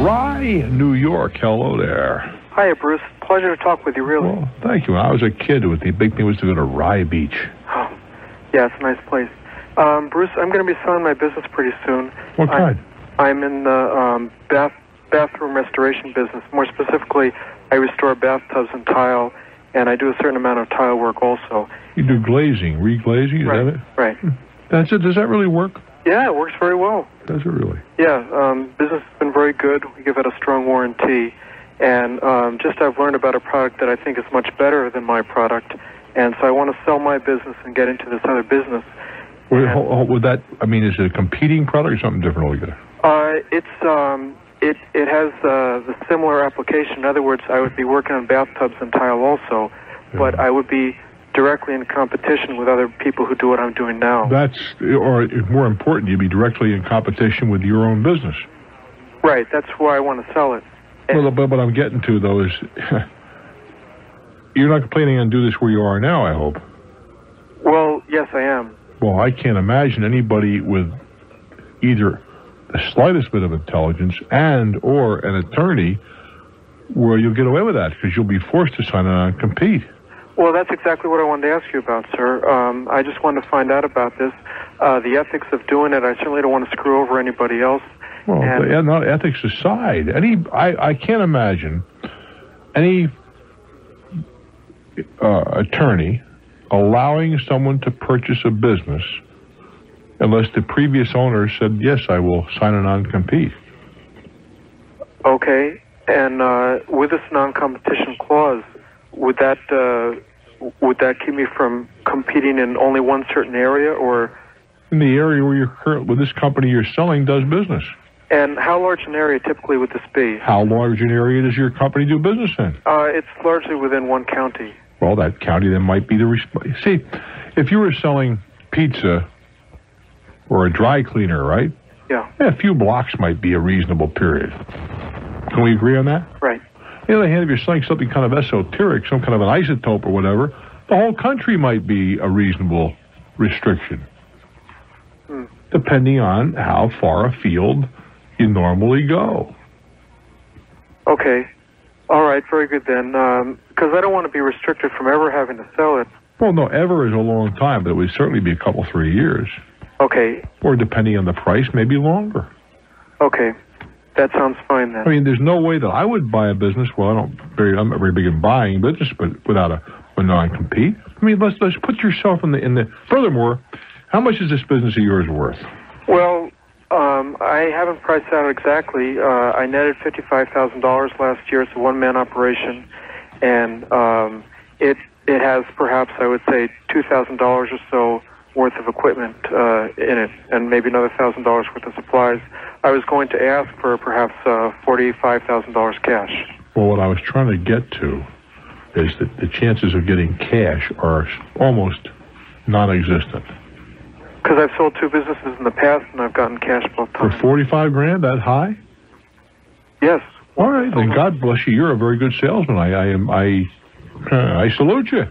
Rye, New York. Hello there. Hi, Bruce. Pleasure to talk with you, really. Well, thank you. When I was a kid, the big thing was to go to Rye Beach. Oh, yeah, it's a nice place. Bruce, I'm going to be selling my business pretty soon. What kind? I'm in the bathroom restoration business. More specifically, I restore bathtubs and tile, and I do a certain amount of tile work also. You do glazing, reglazing, is that it? Right. That's it. Does that really work? Yeah, it works very well. Does it really? Yeah, business has been very good. We give it a strong warranty. And just I've learned about a product that I think is much better than my product. And so I want to sell my business and get into this other business. Would that, I mean, is it a competing product or something different altogether? It has the similar application. In other words, I would be working on bathtubs and tile also, but I would be directly in competition with other people who do what I'm doing now. Or more important, you'd be directly in competition with your own business. Right, that's why I want to sell it. Well, but what I'm getting to, though, is you're not planning on doing this where you are now, I hope. Well, yes, I am. Well, I can't imagine anybody with either the slightest bit of intelligence and or an attorney where you'll get away with that because you'll be forced to sign a non-compete. Well, that's exactly what I wanted to ask you about, sir. I just wanted to find out about this. The ethics of doing it, I certainly don't want to screw over anybody else. Well, not ethics aside, I can't imagine any attorney allowing someone to purchase a business unless the previous owner said, yes, I will sign a non-compete. Okay, and with this non-competition clause, would that keep me from competing in only one certain area, or in the area where this company you're selling does business? And how large an area typically would this be? How large an area does your company do business in? It's largely within one county. Well, that county then might be see, if you were selling pizza or a dry cleaner, right? Yeah. A few blocks might be a reasonable period. Can we agree on that? Right. On the other hand, if you're selling something kind of esoteric, some kind of an isotope or whatever, the whole country might be a reasonable restriction, depending on how far afield you normally go. Okay. All right, very good then. Because I don't want to be restricted from ever having to sell it. Well, no, ever is a long time, but it would certainly be a couple, 3 years. Okay. Or depending on the price, maybe longer. Okay. That sounds fine then. I mean, there's no way that I would buy a business. Well, I'm not very big in buying business, but without a non-compete. I mean, let's put yourself in the. Furthermore, how much is this business of yours worth? Well, I haven't priced out exactly. I netted $55,000 last year. It's a one-man operation, and it has perhaps, I would say, $2,000 or so worth of equipment in it, and maybe another $1,000 worth of supplies. I was going to ask for perhaps $45,000 cash. Well, what I was trying to get to is that the chances of getting cash are almost non-existent. Because I've sold two businesses in the past, and I've gotten cash both times. For $45,000, that high? Yes. All right, then God bless you. You're a very good salesman. I salute you.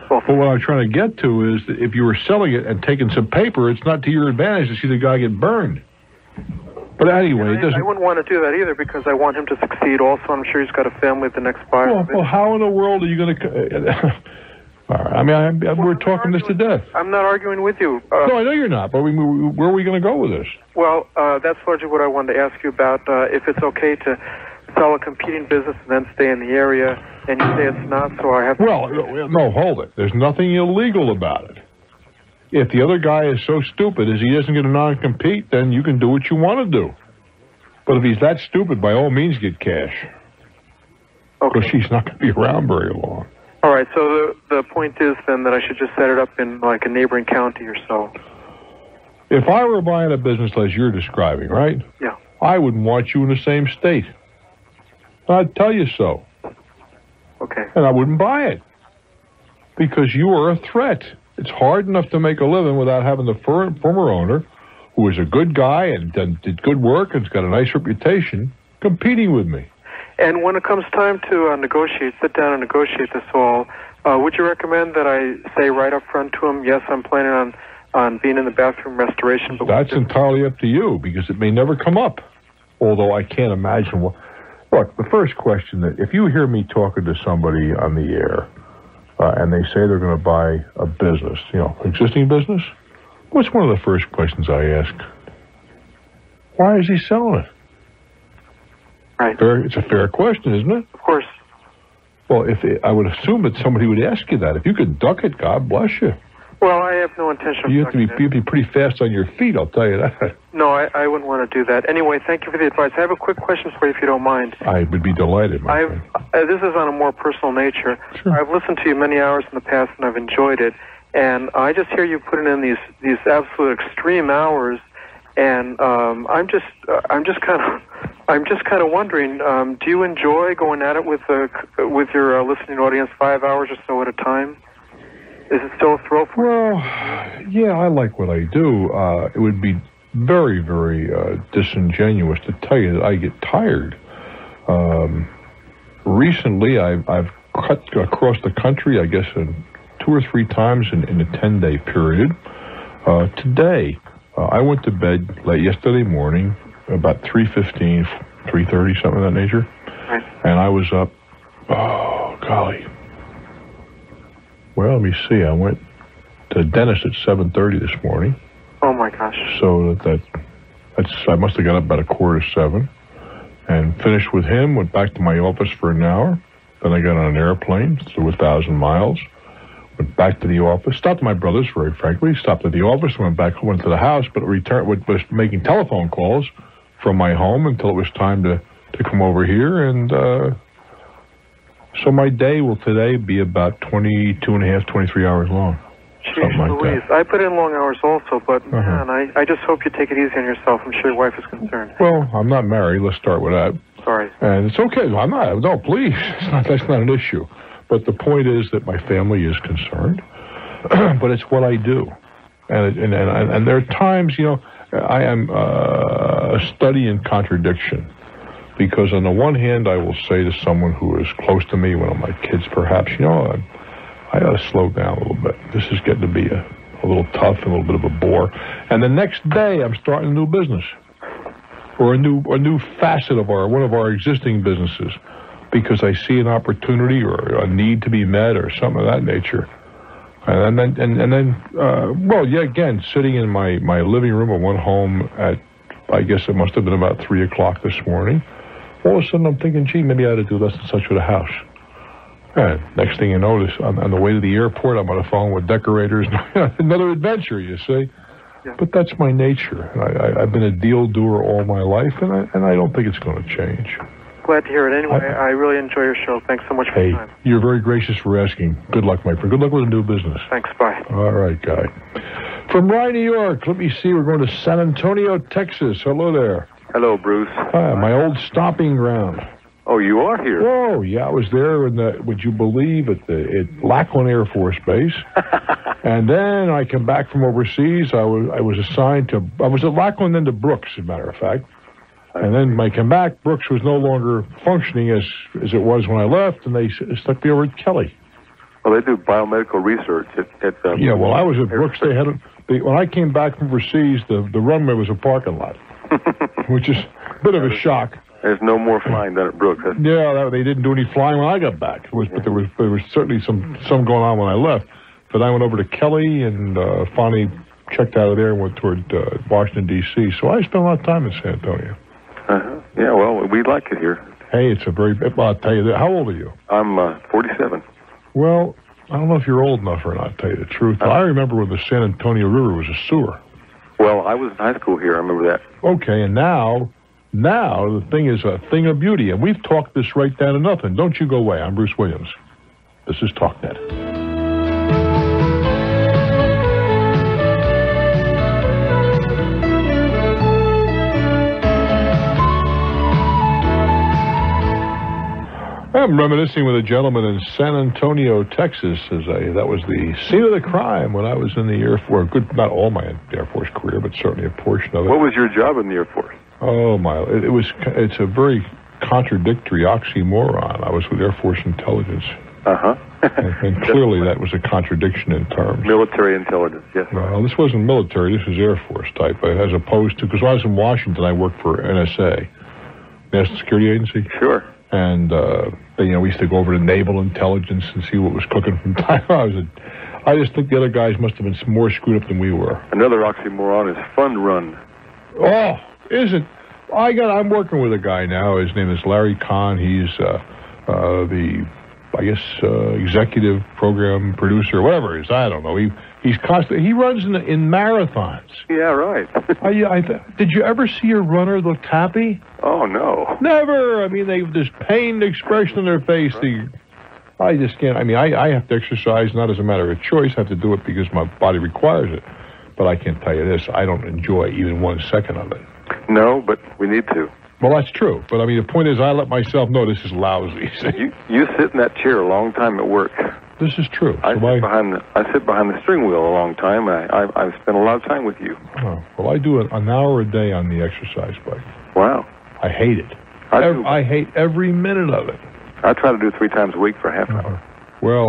But what I'm trying to get to is that if you were selling it and taking some paper, it's not to your advantage to see the guy get burned. But anyway, it doesn't. I wouldn't want to do that either because I want him to succeed. Also, I'm sure he's got a family the next buyer. Well, how in the world are you going to? All right. I mean, we're talking this to death. I'm not arguing with you. No, I know you're not. But where are we going to go with this? Well, that's largely what I wanted to ask you about. If it's okay to sell a competing business and then stay in the area, and you say it's not, so I have to... Well, no, hold it. There's nothing illegal about it. If the other guy is so stupid as he doesn't get a non-compete, then you can do what you want to do. But if he's that stupid, by all means get cash. Okay. Because she's not going to be around very long. All right, so the point is then that I should just set it up in like a neighboring county or so. If I were buying a business as you're describing, right? Yeah. I wouldn't want you in the same state. I'd tell you so. Okay. And I wouldn't buy it. Because you are a threat. It's hard enough to make a living without having the former owner, who is a good guy and did good work and has got a nice reputation, competing with me. And when it comes time to sit down and negotiate this all, would you recommend that I say right up front to him, yes, I'm planning on being in the bathroom restoration? But that's entirely up to you, because it may never come up. Although I can't imagine what... Look, the first question that... If you hear me talking to somebody on the air, and they say they're going to buy a business, existing business, what's one of the first questions I ask? Why is he selling it? Right. It's a fair question, isn't it? Of course. Well, I would assume that somebody would ask you that. If you could duck it, God bless you. Well, I have no intention of You have to be pretty fast on your feet, I'll tell you that. No, I wouldn't want to do that. Anyway, thank you for the advice. I have a quick question for you, if you don't mind. I would be delighted, my friend. This is on a more personal nature. Sure. I've listened to you many hours in the past, and I've enjoyed it. And I just hear you putting in these absolute extreme hours, and I'm just kind of wondering, do you enjoy going at it with your listening audience 5 hours or so at a time? Is it still a thrill for you? Well, yeah, I like what I do. It would be very, very disingenuous to tell you that I get tired. Recently, I've cut across the country, I guess, 2 or 3 times in a 10-day period. Today, I went to bed late yesterday morning, about 3:15, 3:30, something of that nature. Right. And I was up, oh, golly. Well, let me see. I went to the dentist at 7:30 this morning. Oh, my gosh. So I must have got up about 6:45 and finished with him, went back to my office for an hour. Then I got on an airplane, flew 1,000 miles, went back to the office, stopped at my brother's, very frankly, stopped at the office, went to the house, but was making telephone calls from my home until it was time to come over here. And so my day will today be about 22 and a half, 23 hours long. Jeez Louise. I put in long hours also, but man, I just hope you take it easy on yourself. I'm sure your wife is concerned. Well, I'm not married. Let's start with that. Sorry. And it's okay. I'm not. No, please. That's not an issue. But the point is that my family is concerned. But it's what I do. And there are times, I am a study in contradiction. Because on the one hand, I will say to someone who is close to me, one of my kids perhaps, I got to slow down a little bit. This is getting to be a little tough and a little bit of a bore. And the next day, I'm starting a new business. Or a new facet of one of our existing businesses. Because I see an opportunity or a need to be met or something of that nature. And then, again, sitting in my living room of one home at, I guess it must have been about 3 o'clock this morning. All of a sudden I'm thinking, gee, maybe I ought to do less and such with a house. And next thing you notice, on the way to the airport, I'm on the phone with decorators. Another adventure, you see. Yeah. But that's my nature. I've been a deal doer all my life, and I don't think it's going to change. Glad to hear it. Anyway, I really enjoy your show. Thanks so much for your time. You're very gracious for asking. Good luck, my friend. Good luck with the new business. Thanks. Bye. All right, guy. From Rye, New York, let me see. We're going to San Antonio, Texas. Hello there. Hello, Bruce. Hi, my old stomping ground. Oh, you are here? Oh, yeah. I was there would you believe, at Lackland Air Force Base. And then I came back from overseas. I was assigned to... I was at Lackland, then to Brooks, as a matter of fact. And then when I came back, Brooks was no longer functioning as it was when I left, and they stuck me over at Kelly. Well, they do biomedical research at yeah, well, I was at Brooks. When I came back from overseas, the runway was a parking lot, which is a bit of a shock. There's no more flying than at Brooks. Yeah, they didn't do any flying when I got back. But there was certainly some going on when I left. But I went over to Kelly and finally checked out of there and went toward Washington, D.C. So I spent a lot of time in San Antonio. Yeah, well, we like it here. Hey, it's a very... Well, I'll tell you that. How old are you? I'm 47. Well, I don't know if you're old enough or not, to tell you the truth. I remember when the San Antonio River was a sewer. Well, I was in high school here. I remember that. Okay, and now the thing is a thing of beauty, and we've talked this right down to nothing. Don't you go away. I'm Bruce Williams. This is Talknet. I'm reminiscing with a gentleman in San Antonio, Texas. That was the scene of the crime when I was in the Air Force. Not all my Air Force career, but certainly a portion of it. What was your job in the Air Force? Oh, my. It's a very contradictory oxymoron. I was with Air Force Intelligence. Uh-huh. and clearly that was a contradiction in terms. Military intelligence, yes. Well, this wasn't military. This was Air Force type, as opposed to... Because when I was in Washington, I worked for NSA. National Security Agency. Sure. And, we used to go over to Naval Intelligence and see what was cooking from time. I just think the other guys must have been more screwed up than we were. Another oxymoron is fun run. Oh, isn't? I'm working with a guy now. His name is Larry Kahn. He's executive program producer, whatever it is. I don't know. He's constantly. He runs in marathons. Yeah, right. Did you ever see a runner look happy? Oh, no. Never. I mean, they have this pained expression on their face. Right. I just can't. I mean, I have to exercise not as a matter of choice. I have to do it because my body requires it. But I can't tell you this. I don't enjoy even 1 second of it. No, but we need to. Well, that's true. But, I mean, the point is I let myself know this is lousy. You sit in that chair a long time at work. This is true. I sit behind the steering wheel a long time, and I've spent a lot of time with you. Oh, well, I do an hour a day on the exercise bike. Wow. I hate it. I hate every minute of it. I try to do 3 times a week for half an hour. Well,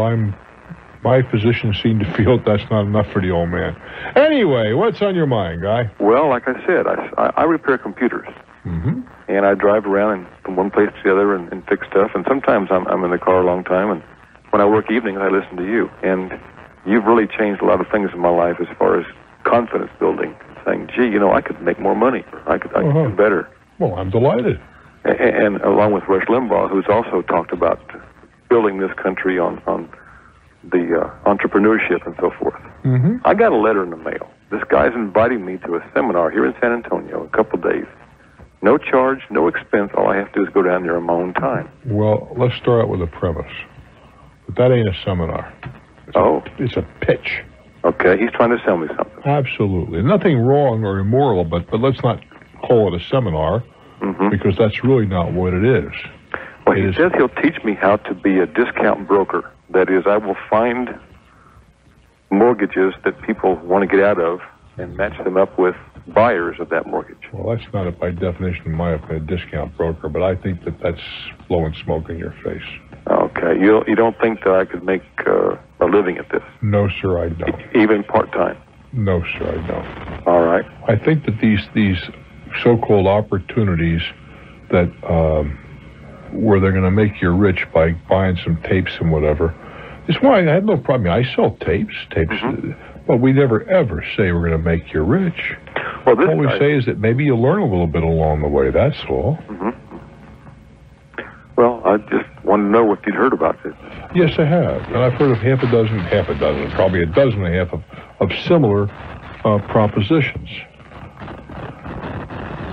my physicians seem to feel that's not enough for the old man. Anyway, what's on your mind, Guy? Well, like I said, I repair computers. Mm-hmm. And I drive around from one place to the other and fix stuff. And sometimes I'm in the car a long time. And when I work evenings, I listen to you. And you've really changed a lot of things in my life as far as confidence building. Saying, gee, I could make more money. I could do better. Well, I'm delighted. And along with Rush Limbaugh, who's also talked about building this country on the entrepreneurship and so forth. Mm-hmm. I got a letter in the mail. This guy's inviting me to a seminar here in San Antonio in a couple of days. No charge, no expense. All I have to do is go down there on my own time. Well, let's start out with a premise. But that ain't a seminar. It's a pitch. Okay, he's trying to sell me something. Absolutely. Nothing wrong or immoral, but let's not call it a seminar, because that's really not what it is. Well, he says he'll teach me how to be a discount broker. That is, I will find mortgages that people want to get out of and match them up with buyers of that mortgage. Well, that's not, by definition, in my opinion, a discount broker, but I think that's blowing smoke in your face. Okay. You don't think that I could make a living at this? No, sir, I don't. Even part-time? No, sir, I don't. All right. I think that these so-called opportunities that where they're going to make you rich by buying some tapes and whatever, it's why I have no problem. I sell tapes, but we never, ever say we're going to make you rich. Well, what we say is that maybe you'll learn a little bit along the way, that's all. Well, I just wanted to know if you'd heard about this. Yes, I have. And I've heard of half a dozen, probably a dozen and a half of similar propositions.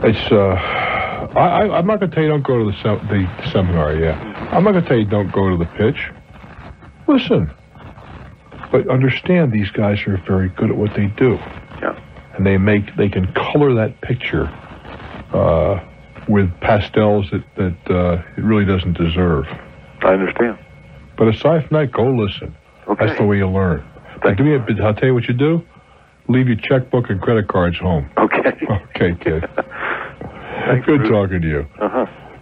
It's, I'm not going to tell you don't go to the seminar yet. I'm not going to tell you don't go to the pitch. Listen. But understand these guys are very good at what they do. Yeah. And they can color that picture with pastels that it really doesn't deserve. I understand. But aside from that, go listen. Okay. That's the way you learn. I'll tell you what you do. Leave your checkbook and credit cards home. Okay. Okay, kid. Thanks, Good Bruce. talking to you.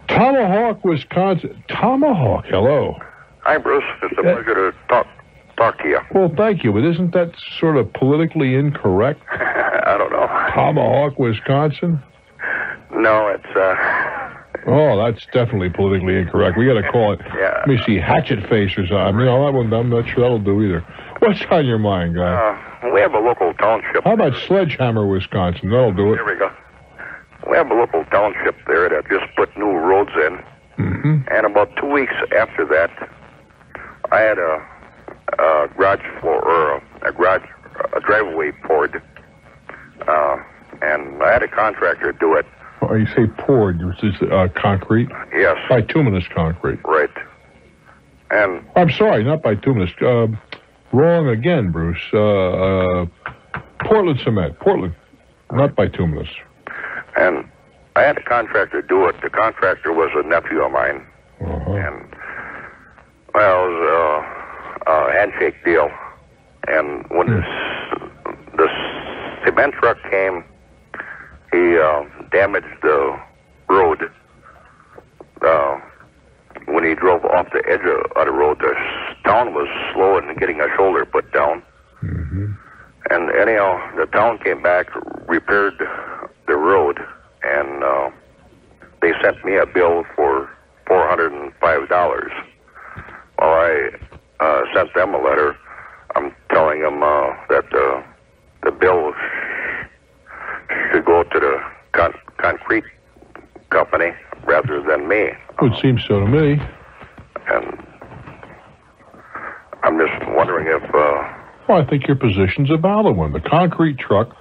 Tomahawk, Wisconsin. Tomahawk, hello. Hi, Bruce. It's a pleasure to talk to you. Well, thank you, but isn't that sort of politically incorrect? I don't know. Tomahawk, Wisconsin? No, it's, Oh, that's definitely politically incorrect. We got to call it, Yeah. let me see, hatchet face or something. That one, I'm not sure that'll do either. What's on your mind, guy? we have a local township. How about Sledgehammer, Wisconsin? That'll do it. Here we go. We have a local township there that just put new roads in. And about 2 weeks after that, I had a garage floor, or a driveway poured. And I had a contractor do it. Oh, you say poured, which is concrete? Yes. Bituminous concrete. Right. And I'm sorry, not bituminous. Wrong again, Bruce. Portland cement. Portland, not bituminous. And I had a contractor do it. The contractor was a nephew of mine. And, well, it was a handshake deal. And when the cement truck came, he damaged the road. When he drove off the edge of the road, the town was slow in getting a shoulder put down. And anyhow, the town came back, repaired the road, and they sent me a bill for $405. Well, I sent them a letter. I'm telling them that the bill should go to the concrete company rather than me. It seems so to me. And I'm just wondering if... Well, I think your position's a valid one. The concrete truck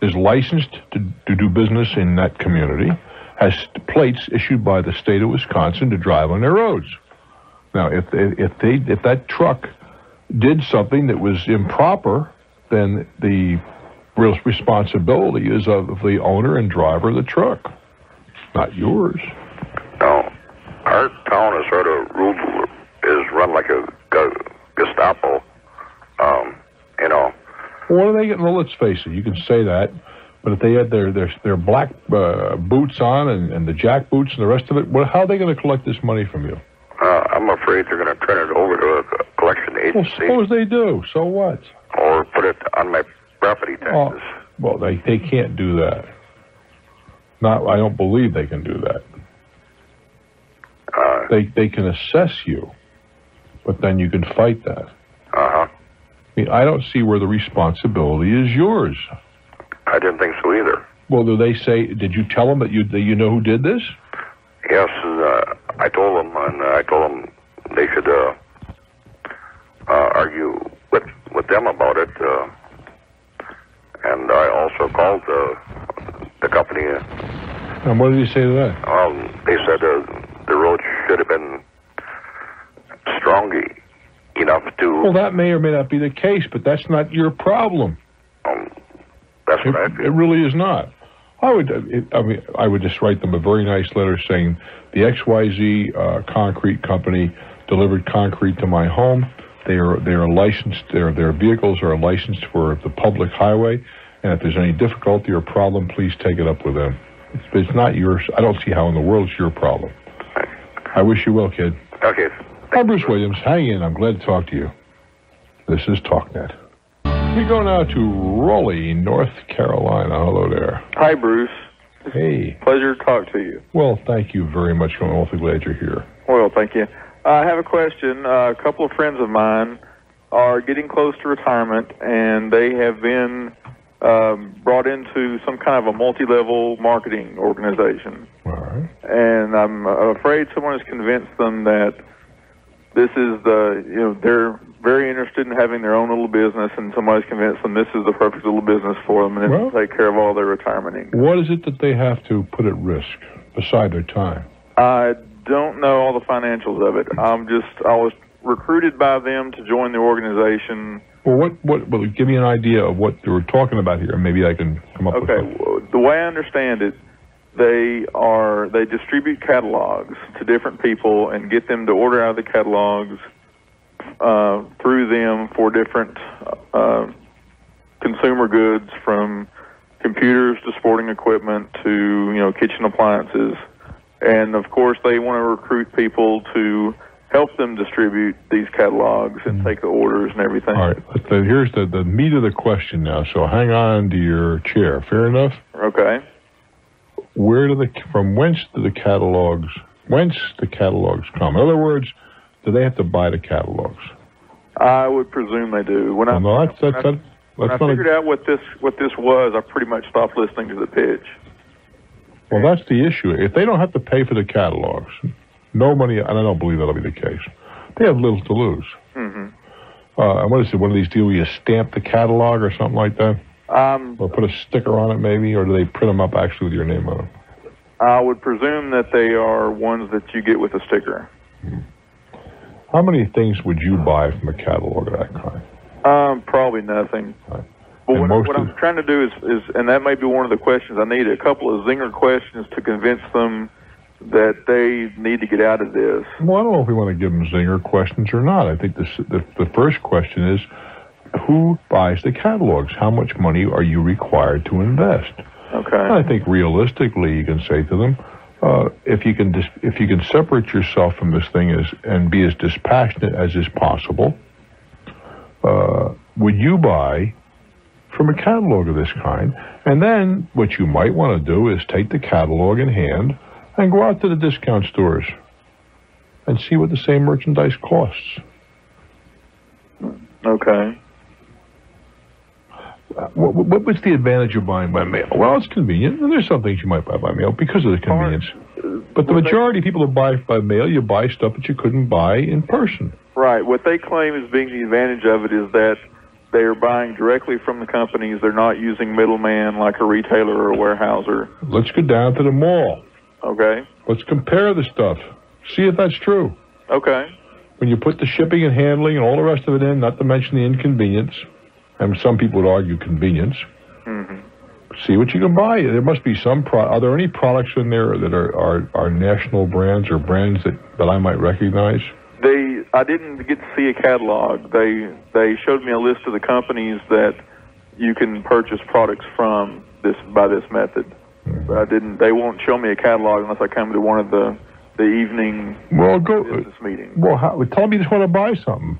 is licensed to do business in that community, has plates issued by the state of Wisconsin to drive on their roads. Now, if that truck did something that was improper, then the real responsibility is of the owner and driver of the truck, not yours. No, our town is sort of run like a Gestapo. You know. What are they getting? Well, let's face it. You can say that, but if they had their black boots on and the jack boots and the rest of it, how are they going to collect this money from you? I'm afraid they're going to turn it over to a collection agency. Well, suppose they do. So what? Or put it on my property taxes. Well, they can't do that. I don't believe they can do that. They can assess you, but then you can fight that. Uh-huh. I mean, I don't see where the responsibility is yours. I didn't think so either. Well, did you tell them that you know who did this? Yes, I told them, and I told them they should argue with them about it. And I also called the company. And what did you say to that? They said the road should have been strong enough to... Well, that may or may not be the case, but that's not your problem. That's what I feel. It really is not. I would just write them a very nice letter saying the XYZ concrete company delivered concrete to my home. They are licensed. Their vehicles are licensed for the public highway. And if there's any difficulty or problem, please take it up with them. It's not yours. I don't see how in the world it's your problem. I wish you well, kid. Okay. I'm Bruce Williams. Hang in. I'm glad to talk to you. This is Talknet. We go now to Raleigh, North Carolina. Hello there. Hi, Bruce. Hey. Pleasure to talk to you. Well, thank you very much. I'm awfully glad you're here. Well, thank you. I have a question. A couple of friends of mine are getting close to retirement, and they have been brought into some kind of a multi-level marketing organization. All right. And I'm afraid someone has convinced them that this is they're very interested in having their own little business, and somebody's convinced them this is the perfect little business for them, and it'll take care of all their retirement needs. What is it that they have to put at risk beside their time? I don't know all the financials of it. I was recruited by them to join the organization. Well, well, give me an idea of what they were talking about here, and maybe I can come up with something. Okay, the way I understand it, they distribute catalogs to different people and get them to order out of the catalogs through them for different consumer goods, from computers to sporting equipment to kitchen appliances. And of course, they want to recruit people to help them distribute these catalogs and take the orders and everything. All right, here's the meat of the question now. So hang on to your chair. Fair enough? Okay. From whence do the catalogs come? In other words, do they have to buy the catalogs? I would presume they do. When I figured out what this was, I pretty much stopped listening to the pitch. Well, that's the issue. If they don't have to pay for the catalogs, no money, and I don't believe that'll be the case, they have little to lose. Mm-hmm. And what is it, one of these deals where you stamp the catalog or something like that? Or put a sticker on it maybe, or do they print them up actually with your name on them? I would presume that they are ones that you get with a sticker. How many things would you buy from a catalog of that kind? Probably nothing. Right. But what I'm trying to do is, and that may be one of the questions, I need a couple of zinger questions to convince them that they need to get out of this. Well, I don't know if we want to give them zinger questions or not. I think the first question is, who buys the catalogs? How much money are you required to invest? Okay. And I think realistically, you can say to them, if you can separate yourself from this thing and be as dispassionate as is possible, would you buy from a catalog of this kind? And then what you might want to do is take the catalog in hand and go out to the discount stores and see what the same merchandise costs. Okay. What's the advantage of buying by mail? Well, it's convenient, and there's some things you might buy by mail because of the convenience. But the majority of people who buy by mail, you buy stuff that you couldn't buy in person. Right. What they claim as being the advantage of it is that they are buying directly from the companies. They're not using middleman like a retailer or a warehouser. Let's go down to the mall. Okay. Let's compare the stuff. See if that's true. Okay. When you put the shipping and handling and all the rest of it in, not to mention the inconvenience, and some people would argue convenience, see what you can buy. There must be some are there any products in there that are national brands or brands that I might recognize? I didn't get to see a catalog. They showed me a list of the companies that you can purchase products from by this method. But they won't show me a catalog unless I come to one of the evening business meetings. Well, tell me you just want to buy something.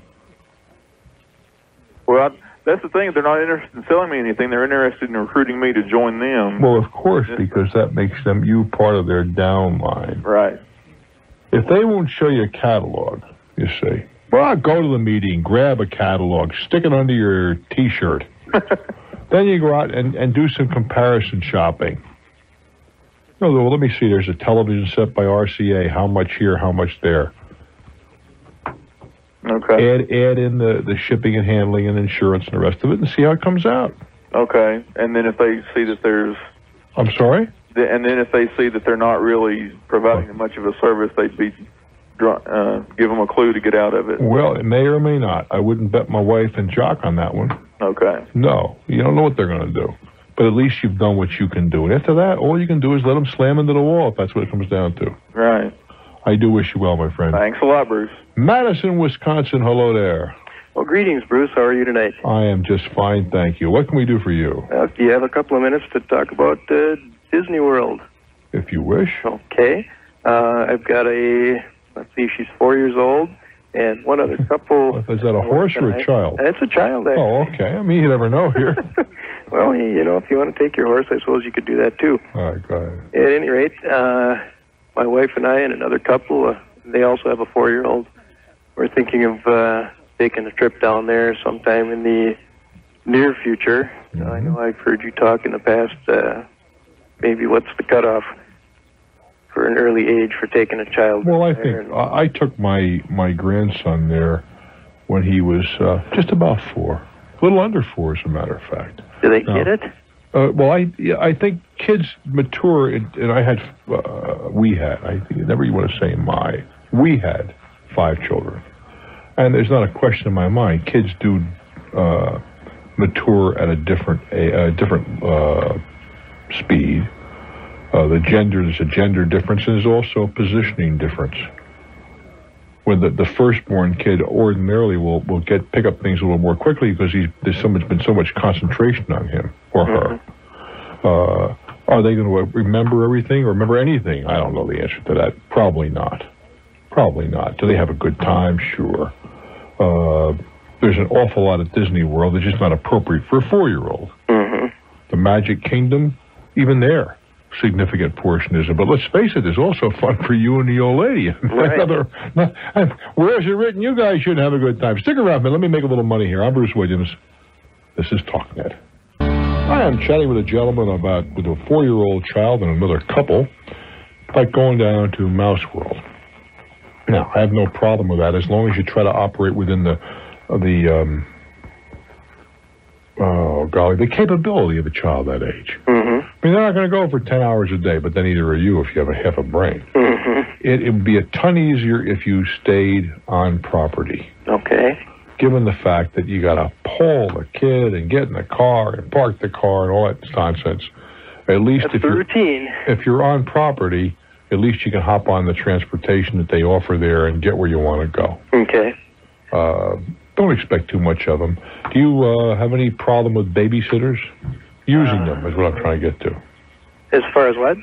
Well, that's the thing. They're not interested in selling me anything. They're interested in recruiting me to join them. Well, of course, because that makes you part of their downline. Right. If they won't show you a catalog, you say, well, go to the meeting, grab a catalog, stick it under your T-shirt. Then you go out and do some comparison shopping. No, well, let me see. There's a television set by RCA. How much here, how much there? Okay. Add in the shipping and handling and insurance and the rest of it and see how it comes out. Okay. And then if they see that there's... I'm sorry? And then if they see that they're not really providing much of a service, they'd be... give them a clue to get out of it. Well, it may or may not. I wouldn't bet my wife and Jock on that one. Okay. No. You don't know what they're going to do. But at least you've done what you can do. And after that, all you can do is let them slam into the wall if that's what it comes down to. Right. I do wish you well, my friend. Thanks a lot, Bruce. Madison, Wisconsin. Hello there. Well, greetings, Bruce. How are you tonight? I am just fine, thank you. What can we do for you? Do you have a couple of minutes to talk about Disney World? If you wish. Okay. I've got let's see, she's 4 years old, and one other couple. Is that a horse or a child? It's a child, actually. Oh, okay. I mean, you never know here. Well, if you want to take your horse, I suppose you could do that, too. All right, go ahead. At any rate, my wife and I and another couple, they also have a 4-year-old. We're thinking of taking a trip down there sometime in the near future. I know I've heard you talk in the past, maybe what's the cutoff for an early age for taking a child? Well, I think I took my grandson there when he was just about 4. A little under 4, as a matter of fact. Do they get it? Well, I think kids mature, and we had, I think, never you want to say we had 5 children. And there's not a question in my mind. Kids do mature at a different speed. There's a gender difference, and there's also a positioning difference. When the firstborn kid ordinarily will pick up things a little more quickly because there's been so much concentration on him or her. Are they going to remember everything or remember anything? I don't know the answer to that. Probably not. Do they have a good time? Sure. There's an awful lot at Disney World that's just not appropriate for a 4-year-old. The Magic Kingdom, even there, significant portion isn't. But let's face it, there's also fun for you and the old lady. Right. Where's it written? You guys should have a good time. Stick around, man. Let me make a little money here. I'm Bruce Williams. This is Talknet. I am chatting with a gentleman with a 4-year-old child and another couple about going down to Mouse World. Now, I have no problem with that as long as you try to operate within the capability of a child that age. I mean, they're not going to go for 10 hours a day, but then neither are you if you have a half a brain. It would be a ton easier if you stayed on property. Okay. Given the fact that you got to pull the kid and get in the car and park the car and all that nonsense. At least That's the routine. If you're on property, at least you can hop on the transportation that they offer there and get where you want to go. Okay. Don't expect too much of them. Do you have any problem with babysitters? Using them is what I'm trying to get to. As far as what?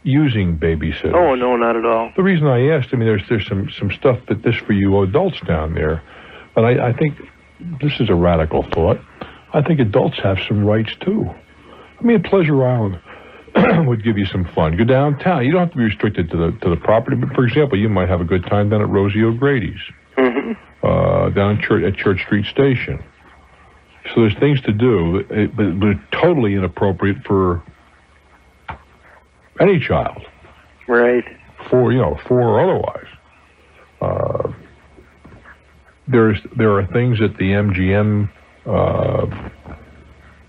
Using babysitters. Oh, no, not at all. The reason I asked, I mean, there's some stuff that this for you adults down there, but I think this is a radical thought. I think adults have some rights too. I mean, Pleasure Island. would give you some fun. Go downtown. You don't have to be restricted to the property, but for example, you might have a good time down at Rosie O'Grady's, down at Church Street Station. So there's things to do, but they're totally inappropriate for any child. Right. For or otherwise. There are things at the MGM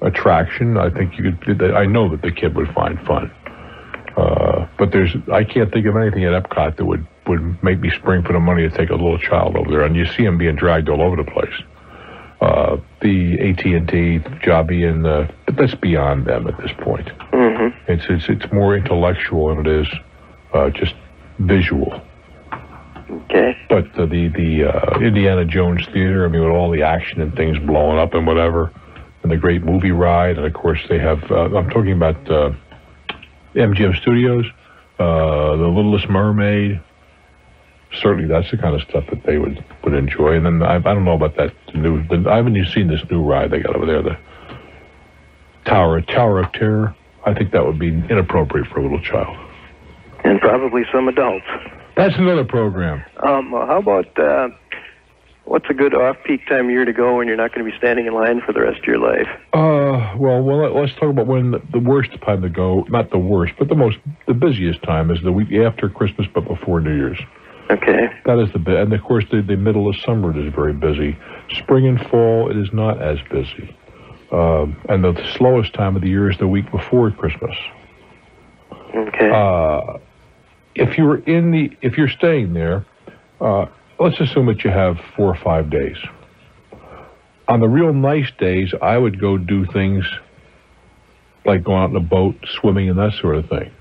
attraction. I think I know that the kid would find fun. But I can't think of anything at Epcot that would make me spring for the money to take a little child over there. And you see them being dragged all over the place. The AT&T jobby, but that's beyond them at this point. It's more intellectual than it is just visual. Okay. But the Indiana Jones Theater, I mean, with all the action and things blowing up and whatever, and the great movie ride, and of course they have, I'm talking about MGM Studios, The Littlest Mermaid. Certainly that's the kind of stuff that they would enjoy. And then I don't know about that new, I haven't even seen this new ride they got over there, the Tower of Terror. I think that would be inappropriate for a little child. And probably some adults. That's another program. How about, what's a good off-peak time of year to go when you're not going to be standing in line for the rest of your life? Well, let's talk about when the worst time to go, not the worst, but the busiest time is the week after Christmas but before New Year's. Okay. That is and of course the middle of summer it is very busy. Spring and fall it is not as busy. And the slowest time of the year is the week before Christmas. Okay. If you're staying there, let's assume that you have 4 or 5 days. On the real nice days, I would go do things like go out in a boat, swimming, and that sort of thing.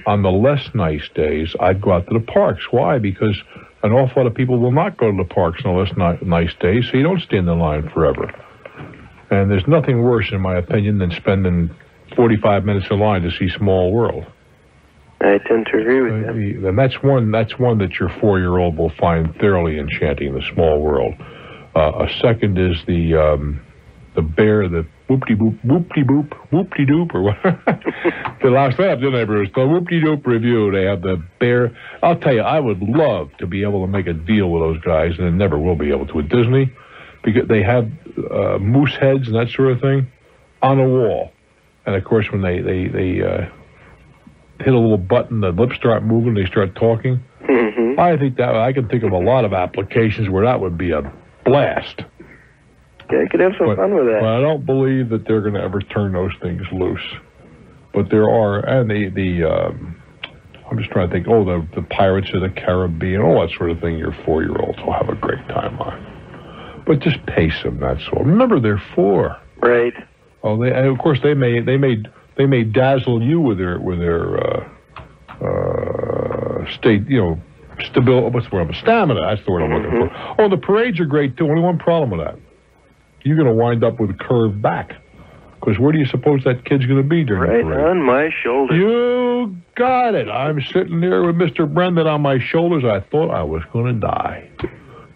On the less nice days, I'd go out to the parks. Why? Because an awful lot of people will not go to the parks on the less nice days, so you don't stand in line forever. And there's nothing worse, in my opinion, than spending 45 minutes in line to see Small World. I tend to agree with you. And that's one that your 4-year-old will find thoroughly enchanting, the Small World. A second is the bear, the whoop-de-doop, or what? They lost that up, didn't they, Bruce? The whoop-de-doop review, they have the bear. I'll tell you, I would love to be able to make a deal with those guys, and I never will be able to at Disney, because they have moose heads and that sort of thing on the wall. And, of course, when they hit a little button, the lips start moving, they start talking. I think that I can think of a lot of applications where that would be a blast. Yeah, I could have some fun with that. But I don't believe that they're going to ever turn those things loose. But there are, and I'm just trying to think, the Pirates of the Caribbean, all that sort of thing your 4-year-olds will have a great time on. But just pace them, that's all. Remember, they're 4. Right. Oh, of course, they may dazzle you with their state, stability. What's the word? Stamina. That's the word I'm looking for. Oh, the parades are great too. Only one problem with that: you're going to wind up with a curved back. Because where do you suppose that kid's going to be during the parade? Right on my shoulder. You got it. I'm sitting there with Mr. Brendan on my shoulders. I thought I was going to die.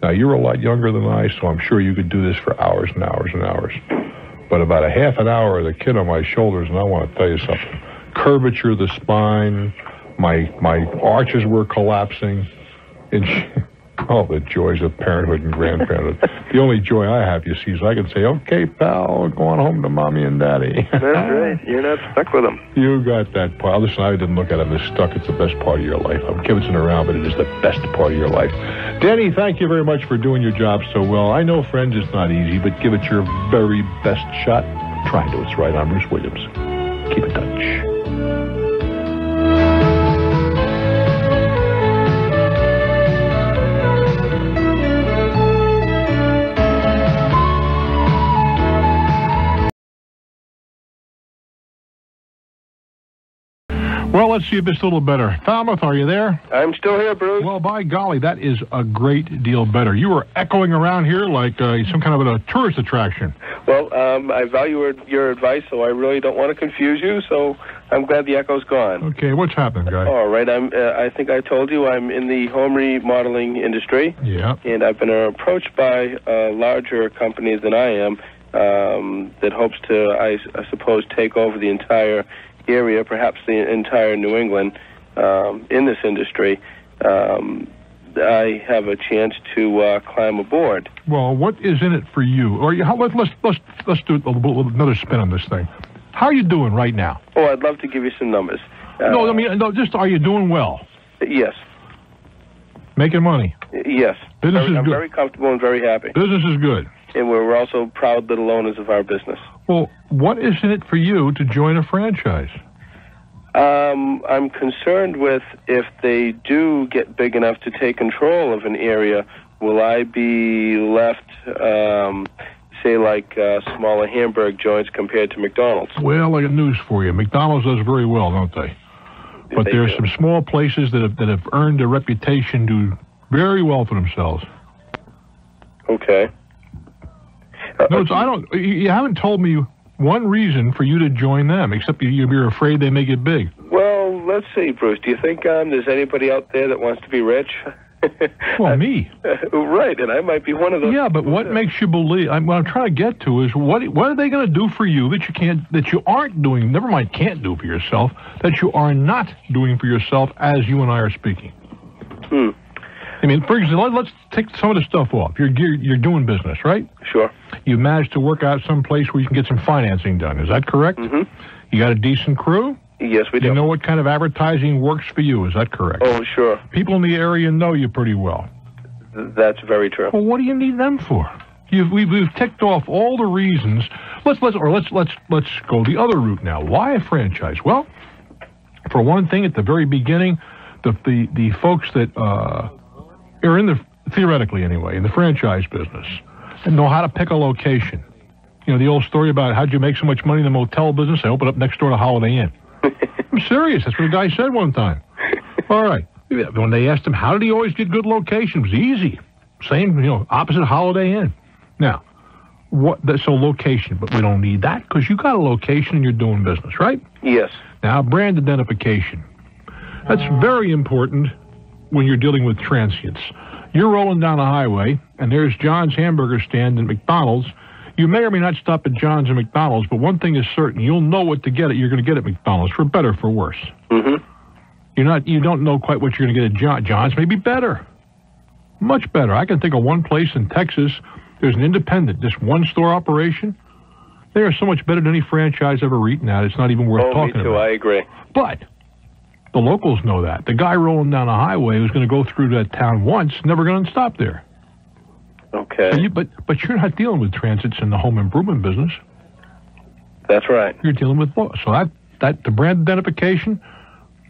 Now, you're a lot younger than I, so I'm sure you could do this for hours and hours and hours. But about a half an hour with a kid on my shoulders, and I want to tell you something. Curvature of the spine, my arches were collapsing. The joys of parenthood and grandparenthood. The only joy I have, you see, is I can say, okay, pal, go on home to mommy and daddy. That's right. You're not stuck with them. You got that part. Listen, I didn't look at it as stuck. It's the best part of your life. I'm kibitzing around, but it is the best part of your life. Danny, thank you very much for doing your job so well. I know, friends, it's not easy, but give it your very best shot. Try and do what's right. I'm Bruce Williams. Keep in touch. Well, let's see if it's a little better. Falmouth, are you there? I'm still here, Bruce. Well, by golly, that is a great deal better. You were echoing around here like some kind of a tourist attraction. Well, I value your advice, so I really don't want to confuse you, so I'm glad the echo's gone. Okay, what's happened, guy? All right, I think I told you I'm in the home remodeling industry. Yeah. And I've been approached by larger companies than I am that hopes to, I suppose, take over the entire area, perhaps the entire New England, in this industry, I have a chance to climb aboard. Well, what is in it for you? Or let's do another spin on this thing. How are you doing right now? Oh, I'd love to give you some numbers. Just are you doing well? Yes. Making money? Yes. Business is good. I'm very comfortable and very happy. Business is good. And we're also proud little owners of our business. Well, what is in it for you to join a franchise? I'm concerned with if they do get big enough to take control of an area, will I be left, say, like smaller hamburger joints compared to McDonald's? Well, I got news for you. McDonald's does very well, don't they? But there's some small places that have earned a reputation do very well for themselves. Okay. No, you haven't told me one reason for you to join them, except you're afraid they may get big. Well, let's see, Bruce. Do you think there's anybody out there that wants to be rich? Well, me. Right, and I might be one of those. Yeah, but what makes you believe? What I'm trying to get to is what are they going to do for you that you aren't doing? Never mind, can't do for yourself. That you are not doing for yourself as you and I are speaking. I mean, for example, let's take some of the stuff off. You're doing business, right? Sure. You managed to work out some place where you can get some financing done. Is that correct? Mm-hmm. You got a decent crew? Yes, we do. You know what kind of advertising works for you. Is that correct? Oh, sure. People in the area know you pretty well. That's very true. Well, what do you need them for? We've ticked off all the reasons. Let's go the other route now. Why a franchise? Well, for one thing, at the very beginning, the folks that are theoretically anyway, in the franchise business, and know how to pick a location. You know, the old story about how'd you make so much money in the motel business? I opened up next door to Holiday Inn. I'm serious. That's what a guy said one time. All right. When they asked him, how did he always get good locations? It was easy. Same, opposite Holiday Inn. Now, so location, but we don't need that because you got a location and you're doing business, right? Yes. Now, brand identification. That's very important when you're dealing with transients. You're rolling down a highway, and there's John's hamburger stand and McDonald's. You may or may not stop at John's and McDonald's, but one thing is certain. You'll know what to get. You're going to get at McDonald's, for better or for worse. Mm-hmm. You don't know quite what you're going to get at John's. Maybe better. Much better. I can think of one place in Texas. There's an independent, just one-store operation. They are so much better than any franchise ever eaten at. It's not even worth talking about. Me too. I agree. But the locals know that. The guy rolling down a highway who's going to go through that town once, never going to stop there. Okay. But you're not dealing with transits in the home improvement business. That's right. You're dealing with so that the brand identification,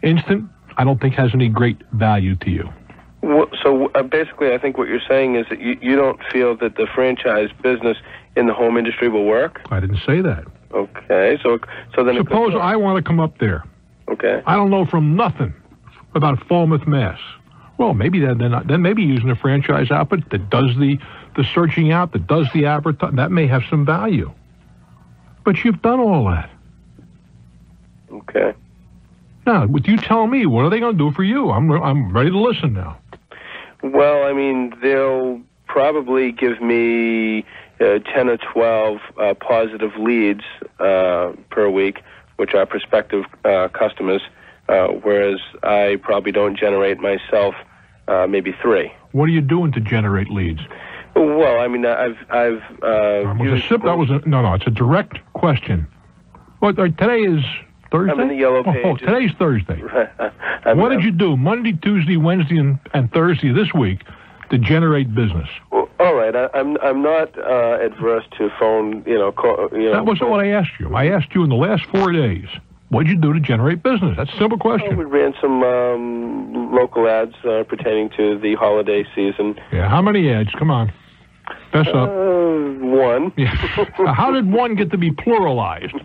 instant, I don't think has any great value to you. Well, so basically, I think what you're saying is that you don't feel that the franchise business in the home industry will work? I didn't say that. Okay. So then suppose I want to come up there. Okay. I don't know from nothing about Falmouth, Mass. Well, maybe then maybe using a franchise outfit that does the searching out, that does the advertising, that may have some value. But you've done all that. Okay. Now, with you telling me, what are they going to do for you? I'm ready to listen now. Well, I mean, they'll probably give me 10 or 12 positive leads per week, which are prospective customers, whereas I probably don't generate myself maybe 3. What are you doing to generate leads? Well, I mean, I've it's a direct question. Well, today is Thursday? I'm in the yellow pages. Oh, today's Thursday. What did you do Monday, Tuesday, Wednesday, and Thursday this week to generate business? Well, all right, I'm not adverse to phone. That wasn't what I asked you. I asked you in the last 4 days. What did you do to generate business? That's a simple question. We ran some local ads pertaining to the holiday season. Yeah, how many ads? Come on. Fess up. 1. Yeah. How did 1 get to be pluralized?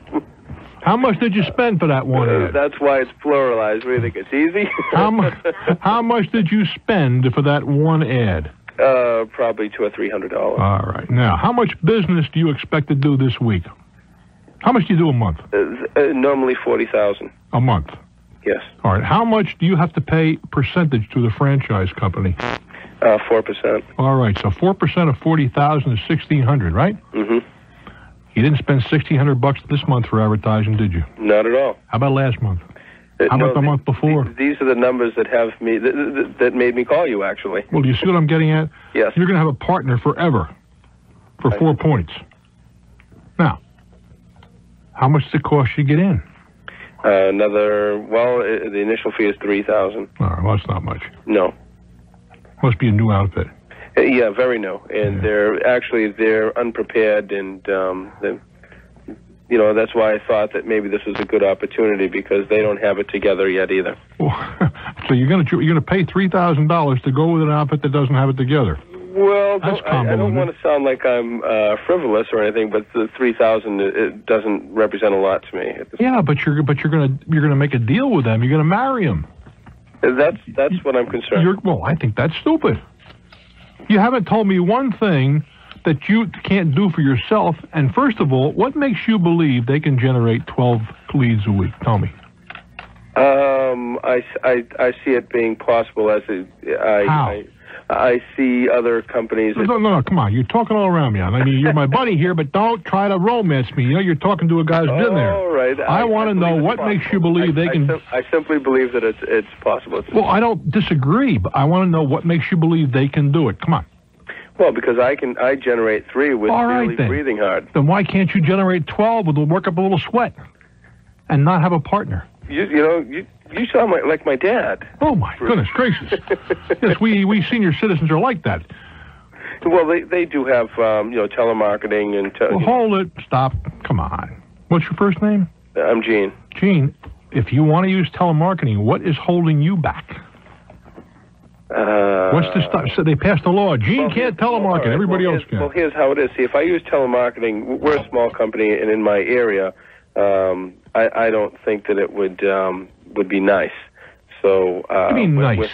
How much did you spend for that one ad? That's why it's pluralized. What do you think, it's easy? How much did you spend for that one ad? Probably $200 or $300. All right. Now, how much business do you expect to do this week? How much do you do a month? Normally $40,000. A month? Yes. All right. How much do you have to pay percentage to the franchise company? 4%. All right. So 4% of $40,000 is $1,600, right? Mm-hmm. You didn't spend $1,600 this month for advertising, did you? Not at all. How about last month? How about the month before? These are the numbers that have me that made me call you, actually. Well, do you see what I'm getting at? Yes. You're going to have a partner forever for 4 points. Now, how much does it cost you to get in? The initial fee is $3,000. All right, well, that's not much. No. Must be a new outfit. Yeah, very new, and they're unprepared, and that's why I thought that maybe this was a good opportunity because they don't have it together yet either. So you're gonna pay $3,000 to go with an outfit that doesn't have it together. Well, I don't want to sound like I'm frivolous or anything, but the $3,000 it doesn't represent a lot to me. Yeah, but you're gonna make a deal with them. You're gonna marry them. That's what I'm concerned. Well, I think that's stupid. You haven't told me one thing that you can't do for yourself. And first of all, what makes you believe they can generate 12 leads a week? Tell me. I see it being possible as I see other companies. No, come on. You're talking all around me. I mean, you're my buddy here, but don't try to romance me. You know, you're talking to a guy who's been there. All right. I want to know what makes you believe they can. I simply believe that it's possible. Well, I don't disagree, but I want to know what makes you believe they can do it. Come on. Well, because I generate 3 with really breathing hard. Then why can't you generate 12 with work up a little sweat and not have a partner? You sound like my dad. Oh, my goodness gracious. Yes, we senior citizens are like that. Well, they do have, telemarketing and... Well, hold it. Stop. Come on. What's your first name? I'm Gene. Gene, if you want to use telemarketing, what is holding you back? What's the stuff? So they passed a law. Gene can't telemarket. Everybody else can. Well, here's how it is. See, if I use telemarketing, we're a small company, and in my area, I don't think that it would be nice. So. What do you mean nice?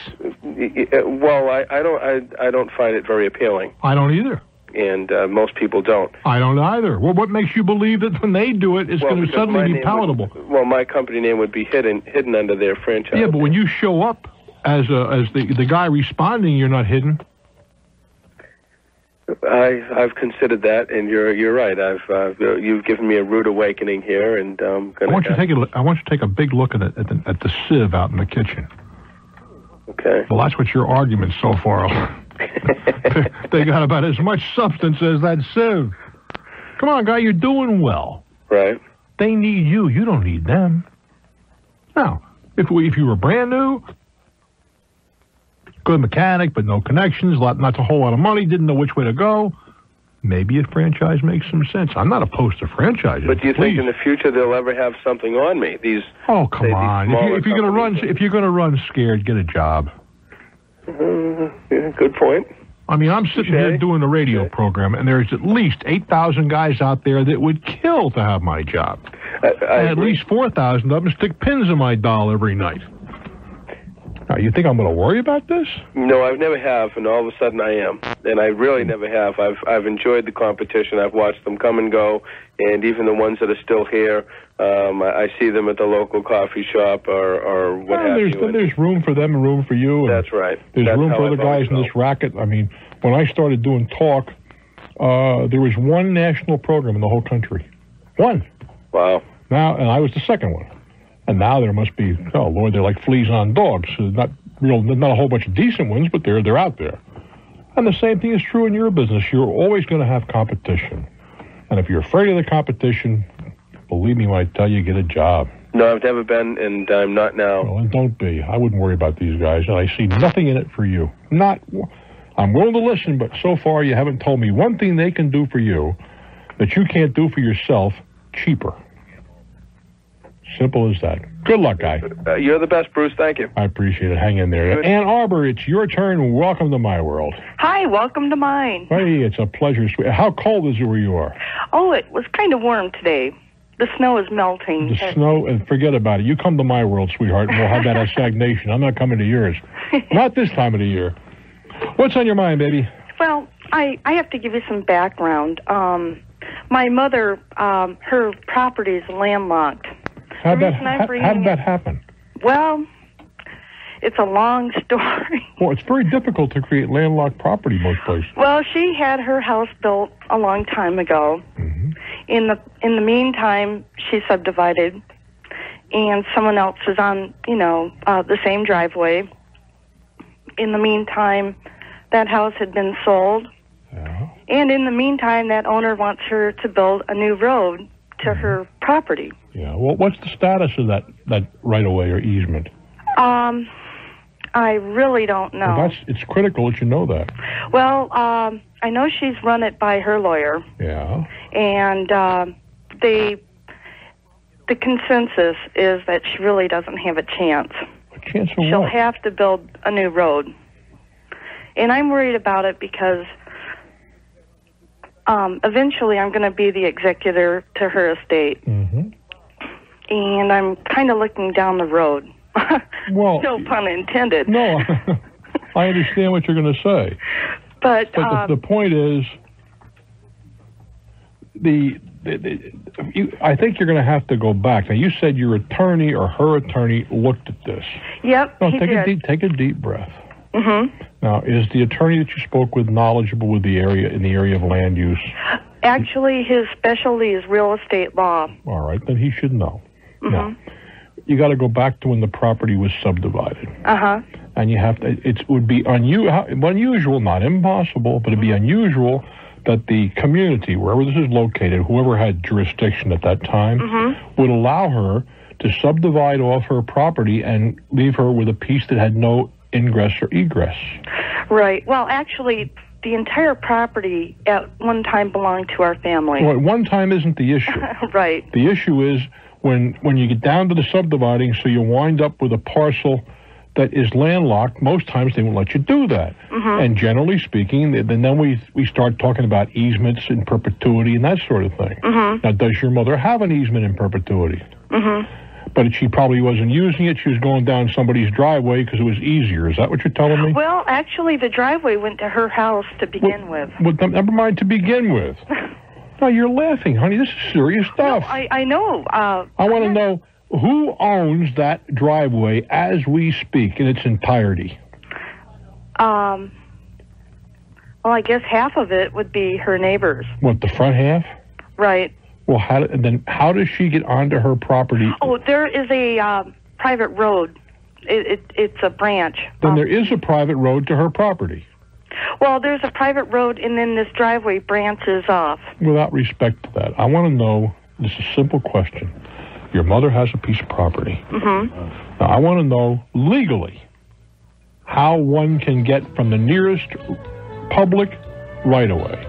I don't find it very appealing. I don't either. And most people don't. I don't either. Well, what makes you believe that when they do it, it's going to suddenly be palatable? My company name would be hidden under their franchise. Yeah, but when you show up as the guy responding, you're not hidden. I've considered that, and you're right. You've given me a rude awakening here, and I want you to take a big look at the sieve out in the kitchen. Okay. Well, that's what your argument so far are. They got about as much substance as that sieve. Come on, guy, you're doing well. Right. They need you. You don't need them. Now, if you were brand new, good mechanic, but no connections, not a whole lot of money, didn't know which way to go, maybe a franchise makes some sense. I'm not opposed to franchises. But do you think in the future they'll ever have something on me? Come on. If you're going to run scared, get a job. Yeah, good point. I mean, I'm sitting here doing a radio program, and there's at least 8,000 guys out there that would kill to have my job. And at least 4,000 of them stick pins in my doll every night. Now, you think I'm going to worry about this? No, I never have, and all of a sudden I am. And I really never have. I've enjoyed the competition. I've watched them come and go, and even the ones that are still here, I see them at the local coffee shop or what have you. There's room for them and room for you. That's right. There's room for other guys in this racket. I mean, when I started doing talk, there was one national program in the whole country. One. Wow. Now, and I was the second one. And now there must be, oh Lord, they're like fleas on dogs. Not a whole bunch of decent ones, but they're out there. And the same thing is true in your business. You're always going to have competition. And if you're afraid of the competition, believe me when I tell you, get a job. No, I've never been, and I'm not now. Well, and don't be. I wouldn't worry about these guys, and I see nothing in it for you. I'm willing to listen, but so far you haven't told me one thing they can do for you that you can't do for yourself cheaper. Simple as that. Good luck, guy. You're the best, Bruce. Thank you. I appreciate it. Hang in there. Ann Arbor, it's your turn. Welcome to my world. Hi, welcome to mine. Hey, it's a pleasure. How cold is it where you are? Oh, it was kind of warm today. The snow is melting. The snow, and forget about it. You come to my world, sweetheart, and we'll have that as stagnation. I'm not coming to yours. Not this time of the year. What's on your mind, baby? Well, I have to give you some background. My mother, her property is landlocked. How'd that happen? Well, it's a long story. Well, it's very difficult to create landlocked property most places. Well, she had her house built a long time ago, In the meantime, she subdivided, and someone else is on, the same driveway. In the meantime, that house had been sold. Yeah. And in the meantime, that owner wants her to build a new road to her property. Yeah. Well, what's the status of that right-of-way or easement? I really don't know. Well, it's critical that you know that. Well, I know she's run it by her lawyer. Yeah. And the consensus is that she really doesn't have a chance. A chance of She'll what? have to build a new road. And I'm worried about it because eventually I'm going to be the executor to her estate. Mm-hmm. And I'm kind of looking down the road. Well, no pun intended. No, I understand what you're going to say. But the point is, I think you're going to have to go back. Now, you said your attorney or her attorney looked at this. Yep, No, he take did. a deep breath. Mm-hmm. Now, is the attorney that you spoke with knowledgeable with the area of land use? Actually, his specialty is real estate law. All right, then he should know. Mm-hmm. Now, you got to go back to when the property was subdivided. Uh-huh. And you have to. It would be unusual, not impossible, but it'd be unusual that the community, wherever this is located, whoever had jurisdiction at that time, would allow her to subdivide off her property and leave her with a piece that had no ingress or egress. Right. Well, actually, the entire property at one time belonged to our family. Well, at one time isn't the issue. Right. The issue is when you get down to the subdividing, so you wind up with a parcel that is landlocked. Most times they won't let you do that. And generally speaking, then we start talking about easements in perpetuity and that sort of thing. Now, does your mother have an easement in perpetuity? But she probably wasn't using it. She was going down somebody's driveway because it was easier. Is that what you're telling me? Well, actually, the driveway went to her house to begin with. Well, never mind to begin with. No, you're laughing, honey. This is serious stuff. No, I know. I want to know who owns that driveway as we speak in its entirety. Well, I guess half of it would be her neighbors. What, the front half? Right. Well, how does she get onto her property? Oh, there is a private road. It's a branch. Then there is a private road to her property. Well, there's a private road, and then this driveway branches off. Without respect to that, I want to know, this is a simple question. Your mother has a piece of property. Now, I want to know legally how one can get from the nearest public right-of-way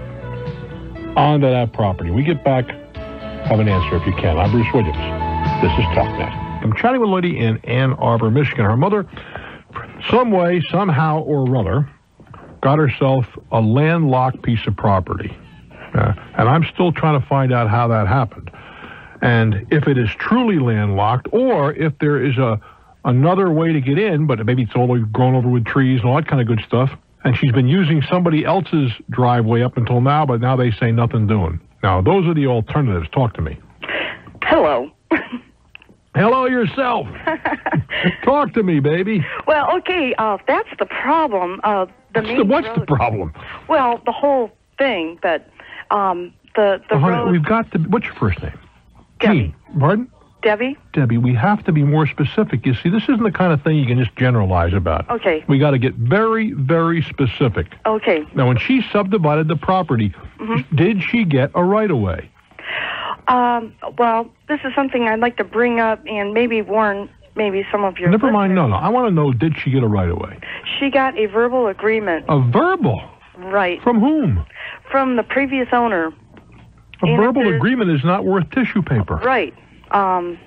onto that property. We get back, have an answer if you can. I'm Bruce Williams. This is Talknet. I'm chatting with a lady in Ann Arbor, Michigan. Her mother, some way, somehow or other, got herself a landlocked piece of property. And I'm still trying to find out how that happened. And if it is truly landlocked, or if there is another way to get in, but maybe it's all grown over with trees and all that kind of good stuff, and she's been using somebody else's driveway up until now, but now they say nothing doing. Now, those are the alternatives. Talk to me. Hello. Hello yourself. Talk to me, baby. Well, okay, that's the problem. What's the problem? Well, the whole thing, but the honey, road... we've got to... What's your first name? Debbie. Jean. Pardon? Debbie? Debbie, we have to be more specific. You see, this isn't the kind of thing you can just generalize about. Okay. We got to get very, very specific. Okay. Now, when she subdivided the property, did she get a right-of-way? Well, this is something I'd like to bring up and maybe warn some of your Never mind, listeners. no. I want to know, did she get a right-of-way? She got a verbal agreement. A verbal? Right. From whom? From the previous owner. A verbal agreement is not worth tissue paper. Right. I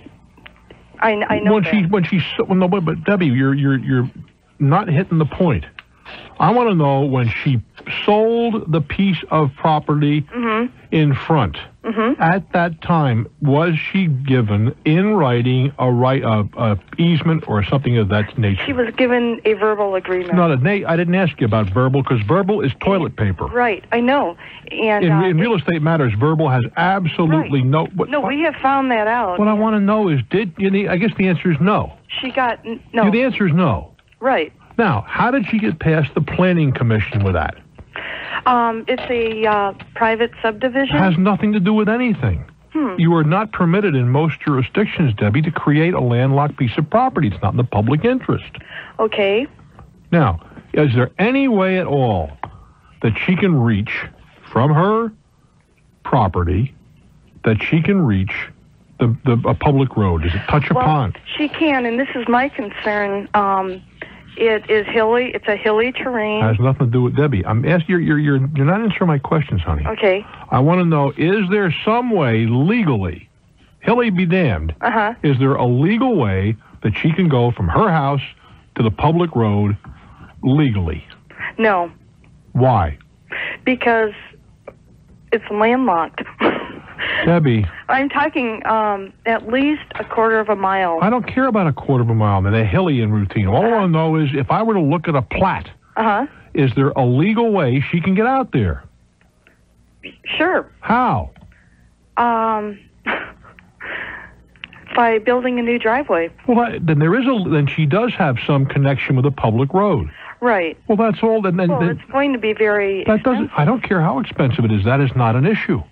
know that. But Debbie, you're not hitting the point. I want to know when she sold the piece of property in front. At that time, was she given in writing a easement or something of that nature? She was given a verbal agreement. I didn't ask you about verbal because verbal is toilet paper. Right, I know. And in real estate matters, verbal has absolutely no. We have found that out. What I want to know is, I guess the answer is no. She got no. The answer is no. Right. Now, how did she get past the planning commission with that? It's a private subdivision. It has nothing to do with anything. You are not permitted in most jurisdictions, Debbie, to create a landlocked piece of property. It's not in the public interest. Okay. Now, is there any way at all that she can reach from her property, that she can reach a public road? Does it touch upon? She can, and this is my concern. It is hilly. It's a hilly terrain. Has nothing to do with Debbie. I'm asking you're not answering my questions, honey. Okay. I want to know: is there some way legally, hilly be damned? Is there a legal way that she can go from her house to the public road legally? No. Why? Because it's landlocked. Debbie. I'm talking at least a quarter of a mile. I don't care about a quarter of a mile. They're hilly in routine. All I want to know is if I were to look at a plat, is there a legal way she can get out there? Sure. How? By building a new driveway. Well, then she does have some connection with a public road. Right. Well, that's all. Then it's going to be very expensive. I don't care how expensive it is. That is not an issue.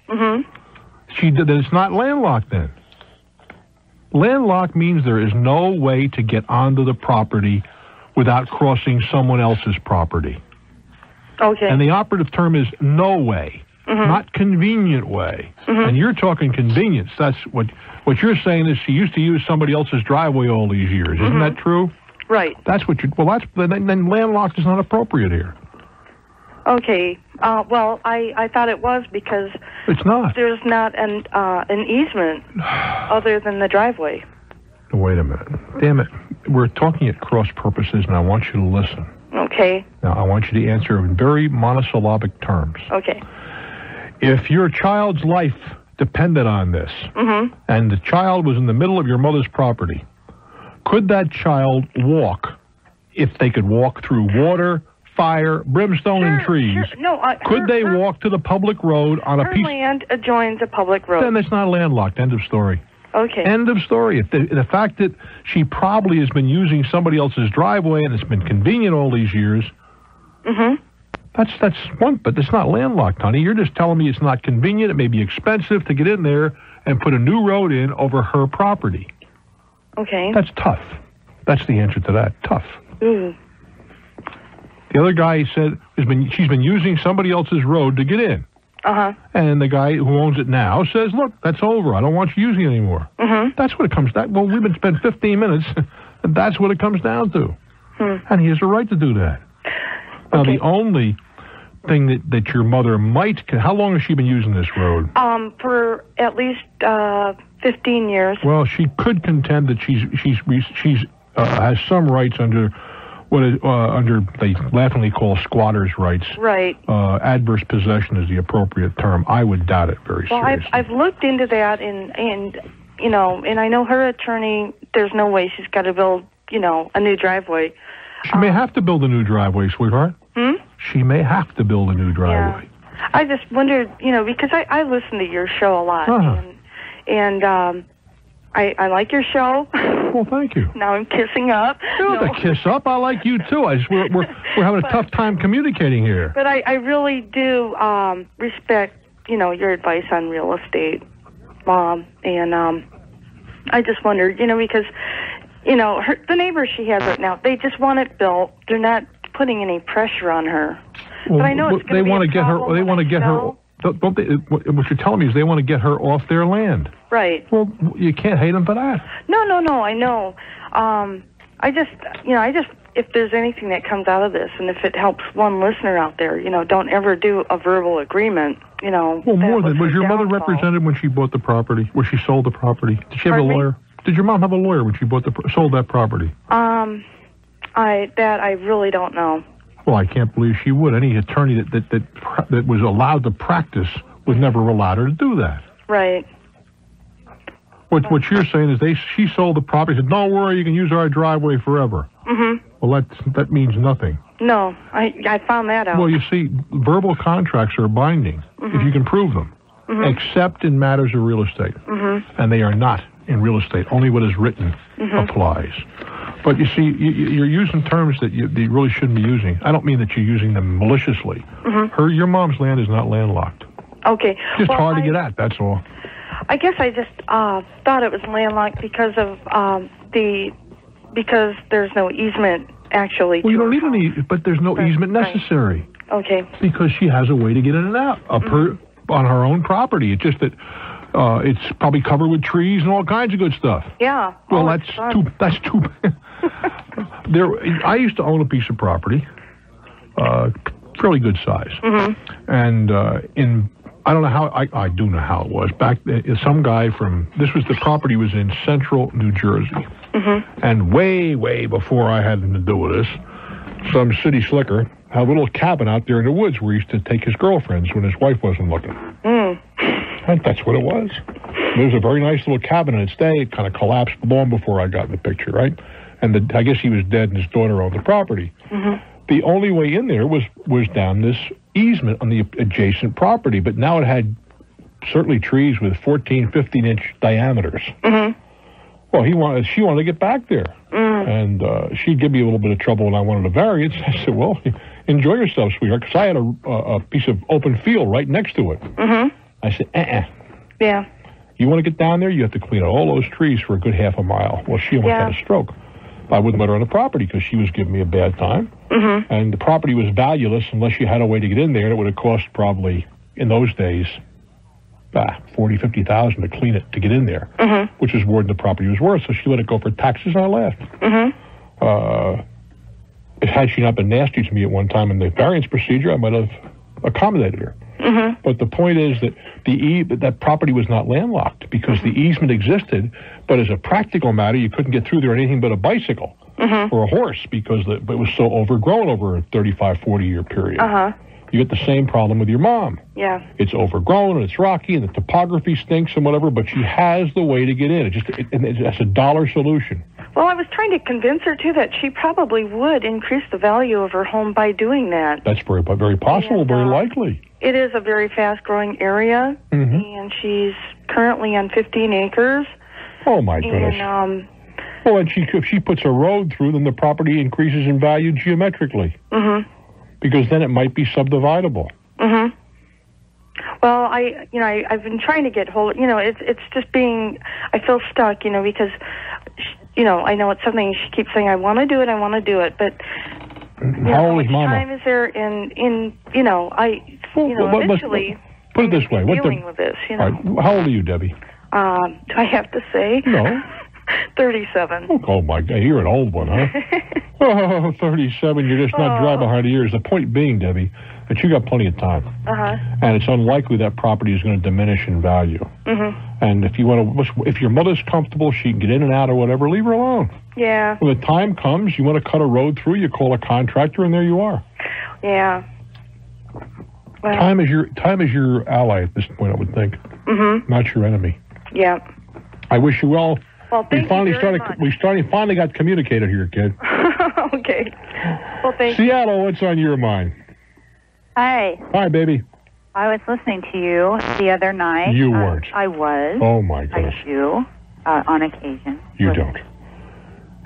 It's not landlocked then. Landlocked means there is no way to get onto the property without crossing someone else's property. Okay. And the operative term is no way, not convenient way. And you're talking convenience. That's what you're saying is she used to use somebody else's driveway all these years. Isn't that true? Right. That's what then landlocked is not appropriate here. Okay. Well, I thought it was because it's not. There's not an easement other than the driveway. Wait a minute. Damn it. We're talking at cross purposes, and I want you to listen. Okay. Now, I want you to answer in very monosyllabic terms. Okay. If your child's life depended on this, and the child was in the middle of your mother's property, could that child walk, if they could walk through water, fire, brimstone, and trees? Sure. No, could they walk to the public road on a piece? Her land adjoins a public road. Then it's not landlocked. End of story. Okay. End of story. If the fact that she probably has been using somebody else's driveway and it's been convenient all these years, that's one, but it's not landlocked, honey. You're just telling me it's not convenient. It may be expensive to get in there and put a new road in over her property. Okay. That's tough. That's the answer to that. Tough. The other guy said she's been using somebody else's road to get in. And the guy who owns it now says, look, that's over. I don't want you using it anymore. That's what it comes down to. Well, we've been spent 15 minutes, and that's what it comes down to. And he has a right to do that. Now, the only thing that your mother might... How long has she been using this road? For at least 15 years. Well, she could contend that she's has some rights under under they laughingly call squatters' rights. Right. Adverse possession is the appropriate term. I would doubt it very seriously. I've looked into that, and I know her attorney. There's no way she's got to build a new driveway. She may have to build a new driveway, sweetheart. She may have to build a new driveway. Yeah. I just wondered, because I listen to your show a lot, and I like your show. Well, thank you. Now I'm kissing up. No, to kiss up. I like you too. We're having a tough time communicating here. But I really do respect your advice on real estate, Mom, and I just wondered, because the neighbors she has right now, they just want it built. They're not putting any pressure on her. Well, but I know it's going to be a problem. They want to get her. Don't they? What you're telling me is they want to get her off their land. Right. Well, you can't hate them for that. No, I know. I just, if there's anything that comes out of this, and if it helps one listener out there, don't ever do a verbal agreement. Well, more than was your mother represented when she bought the property, when she sold the property? Did she have a lawyer? Did your mom have a lawyer when she sold that property? I really don't know. Well, I can't believe she would. Any attorney that was allowed to practice would never allowed her to do that. Right. What you're saying is she sold the property, said, don't worry, you can use our driveway forever. Well, that means nothing. No, I found that out. Well, you see, verbal contracts are binding if you can prove them, except in matters of real estate. And they are not in real estate. Only what is written applies. But you see, you're using terms that you really shouldn't be using. I don't mean that you're using them maliciously. Your mom's land is not landlocked. Okay. Just hard to get at, that's all. I guess I just thought it was landlocked because of because there's no easement actually. Well, you don't need any, but there's no easement necessary. Right. Okay. Because she has a way to get in and out on her own property. It's just that it's probably covered with trees and all kinds of good stuff. Yeah. Well, that's too bad. I used to own a piece of property, fairly good size, and I don't know how, I do know how it was. Back then, some guy the property was in central New Jersey. And way, way before I had anything to do with this, some city slicker had a little cabin out there in the woods where he used to take his girlfriends when his wife wasn't looking. And that's what it was. There was a very nice little cabin in its day. It kind of collapsed long before I got in the picture, right? And I guess he was dead and his daughter owned the property. The only way in there was down this easement on the adjacent property, but now it had certainly trees with 14, 15-inch diameters. Well, she wanted to get back there, and she'd give me a little bit of trouble when I wanted a variance. I said, well, enjoy yourself, sweetheart, because I had a piece of open field right next to it. I said, Yeah. You want to get down there, you have to clean out all those trees for a good half a mile. Well, she almost had a stroke. I wouldn't let her on the property because she was giving me a bad time. And the property was valueless unless you had a way to get in there, and it would have cost probably, in those days, $40,000, $50,000 to clean it, to get in there, which is more than the property was worth. So she let it go for taxes, and I laughed. Had she not been nasty to me at one time in the variance procedure, I might have accommodated her. But the point is that that property was not landlocked because the easement existed, but as a practical matter, you couldn't get through there on anything but a bicycle or a horse because it was so overgrown over a 35, 40-year period. You get the same problem with your mom. Yeah. It's overgrown and it's rocky and the topography stinks and whatever, but she has the way to get in. It's a dollar solution. Well, I was trying to convince her, too, that she probably would increase the value of her home by doing that. That's very, very possible, very likely. It is a very fast-growing area, and she's currently on 15 acres. Oh, my goodness. And, well, and if she puts a road through, then the property increases in value geometrically. Because then it might be subdividable. Well, I've been trying to get hold. It's just being. I feel stuck. Because, I know it's something she keeps saying. I want to do it, but. How old is Mama? Time is there eventually. Put it this way. Dealing with this, All right, how old are you, Debbie? Do I have to say? No. 37. Oh, my God. You're an old one, huh? Oh, 37. You're just not dry behind the ears. The point being, Debbie, that you got plenty of time. And it's unlikely that property is going to diminish in value. And if your mother's comfortable, she can get in and out or whatever, leave her alone. Yeah. When the time comes, you want to cut a road through, you call a contractor, and there you are. Yeah. Well, time is your ally at this point, I would think. Not your enemy. Yeah. I wish you well. Well, thank you very much. We finally got communicated here, kid. Okay. Well, thank you. Seattle, what's on your mind? Hi. Hi, baby. I was listening to you the other night. You weren't. I was. Oh, my goodness. I do, on occasion. You don't.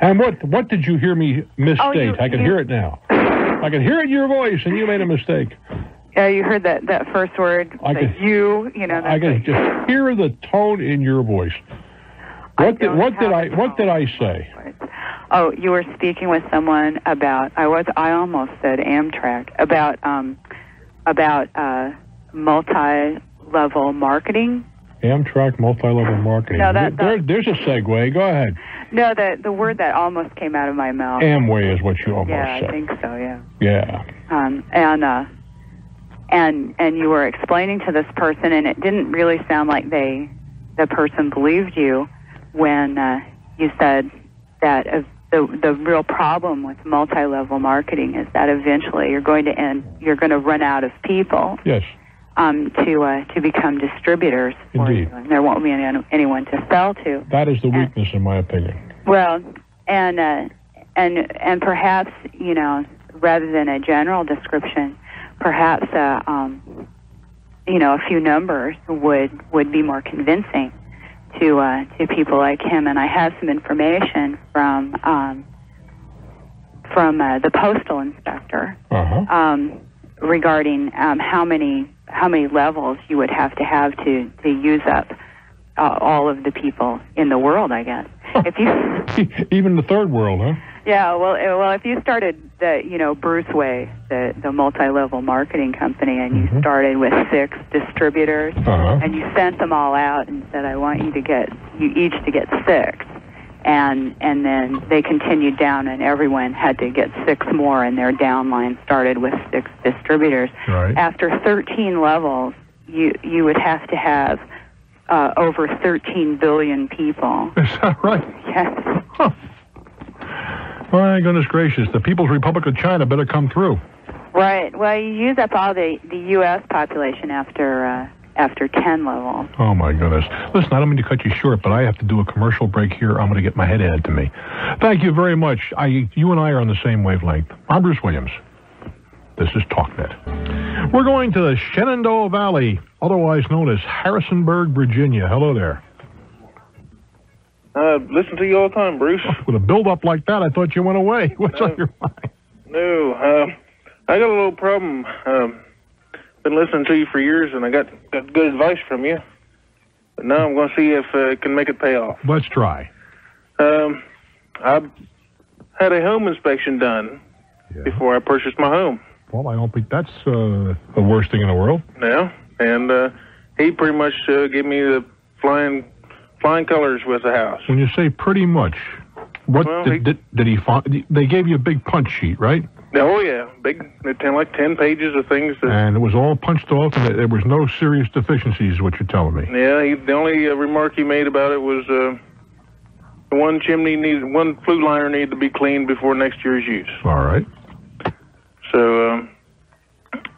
And what did you hear me misstate? I can hear it now. I can hear it in your voice, and you made a mistake. You heard that first word, I can just hear the tone in your voice. What did I say? Oh, you were speaking with someone about I almost said Amtrak about multi-level marketing. Amtrak multi-level marketing. No, there's a segue. Go ahead. No, the word that almost came out of my mouth. Amway is what you almost said. Yeah, I think so. Yeah. Yeah. And you were explaining to this person, and it didn't really sound like the person believed you when you said that the real problem with multi-level marketing is that eventually you're going to run out of people. Yes. To become distributors. Indeed. And there won't be anyone to sell to. That is the weakness, in my opinion. Well, and perhaps, rather than a general description, perhaps a few numbers would be more convincing to people like him. And I have some information from from the postal inspector regarding how many levels you would have to use up all of the people in the world, I guess. If you even the third world, huh? Yeah, well, if you started Bruce Way, the multi-level marketing company, and you started with 6 distributors, and you sent them all out and said, I want you each to get 6, and then they continued down, and everyone had to get 6 more, and their downline started with 6 distributors. Right. After 13 levels, you would have to have over 13 billion people. Is that right? Yes. Huh. My goodness gracious, the People's Republic of China better come through. Right. Well, you use up all the U.S. population after 10 levels. Oh, my goodness. Listen, I don't mean to cut you short, but I have to do a commercial break here. I'm going to get my head handed to me. Thank you very much. You and I are on the same wavelength. I'm Bruce Williams. This is Talknet. We're going to the Shenandoah Valley, otherwise known as Harrisonburg, Virginia. Hello there. Listen to you all the time, Bruce. With a build-up like that, I thought you went away. What's on your mind? No, I got a little problem. Been listening to you for years, and I got good advice from you. But now I'm going to see if it can make it pay off. Let's try. I had a home inspection done before I purchased my home. Well, I don't think that's the worst thing in the world. Yeah, and he pretty much gave me the flying colors with the house. When you say pretty much, what did he find? They gave you a big punch sheet, right? Oh, yeah. Big, like 10 pages of things. And it was all punched off, and there was no serious deficiencies, is what you're telling me. Yeah, the only remark he made about it was one flue liner needed to be cleaned before next year's use. All right. So,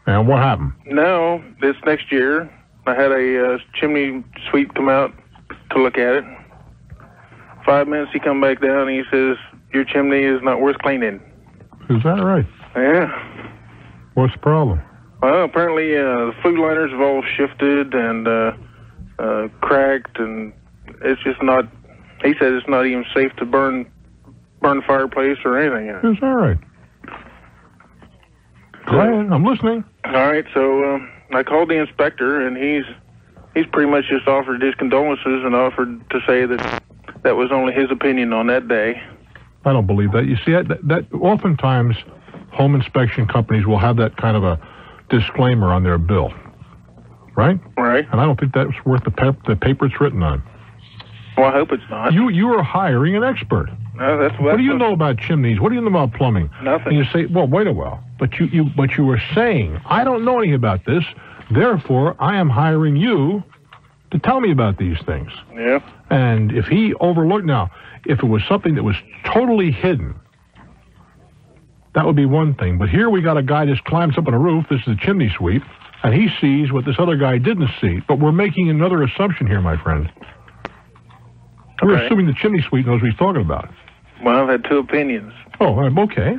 and what happened? Now, this next year, I had a chimney sweep come out to look at it. 5 minutes, he come back down, and he says, your chimney is not worth cleaning. Is that right? Yeah. What's the problem? Well, apparently the flue liners have all shifted and cracked, and it's just not, he said it's not even safe to burn the fireplace or anything. Is that right? Go ahead, I'm listening. All right, so I called the inspector, and he's pretty much just offered his condolences and offered to say that was only his opinion on that day. I don't believe that. You see, that oftentimes home inspection companies will have that kind of a disclaimer on their bill, right? Right. And I don't think that's worth the paper it's written on. Well, I hope it's not. You are hiring an expert. No, what do you know about chimneys? What do you know about plumbing? Nothing. And you say, well, wait a while. But you were saying, I don't know anything about this, therefore I am hiring you to tell me about these things. Yeah. And if he overlooked, now, if it was something that was totally hidden, that would be one thing. But here we got a guy just climbs up on a roof, this is a chimney sweep, and he sees what this other guy didn't see. But we're making another assumption here, my friend. We're assuming the chimney sweep knows what he's talking about. Well, I've had 2 opinions. Oh, okay.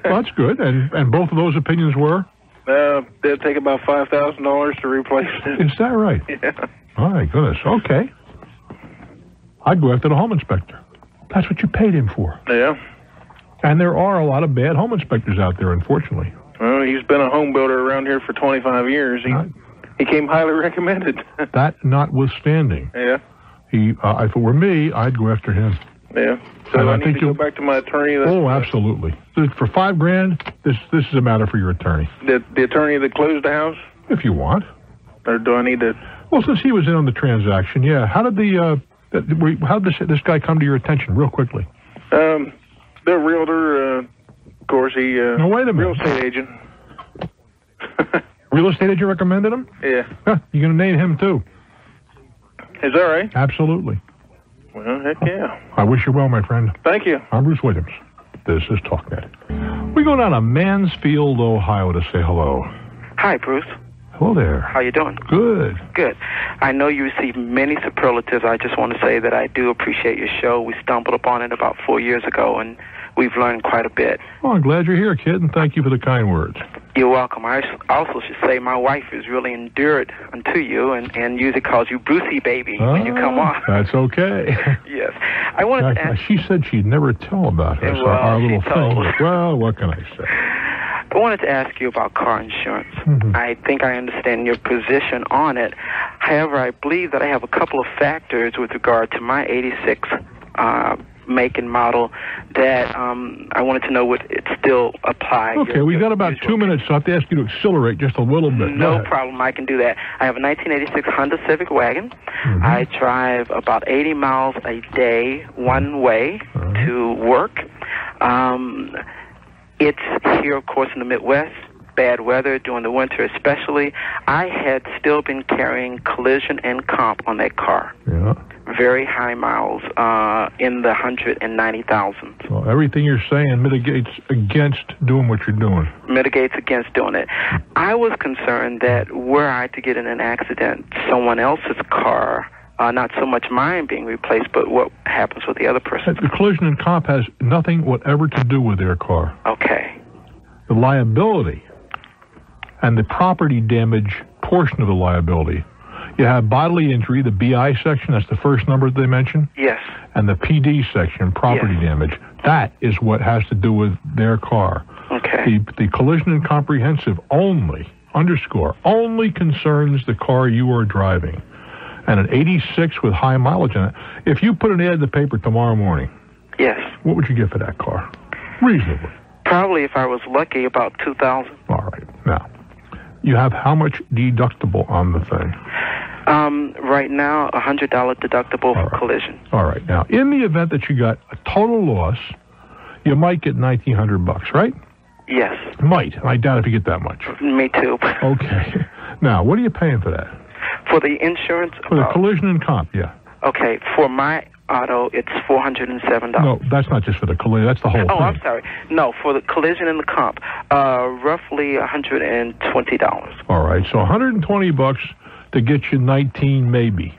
Well, that's good. And both of those opinions were? They'll take about $5,000 to replace it. Is that right? Yeah. My goodness. Okay. I'd go after the home inspector. That's what you paid him for. Yeah. And there are a lot of bad home inspectors out there, unfortunately. Well, he's been a home builder around here for 25 years. He came highly recommended. That notwithstanding. Yeah. If it were me, I'd go after him. Yeah. So I need to go back to my attorney. Absolutely. For $5,000, this is a matter for your attorney. The attorney that closed the house? If you want. Or do I need to? Well, since he was in on the transaction, yeah. How did how did this guy come to your attention, real quickly? The realtor, of course, he. No, wait a minute. Real estate agent. Real estate agent recommended him? Yeah. Huh, you're going to name him too. Is that right? Absolutely. Well, heck yeah. I wish you well, my friend. Thank you. I'm Bruce Williams. This is Talknet. We go down to Mansfield, Ohio to say hello. Hi, Bruce. Hello there. How you doing? Good. Good. I know you received many superlatives. I just want to say that I do appreciate your show. We stumbled upon it about 4 years ago, and we've learned quite a bit. Well, I'm glad you're here, kid, and thank you for the kind words. You're welcome. I also should say my wife is really endeared unto you and usually calls you Brucey baby when you come on. That's okay. Yes. I wanted to ask... She said she'd never tell about her, well, our little thing. Well, what can I say? I wanted to ask you about car insurance. Mm-hmm. I think I understand your position on it. However, I believe that I have a couple of factors with regard to my 86 make and model that I wanted to know would it still apply. Okay, we've got about 2 minutes, so I have to ask you to accelerate just a little bit. No problem, I can do that. I have a 1986 Honda Civic wagon. Mm-hmm. I drive about 80 miles a day one way to work. It's here, of course, in the Midwest. Bad weather during the winter especially. I had still been carrying collision and comp on that car. Yeah. Very high miles, in the 190,000. Well, everything you're saying mitigates against doing what you're doing. Mitigates against doing it. I was concerned that were I to get in an accident, someone else's car, not so much mine being replaced, but what happens with the other person. The collision and comp has nothing whatever to do with their car. Okay. The liability and the property damage portion of the liability. You have bodily injury, the BI section, that's the first number that they mention. Yes. And the PD section, property damage. That is what has to do with their car. Okay. The collision and comprehensive only concerns the car you are driving. And an 86 with high mileage in it. If you put an ad in the paper tomorrow morning, yes, what would you get for that car? Reasonably. Probably, if I was lucky, about $2,000. All right. Now, you have how much deductible on the thing? Right now, $100 deductible for collision. All right. Now, in the event that you got a total loss, you might get $1,900, right? Yes. Might. I doubt if you get that much. Me too. Okay. Now, what are you paying for that? For the insurance? For the collision and comp, yeah. Okay. For my auto, it's $407. No, that's not just for the collision. That's the whole thing. Oh, I'm sorry. No, for the collision and the comp, roughly $120. All right. So $120 to get you 19 maybe.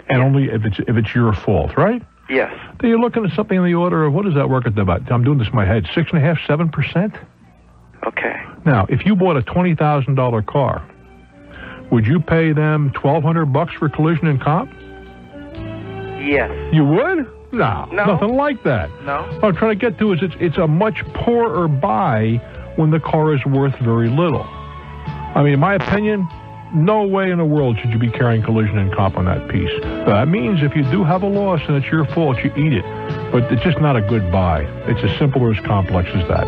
And only if it's your fault, right? Yes. Then you're looking at something in the order of, what does that work at about? I'm doing this in my head, 6.5%, 7%? Okay. Now, if you bought a $20,000 car, would you pay them $1,200 for collision and comp? Yes. You would? No, nothing like that. No. What I'm trying to get to is it's a much poorer buy when the car is worth very little. I mean, in my opinion, no way in the world should you be carrying collision and comp on that piece. That means if you do have a loss and it's your fault, you eat it. But it's just not a good buy. It's as simple or as complex as that.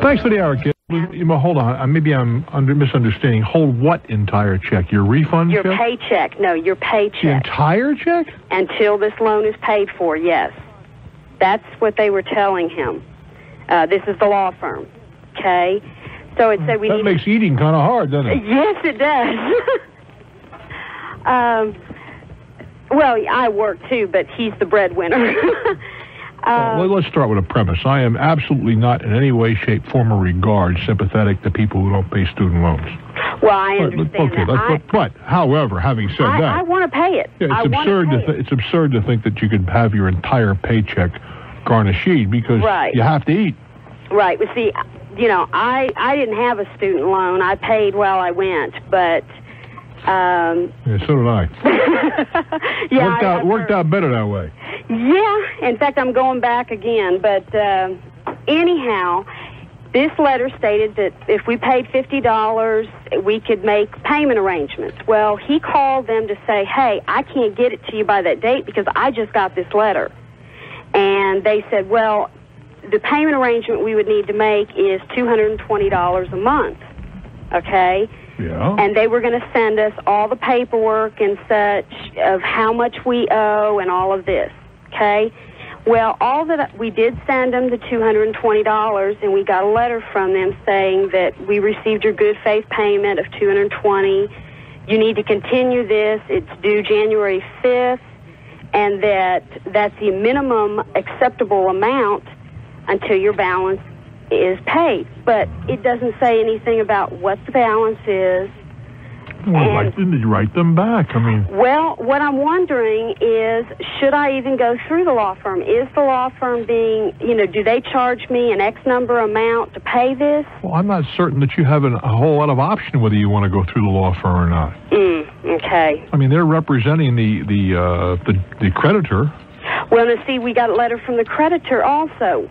Thanks for the hour, kid. Hold on. Maybe I'm misunderstanding. Hold what entire check? Your refund Your check? paycheck. No, your paycheck. The entire check? Until this loan is paid for, yes. That's what they were telling him. This is the law firm. Okay? So it said That makes eating kind of hard, doesn't it? Yes, it does. Well, I work too, but he's the breadwinner. Well, let's start with a premise. I am absolutely not in any way, shape, form, or regard sympathetic to people who don't pay student loans. Well, I understand that. But, however, having said that, I want to pay it. Yeah, it's absurd to think that you could have your entire paycheck garnished because you have to eat. Right. Well, see, I didn't have a student loan. I paid while I went, but yeah, so did I. Yeah, worked out better that way. Yeah. In fact, I'm going back again. But anyhow, this letter stated that if we paid $50, we could make payment arrangements. Well, he called them to say, hey, I can't get it to you by that date because I just got this letter. And they said, well, the payment arrangement we would need to make is $220 a month, okay? Yeah. And they were going to send us all the paperwork and such of how much we owe and all of this, okay? Well, we did send them the $220, and we got a letter from them saying that we received your good faith payment of $220. You need to continue this. It's due January 5th, and that's the minimum acceptable amount until your balance is paid. But it doesn't say anything about what the balance is, Well, why didn't you write them back? I mean... Well, what I'm wondering is, should I even go through the law firm? Is the law firm being, do they charge me an X number amount to pay this? Well, I'm not certain that you have a whole lot of option whether you want to go through the law firm or not. Okay. I mean, they're representing the creditor. Well, now, see, we got a letter from the creditor also,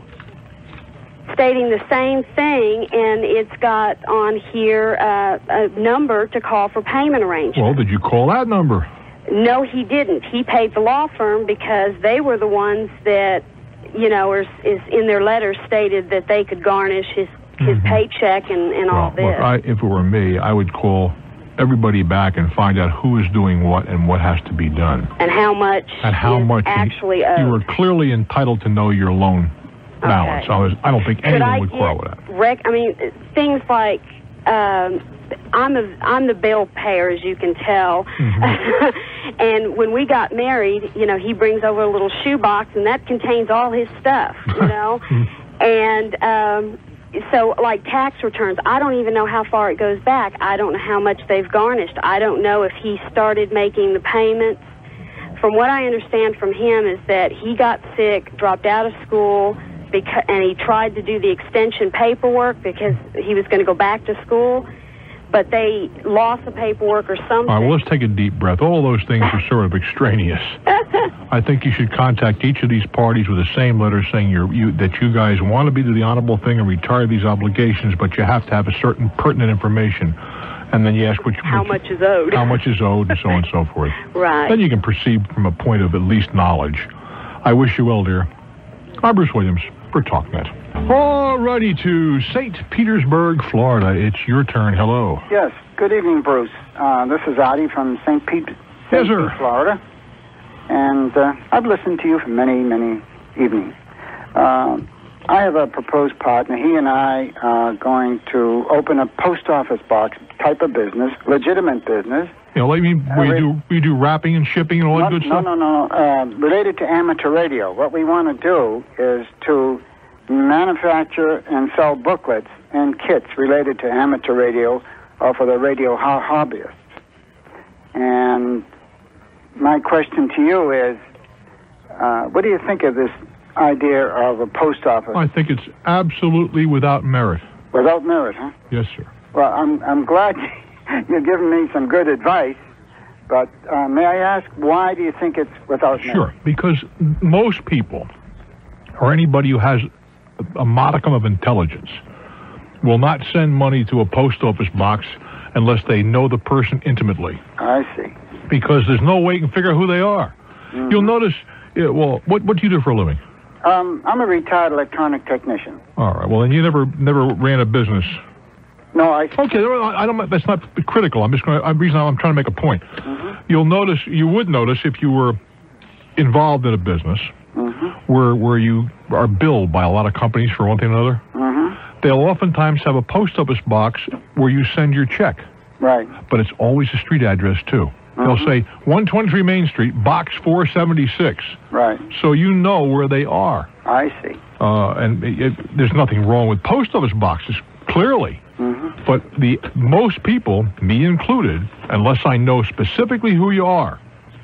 stating the same thing, and it's got on here a number to call for payment arrangement. Well, did you call that number? No, he didn't. He paid the law firm because they were the ones that, is in their letter stated that they could garnish his paycheck and all this. Look, if it were me, I would call everybody back and find out who is doing what and what has to be done. And how much actually owed. You were clearly entitled to know your loan balance. Okay. I don't think anyone would quarrel with that. Things like I'm the bill payer, as you can tell. And when we got married, he brings over a little shoebox, and that contains all his stuff. And so, like tax returns, I don't even know how far it goes back. I don't know how much they've garnished. I don't know if he started making the payments. From what I understand from him is that he got sick, dropped out of school, and he tried to do the extension paperwork because he was going to go back to school, but they lost the paperwork or something. All right, well, let's take a deep breath. All of those things are sort of extraneous. I think you should contact each of these parties with the same letter saying that you guys want to do the honorable thing and retire these obligations, but you have to have a certain pertinent information. And then you ask how much is owed. How much is owed, and so on and so forth. Right. Then you can proceed from a point of at least knowledge. I wish you well, dear. I'm Bruce Williams for Talknet. All righty, to St. Petersburg, Florida. It's your turn. Hello. Yes. Good evening, Bruce. This is Adi from St. Pete, Florida. And I've listened to you for many, many evenings. I have a proposed partner. He and I are going to open a post office box type of business, legitimate business. Where you do wrapping and shipping and all that good stuff? No. Related to amateur radio. What we want to do is to manufacture and sell booklets and kits related to amateur radio or for the radio hobbyists. And my question to you is, what do you think of this idea of a post office? I think it's absolutely without merit. Without merit, huh? Yes, sir. Well, I'm glad you're giving me some good advice, but may I ask, why do you think it's without merit? Sure, because most people, or anybody who has a modicum of intelligence, will not send money to a post office box unless they know the person intimately. I see. Because there's no way you can figure out who they are. Mm-hmm. You'll notice, what do you do for a living? I'm a retired electronic technician. All right. Well, then you never ran a business. No, I... Okay, I don't. That's not critical. I'm trying to make a point. Mm-hmm. You would notice if you were involved in a business where you are billed by a lot of companies for one thing or another. Mm-hmm. They'll oftentimes have a post office box where you send your check. Right. But it's always a street address, too. They'll say 123 Main Street, box 476. Right. So you know where they are. I see. And there's nothing wrong with post office boxes, clearly. Mm-hmm. But most people, me included, unless I know specifically who you are,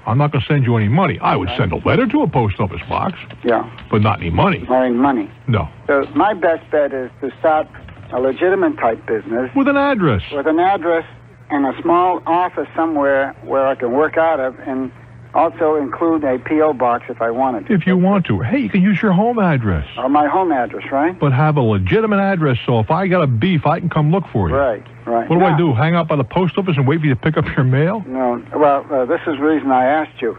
I'm not going to send you any money. I would send a letter to a post office box. Yeah. But not any money. Not any money. No. So my best bet is to start a legitimate type business. With an address. With an address and a small office somewhere where I can work out of, and also include a P.O. box if I wanted to. If you want to. Hey, you can use your home address. Or my home address, right? But have a legitimate address, so if I got a beef, I can come look for you. Right. What do I do, hang out by the post office and wait for you to pick up your mail? No. Well, this is the reason I asked you.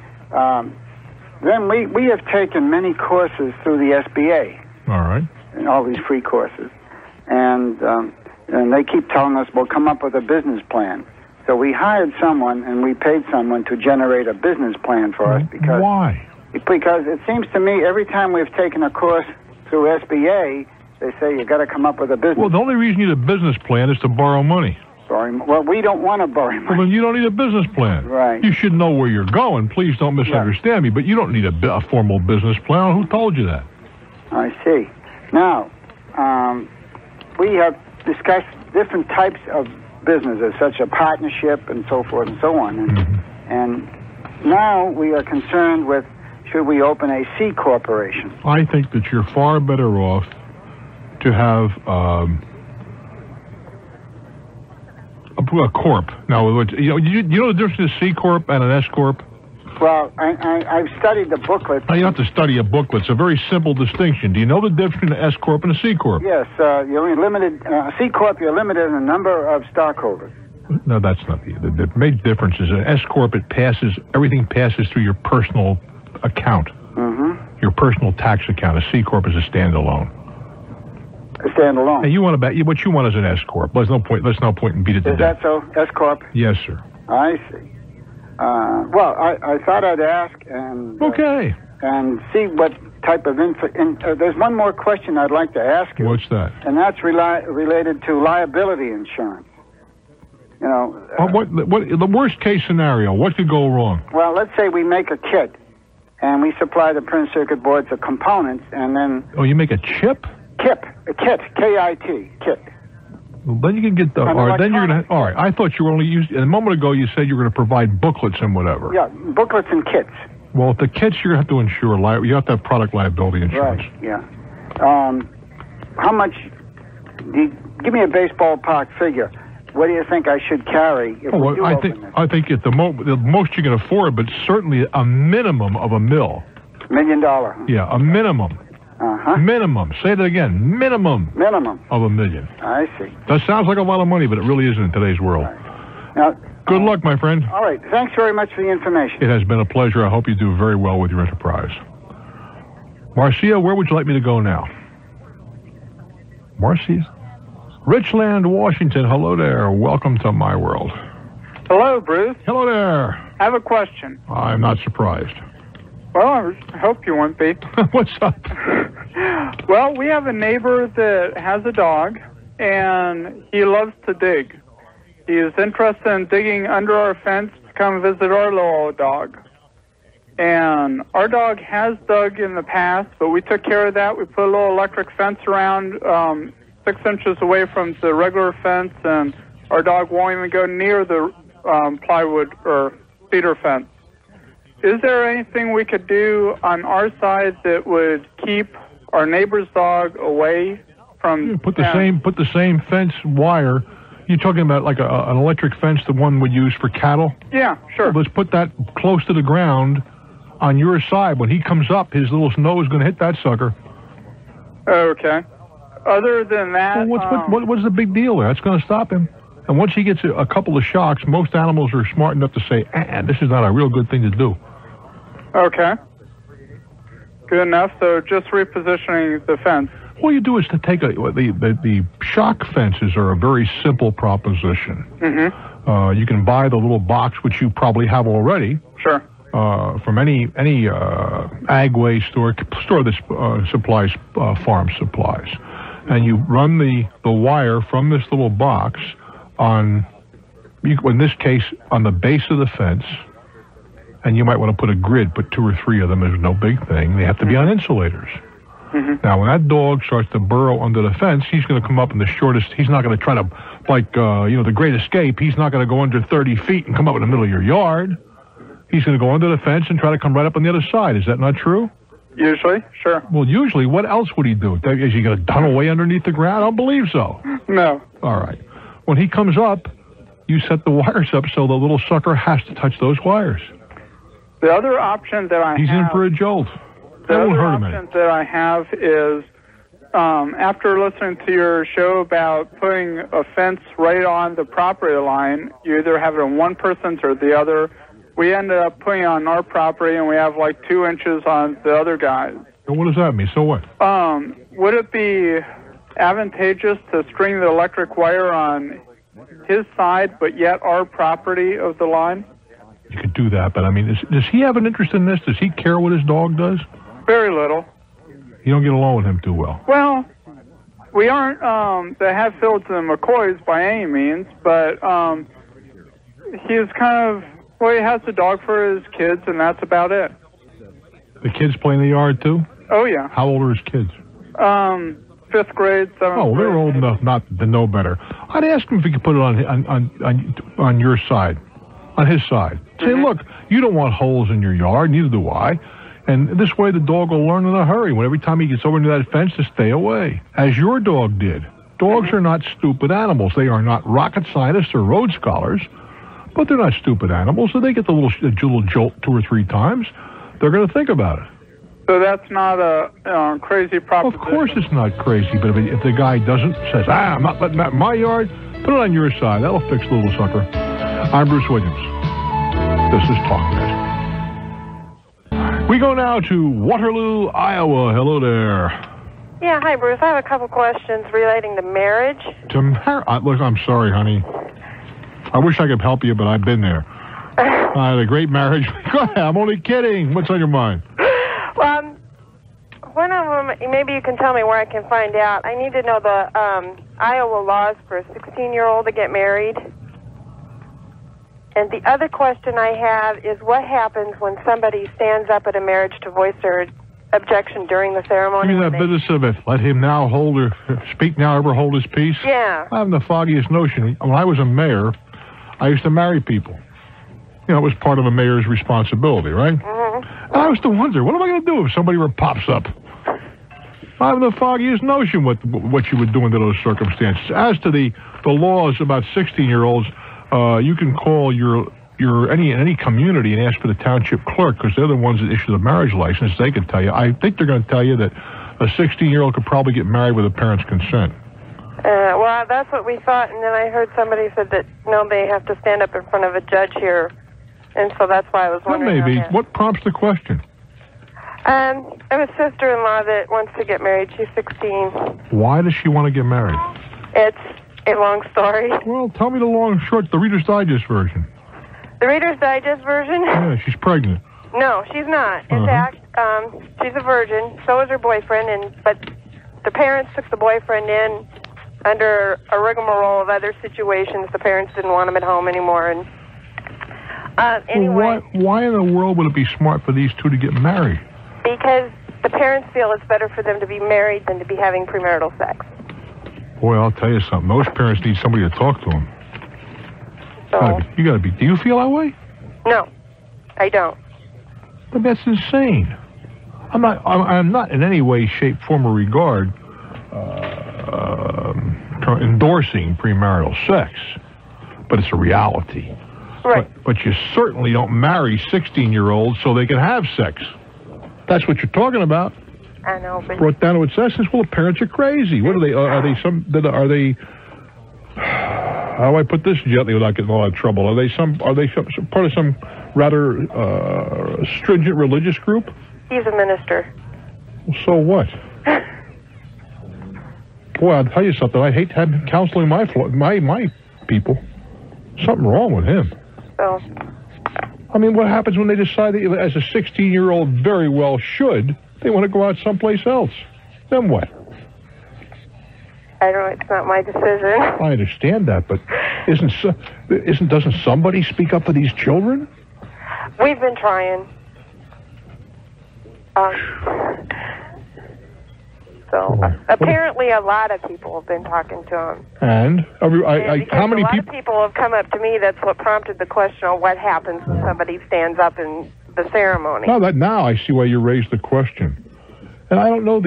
Then we have taken many courses through the SBA. All right. And all these free courses. And they keep telling us, we'll come up with a business plan. So we hired someone, and we paid someone to generate a business plan for us. Because why? Because it seems to me every time we've taken a course through SBA, they say you got to come up with a business. Well, the only reason you need a business plan is to borrow money. Well, we don't want to borrow money. Well, then you don't need a business plan. Right. You should know where you're going. Please don't misunderstand me, but you don't need a formal business plan. Who told you that? I see. Now, we have discussed different types of business as such a partnership and so forth and so on. And now we are concerned with, should we open a C corporation? I think that you're far better off to have a corp. Now, you know the difference between a C corp and an S corp? Well, I've studied the booklet. Now, you don't have to study a booklet. It's a very simple distinction. Do you know the difference between an S corp and a C corp? Yes, you're only limited. C corp, you're limited in the number of stockholders. No, that's not the major difference. Is an S corp, everything passes through your personal account, your personal tax account. A C corp is a standalone. A standalone. And you want to bet what you want is an S corp. There's no point in beat it to death. Is that so? S corp? Yes, sir. I see. Well, I thought I'd ask and and see what type of there's one more question I'd like to ask you. What's that? And that's related to liability insurance. You know. What the worst case scenario? What could go wrong? Well, let's say we make a kit, and we supply the printed circuit boards of components, and then. Oh, you make a chip? A kit, K-I-T, kit. Well, then you can get the. All right, then you're gonna. All right, I thought you were only using. A moment ago, you said you were going to provide booklets and whatever. Yeah, booklets and kits. Well, the kits you're going to have to insure. You have to have product liability insurance. Right. Yeah. How much? Give me a baseball park figure. What do you think I should carry if we do open this? I think at the most you can afford, but certainly a minimum of $1 million. $1 million. Yeah, a minimum. Minimum. Say that again. Minimum. Of $1 million. I see. That sounds like a lot of money, but it really isn't in today's world. Right. Now, good luck, my friend. All right. Thanks very much for the information. It has been a pleasure. I hope you do very well with your enterprise. Marcia, where would you like me to go now? Marcia? Richland, Washington. Hello there. Welcome to my world. Hello, Bruce. Hello there. I have a question. I'm not surprised. Well, I hope you won't be. What's up? Well, we have a neighbor that has a dog, and he loves to dig. He is interested in digging under our fence to come visit our little dog. And our dog has dug in the past, but we took care of that. We put a little electric fence around 6 inches away from the regular fence, and our dog won't even go near the plywood or cedar fence. Is there anything we could do on our side that would keep our neighbor's dog away from? Put the same fence wire. You're talking about like an electric fence, the one we use for cattle? Yeah, sure. Well, let's put that close to the ground on your side. When he comes up, his little nose is going to hit that sucker. Okay. Other than that, well, what's the big deal there? That's going to stop him. And once he gets a couple of shocks, most animals are smart enough to say, this is not a real good thing to do. Okay. Good enough. So just repositioning the fence. All you do is to take the shock fences are a very simple proposition. You can buy the little box, which you probably have already. Sure. From any Agway store that supplies farm supplies, and you run the wire from this little box on, in this case, on the base of the fence. And you might want to put a grid, put 2 or 3 of them. There's no big thing. They have to be on insulators. Now, when that dog starts to burrow under the fence, he's going to come up in the shortest. He's not going to try to, the Great Escape. He's not going to go under 30 feet and come up in the middle of your yard. He's going to go under the fence and try to come right up on the other side. Is that not true? Usually, sure. Well, usually, what else would he do? Is he going to tunnel way underneath the ground? I don't believe so. No. All right. When he comes up, you set the wires up so the little sucker has to touch those wires. The other option that I He's in for a jolt. That won't hurt him any. The other option that I have is, after listening to your show about putting a fence right on the property line, you either have it on one person's or the other. We ended up putting it on our property, and we have like 2 inches on the other guy's. And what does that mean? So what? Would it be advantageous to string the electric wire on his side, but yet our property of the line? You could do that, but I mean, does he have an interest in this? Does he care what his dog does? Very little. You don't get along with him too well. Well, we aren't the Hatfields and McCoys by any means, but he's kind of, he has a dog for his kids, and that's about it. The kids play in the yard too? Oh, yeah. How old are his kids? fifth grade, seventh grade. Oh, they're old enough not to know better. I'd ask him if he could put it on your side, on his side. Say, look, you don't want holes in your yard, neither do I. And this way the dog will learn in a hurry when every time he gets over into that fence to stay away, as your dog did. Dogs are not stupid animals. They are not rocket scientists or Rhodes scholars, but they're not stupid animals. So they get the little jolt 2 or 3 times. They're going to think about it. So that's not a crazy proposition. Of course it's not crazy, but if the guy says, I'm not letting that in my yard, put it on your side. That'll fix the little sucker. I'm Bruce Williams. This is Talknet. We go now to Waterloo, Iowa. Hello there. Yeah, hi, Bruce. I have a couple questions relating to marriage. Look, I'm sorry, honey. I wish I could help you, but I've been there. I had a great marriage. Go ahead, I'm only kidding. What's on your mind? One of them, maybe you can tell me where I can find out. I need to know the Iowa laws for a 16-year-old to get married. And the other question I have is what happens when somebody stands up at a marriage to voice their objection during the ceremony? You mean that business of it, let him now speak now, ever hold his peace? Yeah. I have the foggiest notion. When I was a mayor, I used to marry people. You know, it was part of a mayor's responsibility, right? Mm-hmm. And I used to wonder, what am I going to do if somebody pops up? I have the foggiest notion what you would do under those circumstances. As to the laws about 16-year-olds, you can call any community and ask for the township clerk because they're the ones that issue the marriage license. They can tell you. I think they're going to tell you that a 16-year-old could probably get married with a parent's consent. Well, that's what we thought, and then I heard somebody said that, no, they have to stand up in front of a judge here, and so that's why I was wondering. Well, maybe. What prompts the question? I have a sister-in-law that wants to get married. She's 16. Why does she want to get married? It's a long story. Well, tell me the long and short, the Reader's Digest version. The Reader's Digest version? Yeah, she's pregnant. No, she's not. In fact, she's a virgin. So is her boyfriend, but the parents took the boyfriend in under a rigmarole of other situations. The parents didn't want him at home anymore. And anyway, why in the world would it be smart for these two to get married? Because the parents feel it's better for them to be married than to be having premarital sex. Boy, I'll tell you something. Most parents need somebody to talk to them. So, you gotta be. Do you feel that way? No, I don't. But that's insane. I'm not in any way, shape, form, or regard endorsing premarital sex, but it's a reality. Right. But you certainly don't marry 16-year-olds so they can have sex. That's what you're talking about. I know, but brought down to its essence. Well, the parents are crazy. What are they? Are they? How do I put this gently without getting in a lot of trouble? Are they part of some rather stringent religious group? He's a minister. So what? Boy, I'll tell you something. I hate having counseling my people. Something wrong with him. So. I mean, what happens when they decide that, as a 16-year-old very well should, they want to go out someplace else? Then what? I don't know. It's not my decision. I understand that, but doesn't somebody speak up for these children? We've been trying. Apparently a lot of people have been talking to him. And? How many people? A lot of people have come up to me. That's what prompted the question on what happens when somebody stands up in the ceremony. Now I see why you raised the question. And I don't know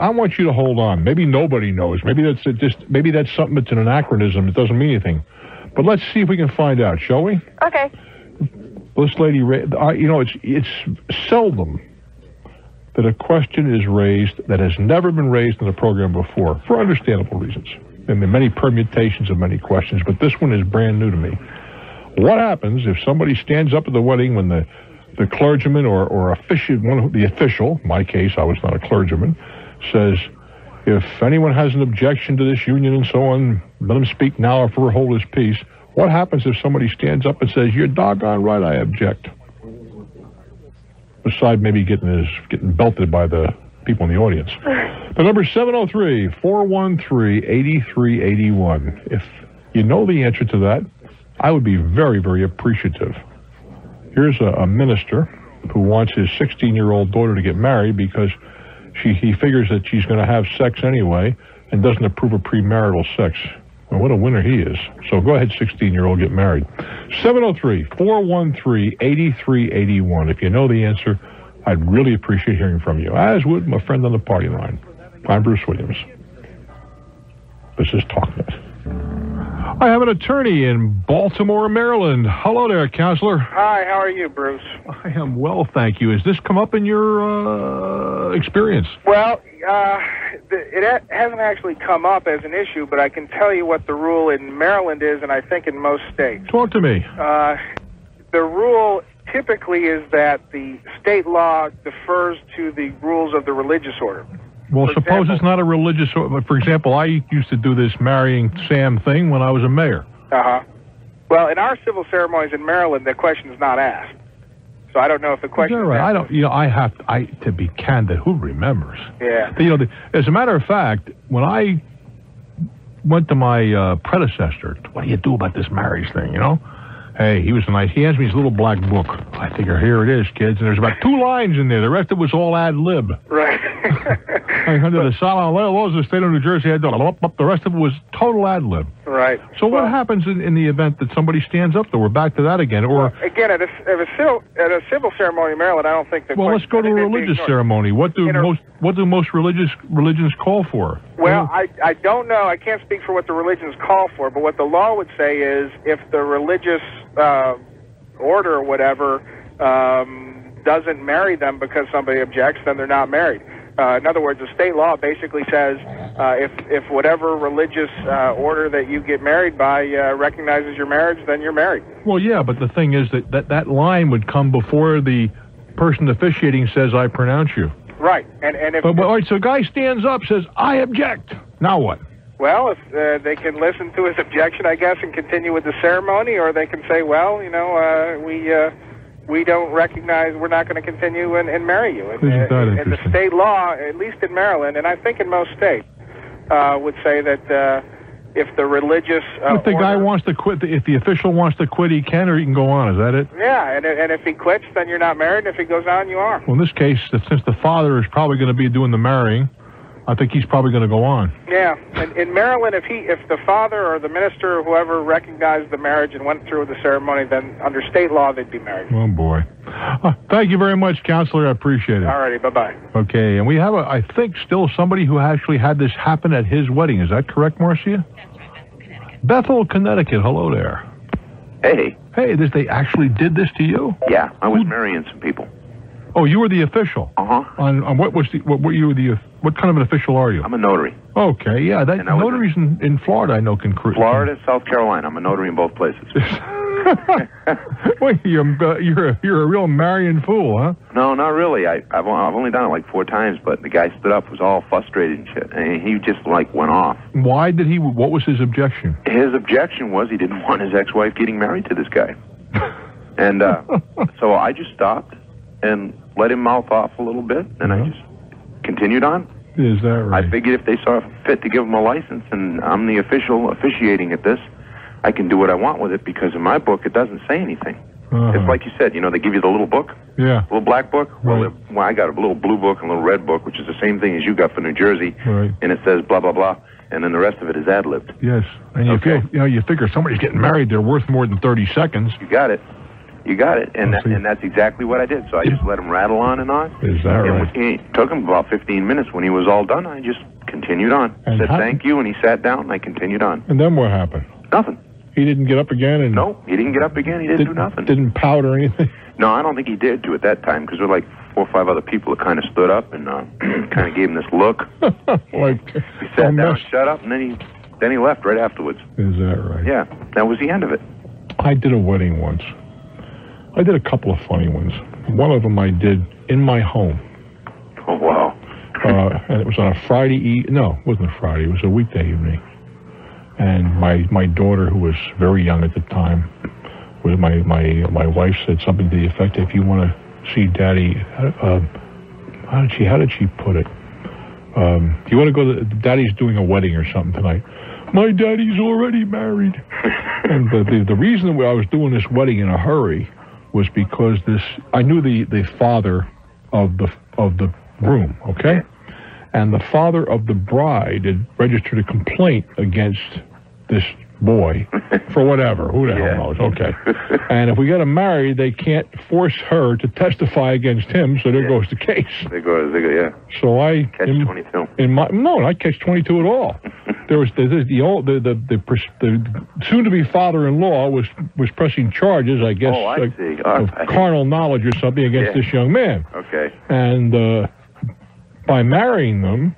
I want you to hold on. Maybe nobody knows. Maybe that's something that's an anachronism. It doesn't mean anything. But let's see if we can find out, shall we? Okay. This lady, it's seldom that a question is raised that has never been raised in the program before, for understandable reasons. And there are many permutations of many questions, but this one is brand new to me. What happens if somebody stands up at the wedding when the clergyman or the official, in my case, I was not a clergyman, says, if anyone has an objection to this union and so on, let him speak now or forever hold his peace. What happens if somebody stands up and says, you're doggone right, I object? Besides maybe getting belted by the people in the audience. The number is 703-413-8381. If you know the answer to that, I would be very, very appreciative. Here's a minister who wants his 16-year-old daughter to get married because he figures that she's going to have sex anyway and doesn't approve of premarital sex. Well, what a winner he is. So go ahead, 16-year-old, get married. 703-413-8381. If you know the answer, I'd really appreciate hearing from you, as would my friend on the party line. I'm Bruce Williams. This is Talknet. I have an attorney in Baltimore, Maryland. Hello there, counselor. Hi, how are you, Bruce? I am well, thank you. Has this come up in your experience? Well, it hasn't actually come up as an issue, but I can tell you what the rule in Maryland is, and I think in most states. Talk to me. The rule typically is that the state law defers to the rules of the religious order. Well, suppose it's not a religious... For example, I used to do this marrying Sam thing when I was a mayor. Uh-huh. Well, in our civil ceremonies in Maryland, the question is not asked. So I don't know if the question is right. I don't... to be candid, who remembers? Yeah. As a matter of fact, when I went to my predecessor, what do you do about this marriage thing, Hey, he was nice. He hands me his little black book. I figure, here it is, kids. And there's about 2 lines in there. The rest of it was all ad lib. Right. Under the solemn laws of the state of New Jersey, the rest of it was total ad lib. Right. So what happens in the event that somebody stands up, though? We're back to that again. Or again, at a civil ceremony in Maryland, I don't think the let's go to a religious ceremony. What do most religions call for? Well, I don't know. I can't speak for what the religions call for, but what the law would say is if the religious order or whatever doesn't marry them because somebody objects, then they're not married. In other words, the state law basically says if whatever religious order that you get married by recognizes your marriage, then you're married. Well, yeah, but the thing is that line would come before the person officiating says, I pronounce you. Right. And if... All right, so a guy stands up, says, I object. Now what? Well, if they can listen to his objection, I guess, and continue with the ceremony, or they can say, well, we don't recognize, we're not going to continue and marry you. And the state law, at least in Maryland, and I think in most states, would say that if the religious... if the guy wants to quit, if the official wants to quit, he can, or he can go on. Is that it? Yeah, and if he quits, then you're not married, and if he goes on, you are. Well, in this case, since the father is probably going to be doing the marrying, I think he's probably going to go on. Yeah, and in Maryland, if the father or the minister or whoever recognized the marriage and went through the ceremony, then under state law, they'd be married. Oh, boy. Thank you very much, Counselor. I appreciate it. All righty, bye-bye. Okay, and we have, I think, still somebody who actually had this happen at his wedding. Is that correct, Marcia? Bethel, Connecticut. Hello there. Hey. Hey, they actually did this to you? Yeah, I was marrying some people. Oh, you were the official. On what kind of an official are you? I'm a notary. Okay, yeah. Notaries in Florida, I know, can create. Florida, South Carolina. I'm a notary in both places. Wait, you're a real marrying fool, huh? No, not really. I've only done it like 4 times, but the guy stood up, was all frustrated and shit, and he just went off. Why did he? What was his objection? His objection was he didn't want his ex-wife getting married to this guy, and so I just stopped and let him mouth off a little bit, and I just continued on. Is that right? I figured if they saw fit to give him a license, and I'm the official officiating at this, I can do what I want with it, because in my book it doesn't say anything. It's like you said, they give you the little book, little black book. Right. Well, I got a little blue book and a little red book, which is the same thing as you got for New Jersey, right. And it says blah blah blah, and then the rest of it is ad-libbed. Yes, and you figure somebody's getting married, they're worth more than 30 seconds. You got it. And that's exactly what I did. So I just let him rattle on and on. Is that right? It took him about 15 minutes. When he was all done, I just continued on. Said thank you, and he sat down, and I continued on. And then what happened? Nothing. He didn't get up again? No, he didn't get up again. He didn't do nothing. Didn't pout or anything? No, I don't think he did do at that time, because there were like 4 or 5 other people that kind of stood up and kind of gave him this look. He sat down, shut up, and then he left right afterwards. Is that right? Yeah, that was the end of it. I did a wedding once. I did a couple of funny ones. One of them I did in my home. Oh, wow. And it was on a Friday No, it wasn't a Friday. It was a weekday evening. And my daughter, who was very young at the time, my wife said something to the effect, if you want to see Daddy, how did she put it? You want to go to, Daddy's doing a wedding or something tonight. My daddy's already married. And the reason I was doing this wedding in a hurry was because I knew the father of the groom, okay? and the father of the bride had registered a complaint against this boy for whatever. Who the hell knows? Okay. And if we get him married, they can't force her to testify against him, so there goes the case. They go, So I catch 22. No, not catch 22 at all. There was the soon-to-be father-in-law was pressing charges, I guess, of carnal knowledge or something against this young man. Okay. And by marrying them,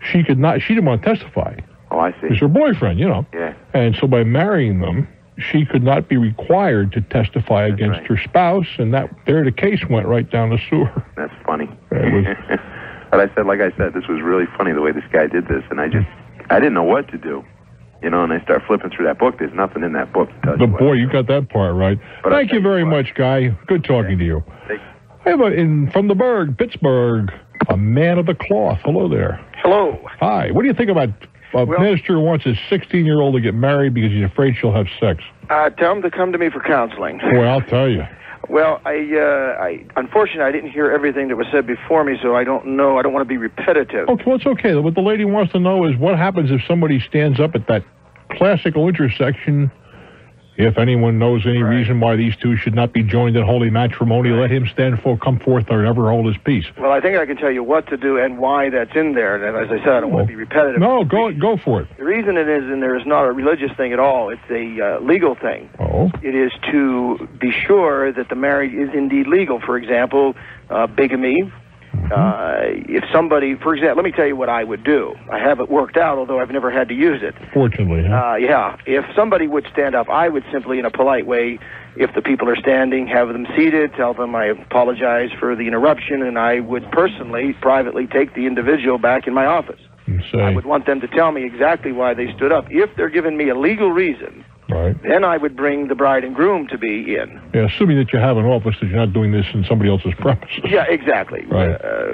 she didn't want to testify. Oh, I see. It was her boyfriend, you know. Yeah. And so by marrying them, she could not be required to testify against her spouse, and the case went right down the sewer. That's funny. But like I said, this was really funny the way this guy did this, and I didn't know what to do. You know, and I start flipping through that book. There's nothing in that book to tell you. Boy, you got that part right. Thank you very much, Guy. Good talking to you. I have from the Berg, Pittsburgh, a man of the cloth. Hello there. Hello. Hi. What do you think about a minister who wants his 16-year-old to get married because he's afraid she'll have sex? Tell him to come to me for counseling. Well, I'll tell you. Well, unfortunately, I didn't hear everything that was said before me, so I don't know. I don't want to be repetitive. Okay, well, it's okay. What the lady wants to know is what happens if somebody stands up at that classical intersection. If anyone knows any reason why these two should not be joined in holy matrimony, let him come forth or never hold his peace. Well, I think I can tell you what to do and why that's in there. And as I said, I don't want to be repetitive. No, go for it. The reason it is in there is not a religious thing at all. It's a legal thing. Oh. It is to be sure that the marriage is indeed legal. For example, bigamy. If somebody, for example, let me tell you what I would do. I have it worked out, although I've never had to use it. Fortunately, yeah. If somebody would stand up, I would simply, in a polite way, if the people are standing, have them seated, tell them I apologize for the interruption, and I would personally, privately take the individual back in my office. I would want them to tell me exactly why they stood up. If they're giving me a legal reason, then I would bring the bride and groom to be in. Yeah, assuming that you have an office, that you're not doing this in somebody else's premises. Yeah, exactly.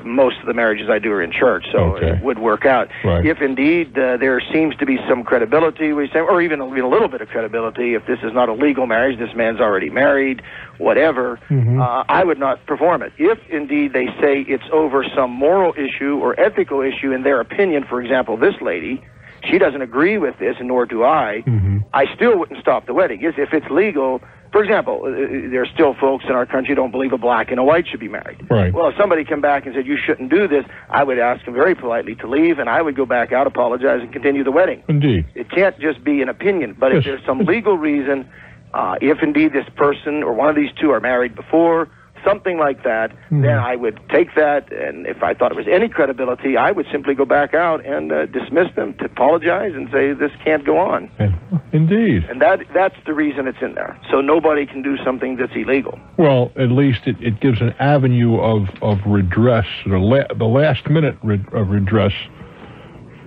Most of the marriages I do are in church, so it would work out. If indeed there seems to be some credibility, we say, or even a little bit of credibility, if this is not a legal marriage, this man's already married, whatever, I would not perform it. If indeed they say it's over some moral issue or ethical issue in their opinion, for example, this lady, she doesn't agree with this, and nor do I, I still wouldn't stop the wedding. If it's legal, for example, there are still folks in our country who don't believe a black and a white should be married. Well, if somebody came back and said, you shouldn't do this, I would ask them very politely to leave, and I would go back out, apologize, and continue the wedding. Indeed. It can't just be an opinion, but if there's some legal reason, if indeed this person or one of these two are married before, something like that, then I would take that, and if I thought it was any credibility, I would simply go back out and dismiss them, to apologize, and say this can't go on. Indeed. And that's the reason it's in there, so nobody can do something that's illegal. Well, at least it gives an avenue of redress, the last minute of redress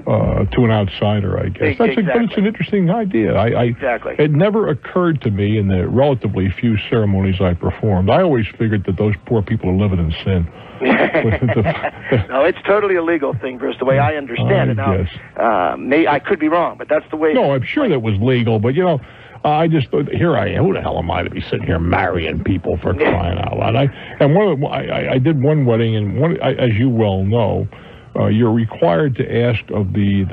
to an outsider, I guess. But it's an interesting idea. Exactly. It never occurred to me in the relatively few ceremonies I performed. I always figured that those poor people are living in sin. No, it's totally a legal thing, Bruce, the way I understand it. Now, I could be wrong, but that's the way. No, I'm sure that was legal, but I just thought, here I am. Who the hell am I to be sitting here marrying people for crying out loud? I did one wedding, and as you well know, you're required to ask of the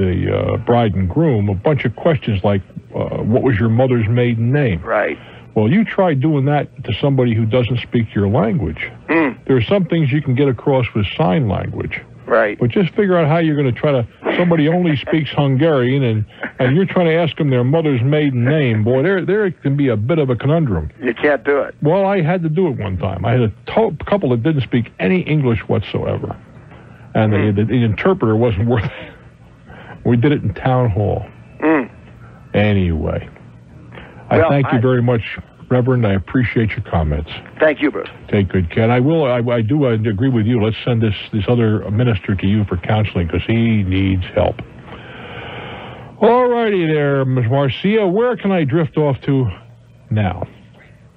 bride and groom a bunch of questions like, what was your mother's maiden name? Right. Well, you try doing that to somebody who doesn't speak your language. There are some things you can get across with sign language. Right. But just figure out how you're going to try to, somebody only speaks Hungarian, and you're trying to ask them their mother's maiden name. Boy, there can be a bit of a conundrum. You can't do it. Well, I had to do it one time. I had a couple that didn't speak any English whatsoever. And the interpreter wasn't worth it. We did it in town hall. Anyway, I thank you very much, Reverend. I appreciate your comments. Thank you, Bruce. Take good care. And I do agree with you. Let's send this other minister to you for counseling because he needs help. All righty there, Ms. Marcia. Where can I drift off to now?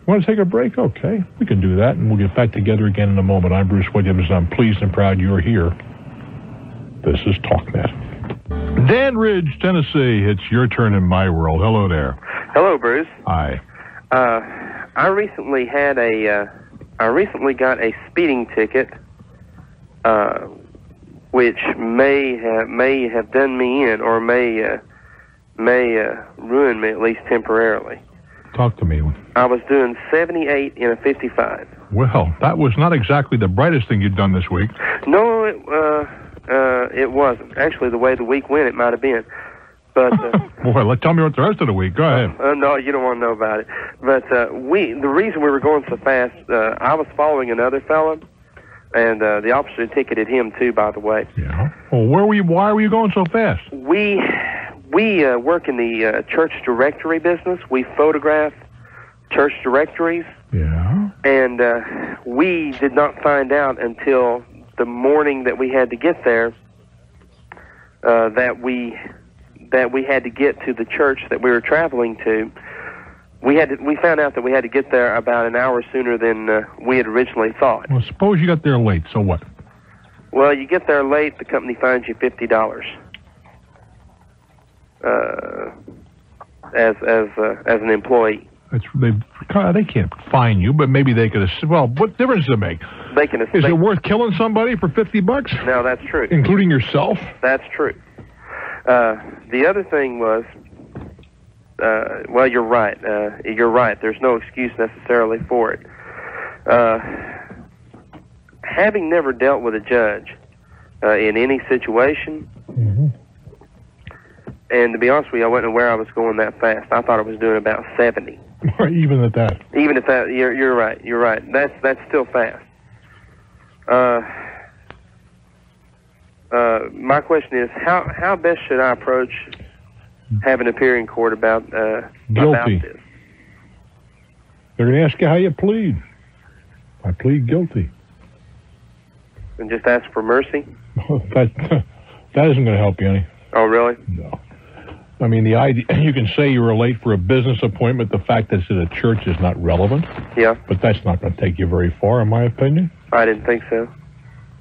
Want to take a break? Okay, we can do that, and we'll get back together again in a moment. I'm Bruce Williams, and I'm pleased and proud you're here. This is Talknet. Dan Ridge, Tennessee. It's your turn in my world. Hello there. Hello, Bruce. Hi. I recently got a speeding ticket which may have done me in, or may ruin me, at least temporarily. Talk to me. I was doing 78 in a 55. Well, that was not exactly the brightest thing you'd done this week. No, it wasn't. Actually, the way the week went, it might have been. But boy, tell me what the rest of the week. Go ahead. No, you don't want to know about it. But the reason we were going so fast, I was following another fella, and the officer ticketed him too, by the way. Yeah. Well, why were you going so fast? We work in the church directory business. We photograph church directories. Yeah. And we did not find out until the morning that we had to get there that we had to get to the church that we were traveling to. We found out that we had to get there about an hour sooner than we had originally thought. Well, suppose you got there late. So what? Well, you get there late, the company fines you $50 as an employee. They can't fine you, but maybe they could. Well, what difference does it make? Is it worth killing somebody for $50? No, that's true. Including yourself? That's true. The other thing was, well, you're right. You're right. There's no excuse necessarily for it. Having never dealt with a judge in any situation, and to be honest with you, I wasn't aware I was going that fast. I thought I was doing about 70. Even at that. Even at that, you're right. You're right. That's still fast. My question is, how best should I approach having an appearing court about guilty? This? They're going to ask you how you plead. I plead guilty. And just ask for mercy? That isn't going to help you any. Oh, really? No. I mean, the idea, you can say you were late for a business appointment. The fact that it's at a church is not relevant. Yeah. But that's not going to take you very far, in my opinion. I didn't think so.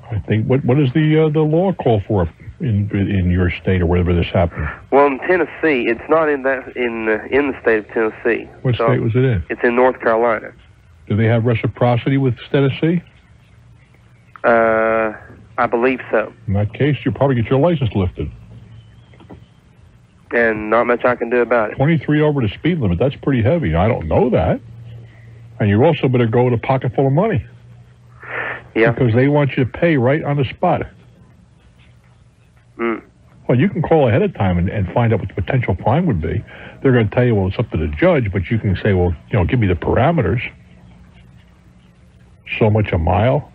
I think, what does the law call for in your state or wherever this happened? Well, in Tennessee, it's not in the state of Tennessee. What state was it in? It's in North Carolina. Do they have reciprocity with Tennessee? I believe so. In that case, you'll probably get your license lifted. And not much I can do about it. 23 over the speed limit, that's pretty heavy. I don't know that. And you also better go with a pocket full of money. Yeah. Because they want you to pay right on the spot. Mm. Well, you can call ahead of time and find out what the potential fine would be. They're going to tell you, well, it's up to the judge, but you can say, well, give me the parameters. So much a mile,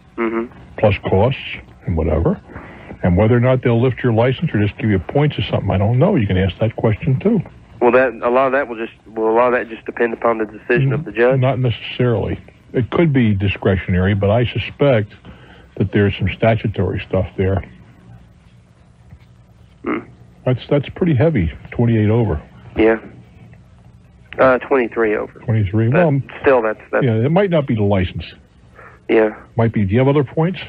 plus costs and whatever. And whether or not they'll lift your license or just give you points or something, I don't know. You can ask that question too. Well, a lot of that just depend upon the decision of the judge? Not necessarily. It could be discretionary, but I suspect that there's some statutory stuff there. That's pretty heavy, 28 over. Yeah. 23 over. 23. Well, still, that's... Yeah, it might not be the license. Yeah. Might be. Do you have other points?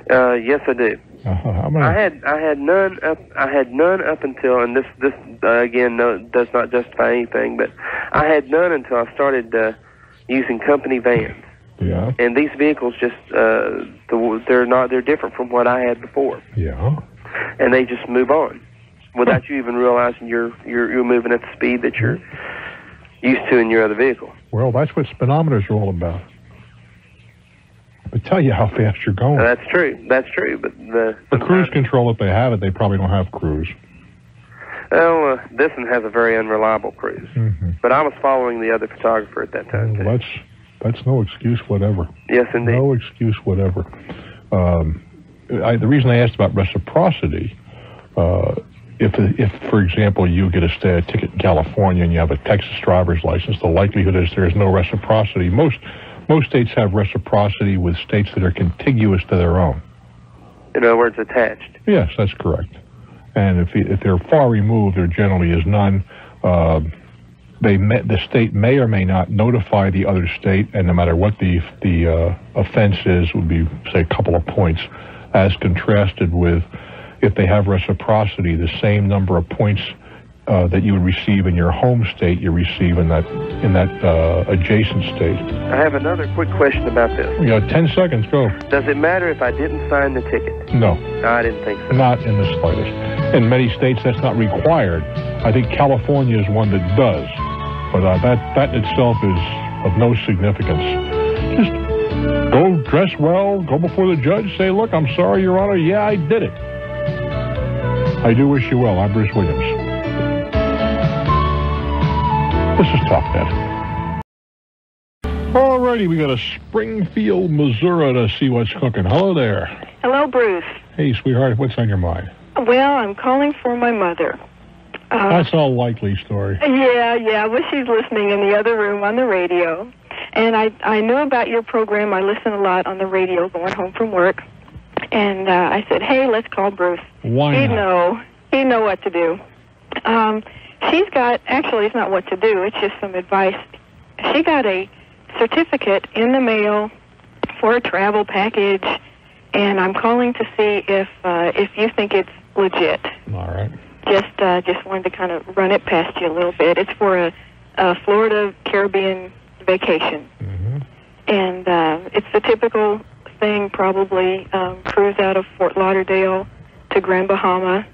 Yes, I do. How many? I had none up until, and this again does not justify anything, but I had none until I started using company vans. Yeah. And these vehicles just they're different from what I had before. Yeah. And they just move on without you even realizing you're moving at the speed that you're used to in your other vehicle. Well, that's what speedometers are all about. But tell you how fast you're going. That's true. But for cruise control, if they have it, they probably don't have cruise. Well, this one has a very unreliable cruise. But I was following the other photographer at that time. Well, that's no excuse whatever. Yes, indeed. No excuse whatever. The reason I asked about reciprocity, if for example you get a ticket in California and you have a Texas driver's license, the likelihood is there is no reciprocity. Most states have reciprocity with states that are contiguous to their own. In other words, attached. Yes, that's correct. And if they're far removed, there generally is none. The state may or may not notify the other state, and no matter what the offense is, would be, say, a couple of points, as contrasted with if they have reciprocity, the same number of points that you would receive in your home state, you receive in that adjacent state. I have another quick question about this. You got 10 seconds, go. Does it matter if I didn't sign the ticket? No. I didn't think so. Not in the slightest. In many states, that's not required. I think California is one that does. But that in itself is of no significance. Just go dress well, go before the judge, say, look, I'm sorry, Your Honor, yeah, I did it. I do wish you well. I'm Bruce Williams. This is Talknet. Alrighty, we got a Springfield, Missouri to see what's cooking. Hello there. Hello, Bruce. Hey, sweetheart, what's on your mind? Well, I'm calling for my mother. That's a likely story. Yeah, well, she's listening in the other room on the radio. And I knew about your program. I listen a lot on the radio going home from work. And I said, hey, let's call Bruce. Why not? He'd know what to do. She's got, actually, it's not what to do. It's just some advice. She got a certificate in the mail for a travel package. And I'm calling to see if you think it's legit. All right. Just wanted to kind of run it past you a little bit. It's for a Florida Caribbean vacation. Mm-hmm. And it's the typical thing, probably cruise out of Fort Lauderdale to Grand Bahama,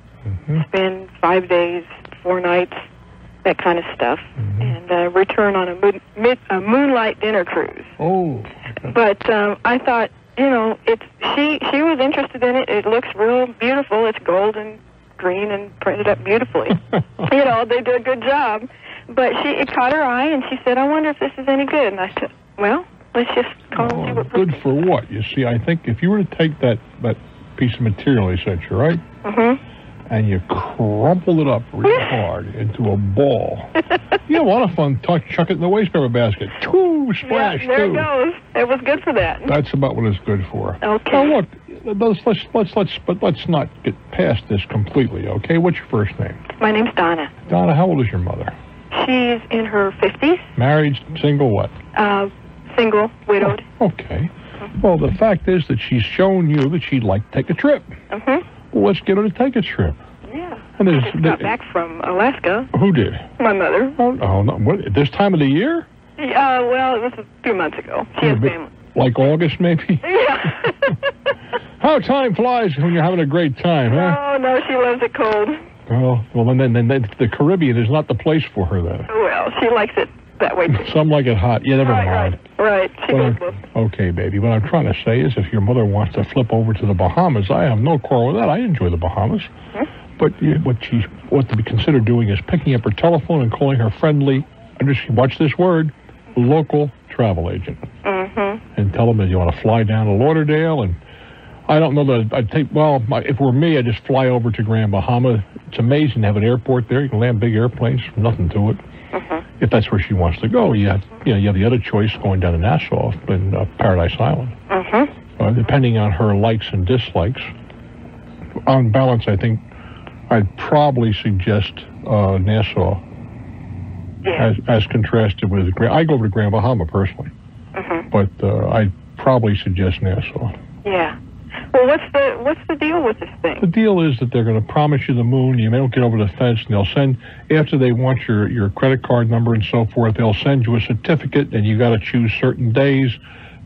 spend 5 days, 4 nights, that kind of stuff, and return on a moonlight dinner cruise. Oh. But I thought, she was interested in it. It looks real beautiful. It's gold and green and printed up beautifully. They did a good job. But it caught her eye, and she said, I wonder if this is any good. And I said, well, let's just call and see what. Good for what? You see, I think if you were to take that piece of material he sent you, right? Mm-hmm. And you crumple it up real hard into a ball. You have a lot of fun. Chuck it in the waste paper basket. Splash. Yeah, there it goes. It was good for that. That's about what it's good for. Okay. Now look, let's not get past this completely. Okay, what's your first name? My name's Donna. Donna, how old is your mother? She's in her 50s. Married, single, what? Single, widowed. Oh, okay. Well, the fact is that she's shown you that she'd like to take a trip. Mm-hmm. Well, let's get her to take a trip. Yeah. And I just got back from Alaska. Who did? My mother. Oh, no. What, this time of the year? Well, it was a few months ago. She has family. Like August, maybe? Yeah. How time flies when you're having a great time, huh? Oh, no, she loves it cold. Oh, well, then the Caribbean is not the place for her, then. Well, she likes it that way, too. Some like it hot. Yeah, never mind. Right. She goes both. Okay, baby. What I'm trying to say is if your mother wants to flip over to the Bahamas, I have no quarrel with that. I enjoy the Bahamas. But what to be considered doing is picking up her telephone and calling her friendly, watch this word, local travel agent. Mm-hmm. And tell them that you want to fly down to Lauderdale. And I don't know that I'd take, if it were me, I'd just fly over to Grand Bahama. It's amazing to have an airport there. You can land big airplanes, nothing to it. If that's where she wants to go, you have the other choice going down to Nassau and Paradise Island. Depending on her likes and dislikes. On balance, I think I'd probably suggest Nassau as contrasted with I go over to Grand Bahama personally, but I'd probably suggest Nassau. Yeah. Well, what's the deal with this thing? The deal is that they're going to promise you the moon. You don't get over the fence, and they'll send, after they want your credit card number and so forth, they'll send you a certificate, and you got to choose certain days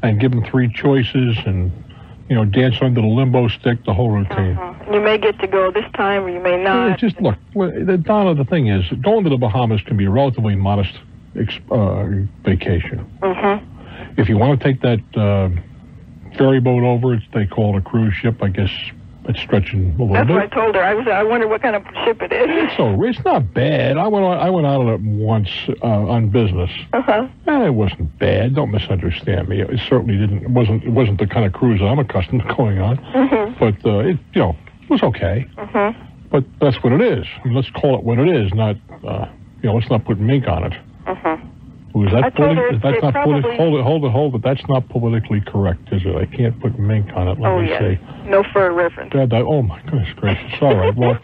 and give them 3 choices and, dance under the limbo stick, the whole routine. You may get to go this time, or you may not. Just look, Donna, the thing is, going to the Bahamas can be a relatively modest vacation. If you want to take that ferry boat over, they call it a cruise ship. I guess it's stretching a little bit. That's what I told her. I wonder what kind of ship it is. It's not bad. I went out on it once on business. And it wasn't bad. Don't misunderstand me. It certainly didn't. It wasn't the kind of cruise I'm accustomed to going on. But it was okay. But that's what it is. I mean, let's call it what it is. Not let's not put mink on it. Is that hold it. That's not politically correct, is it? I can't put mink on it. Let me say. No fur reference. Oh my goodness gracious! All right, well,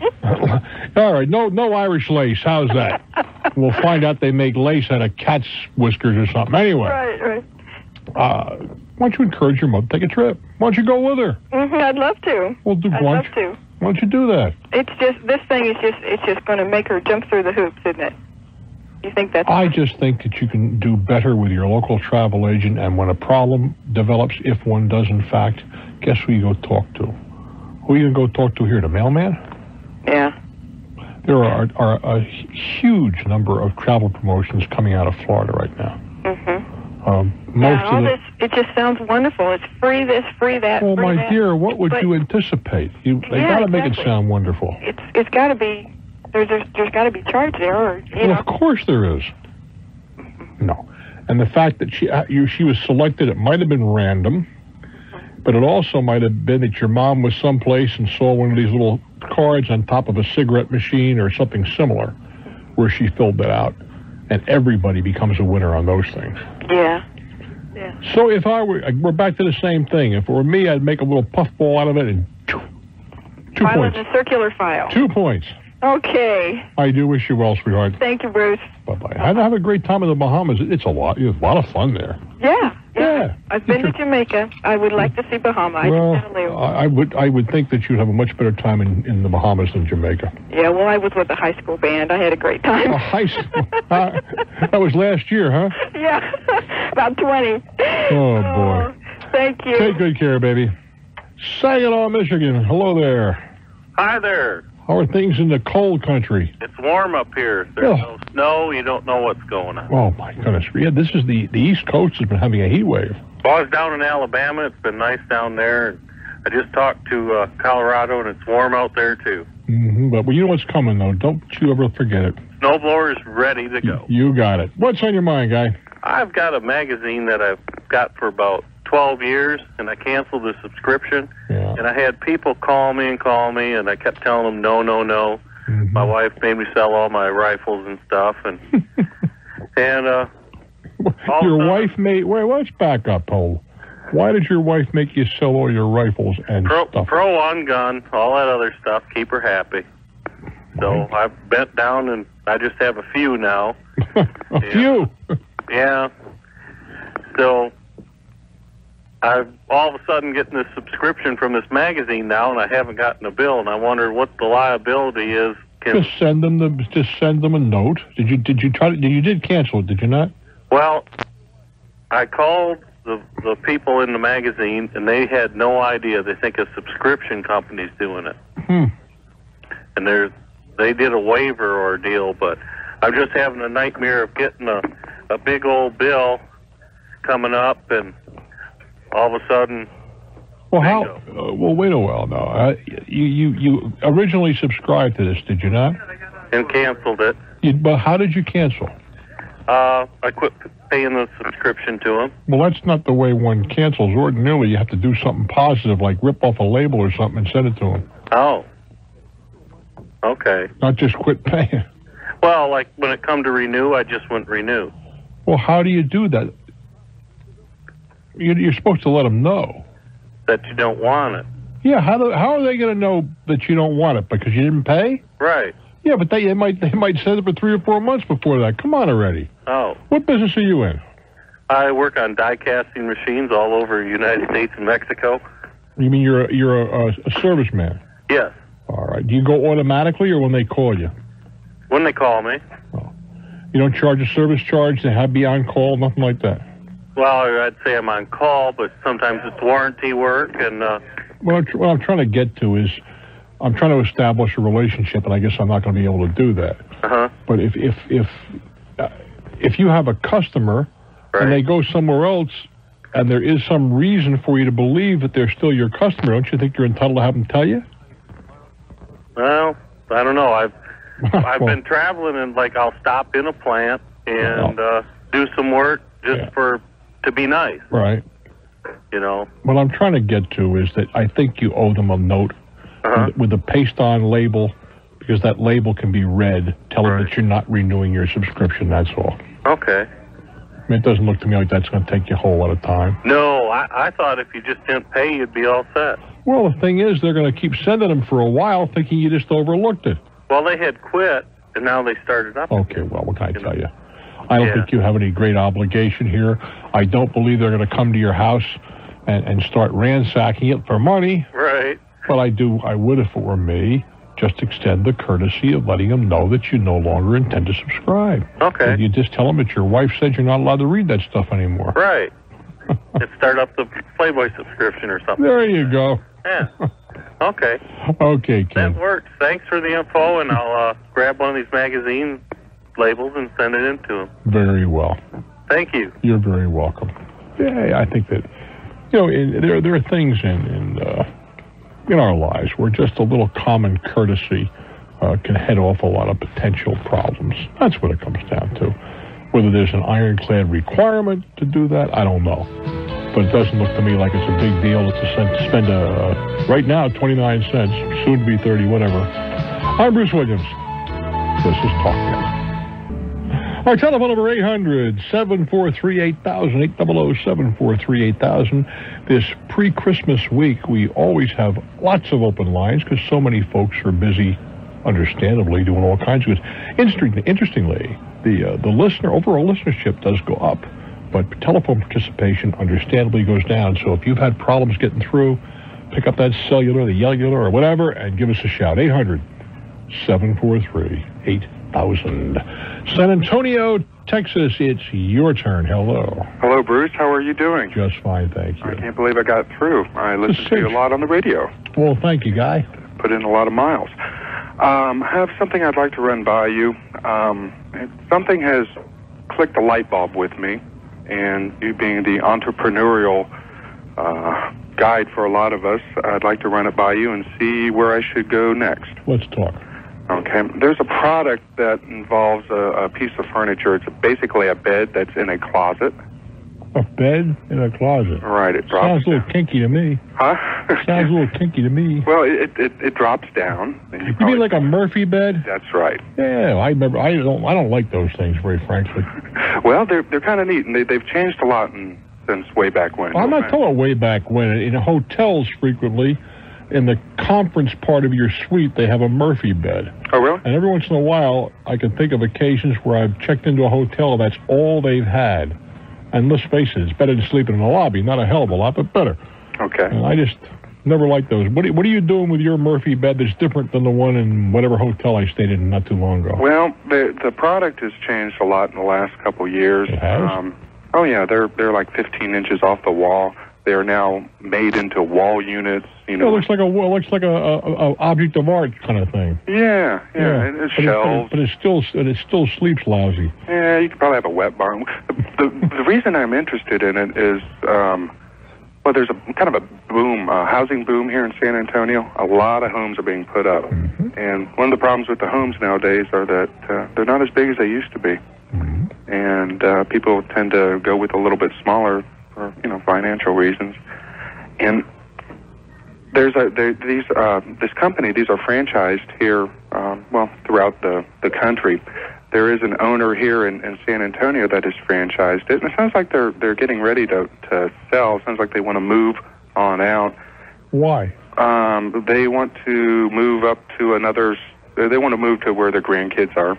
all right. No Irish lace. How's that? We'll find out they make lace out of cat's whiskers or something. Anyway. Right. Why don't you encourage your mother to take a trip? Why don't you go with her? I'd love to. We'll do I'd lunch. love to. Why don't you do that? It's just, this thing is just, it's just going to make her jump through the hoops, isn't it? You think that's... I just think that you can do better with your local travel agent, and when a problem develops, if one does in fact, guess who you go talk to? Who are you going to go talk to here, the mailman? Yeah. There are a huge number of travel promotions coming out of Florida right now. This, it just sounds wonderful. It's free this, free that, Oh, free my that. dear, what would you anticipate? They got to make it sound wonderful. It's got to be, there's got to be charge there, or, you know. Of course there is. No. And the fact that she was selected, it might have been random, but it also might have been that your mom was someplace and saw one of these little cards on top of a cigarette machine or something similar where she filled that out. And everybody becomes a winner on those things. Yeah. So if we're back to the same thing. If it were me, I'd make a little puffball out of it and 2 File points. in a circular file. 2 points. Okay. I do wish you well, sweetheart. Thank you, Bruce. Bye-bye. I have a great time in the Bahamas. It's a lot of fun there. Yeah. I've been to Jamaica. I would like to see Bahama. I would think that you'd have a much better time in the Bahamas than Jamaica. Yeah, well, I was with a high school band. I had a great time. A high school? That was last year, huh? Yeah, about 20. Oh, boy. Thank you. Take good care, baby. Saginaw, Michigan. Hello there. Hi there. How are things in the cold country? It's warm up here. There's no snow. You don't know what's going on. Oh, my goodness. Yeah, this is the East Coast has been having a heat wave. Well, I was down in Alabama. It's been nice down there. I just talked to Colorado, and it's warm out there, too. But you know what's coming, though. Don't you ever forget it. Snowblower's ready to go. You got it. What's on your mind, guy? I've got a magazine that I've got for about 12 years, and I canceled the subscription. Yeah. And I had people call me, and I kept telling them no. My wife made me sell all my rifles and stuff, and your wife made. Wait, let's back up, Paul. Why did your wife make you sell all your rifles and stuff? Pro on gun, all that other stuff, keep her happy. So I bent down, and I just have a few now. Few? Yeah. So I'm all of a sudden getting this subscription from this magazine now, and I haven't gotten a bill, and I wondered what the liability is. Just send them a note. Did you try to? You did cancel it, did you not? Well, I called the people in the magazine, and they had no idea. They think a subscription company's doing it. And they did a waiver ordeal, but I'm just having a nightmare of getting a big old bill coming up, and all of a sudden. Well, well, wait a while now. You originally subscribed to this, did you not? And canceled it. But how did you cancel? I quit paying the subscription to them. Well, that's not the way one cancels. Ordinarily, you have to do something positive, like rip off a label or something and send it to them. Oh. Okay. Not just quit paying. Well, like when it come to renew, I just wouldn't renew. Well, how do you do that? You're supposed to let them know that you don't want it. Yeah, how are they going to know that you don't want it? Because you didn't pay? Right. Yeah, but they might send it for 3 or 4 months before that. Come on already. Oh. What business are you in? I work on die casting machines all over the United States and Mexico. You mean you're a serviceman? Yes. All right. Do you go automatically or when they call you? When they call me. Oh. You don't charge a service charge? They have be on call, nothing like that? Well, I'd say I'm on call, but sometimes it's warranty work. And what I'm trying to get to is I'm trying to establish a relationship, and I guess I'm not going to be able to do that. Uh-huh. But if you have a customer and they go somewhere else and there is some reason for you to believe that they're still your customer, don't you think you're entitled to have them tell you? Well, I don't know. I've been traveling, and I'll stop in a plant and do some work just to be nice. Right. You know. What I'm trying to get to is that I think you owe them a note with a paste-on label, because that label can be read, telling that you're not renewing your subscription, that's all. Okay. I mean, it doesn't look to me like that's going to take you a whole lot of time. No, I thought if you just didn't pay, you'd be all set. Well, the thing is, they're going to keep sending them for a while, thinking you just overlooked it. Well, they had quit, and now they started up. Okay, well, what can I tell you? I don't think you have any great obligation here. I don't believe they're going to come to your house and start ransacking it for money. Right. Well, I would if it were me, just extend the courtesy of letting them know that you no longer intend to subscribe. Okay. And you just tell them that your wife said you're not allowed to read that stuff anymore. Right. And start up the Playboy subscription or something. There you go. Yeah. Okay. Okay, Ken. That works. Thanks for the info, and I'll grab one of these magazine labels and send it in to them. Very well. Thank you. You're very welcome. Yeah, I think that, there are things in our lives where just a little common courtesy can head off a lot of potential problems. That's what it comes down to. Whether there's an ironclad requirement to do that, I don't know. But it doesn't look to me like it's a big deal to spend right now 29 cents, soon to be 30, whatever. I'm Bruce Williams. This is Talknet. Our telephone number 800-743-8000, 800-743-8000. This pre-Christmas week, we always have lots of open lines because so many folks are busy, understandably, doing all kinds of good. Interestingly, the overall listenership does go up, but telephone participation understandably goes down. So if you've had problems getting through, pick up that cellular, the yellular, or whatever, and give us a shout. 800-743-8000. San Antonio, Texas, it's your turn. Hello. Hello, Bruce. How are you doing? Just fine, thank you. I can't believe I got through. I listen to you a lot on the radio. Well, thank you, Guy. Put in a lot of miles. I have something I'd like to run by you. Something has clicked a light bulb with me, and you being the entrepreneurial guide for a lot of us, I'd like to run it by you and see where I should go next. Let's talk. Okay. There's a product that involves a piece of furniture. It's basically a bed that's in a closet. A bed in a closet? Right. It drops. Sounds a little kinky to me. Huh? Sounds a little kinky to me. Well, it drops down. You mean like a Murphy bed? That's right. Yeah, I remember. I don't like those things, very frankly. Well, they're kind of neat, and they've changed a lot since way back when. Well, I'm not talking about way back when. In hotels, frequently, in the conference part of your suite, they have a Murphy bed. Oh, really? And every once in a while, I can think of occasions where I've checked into a hotel, that's all they've had. And let's face it, it's better than sleeping in the lobby. Not a hell of a lot, but better. Okay. And I just never liked those. What are you doing with your Murphy bed that's different than the one in whatever hotel I stayed in not too long ago? Well, the product has changed a lot in the last couple of years. It has? Oh, yeah. They're like 15 inches off the wall. They are now made into wall units. It looks like a object of art kind of thing. Yeah. And it's shelves. But it still sleeps lousy. Yeah, you could probably have a wet bar. The reason I'm interested in it is, there's a kind of a boom, housing boom here in San Antonio. A lot of homes are being put up, and one of the problems with the homes nowadays are that they're not as big as they used to be, and people tend to go with a little bit smaller for financial reasons. And this company, these are franchised here, throughout the country. There is an owner here in San Antonio that has franchised it, and it sounds like they're getting ready to sell. It sounds like they want to move on out. Why? They want to move up to they want to move to where their grandkids are.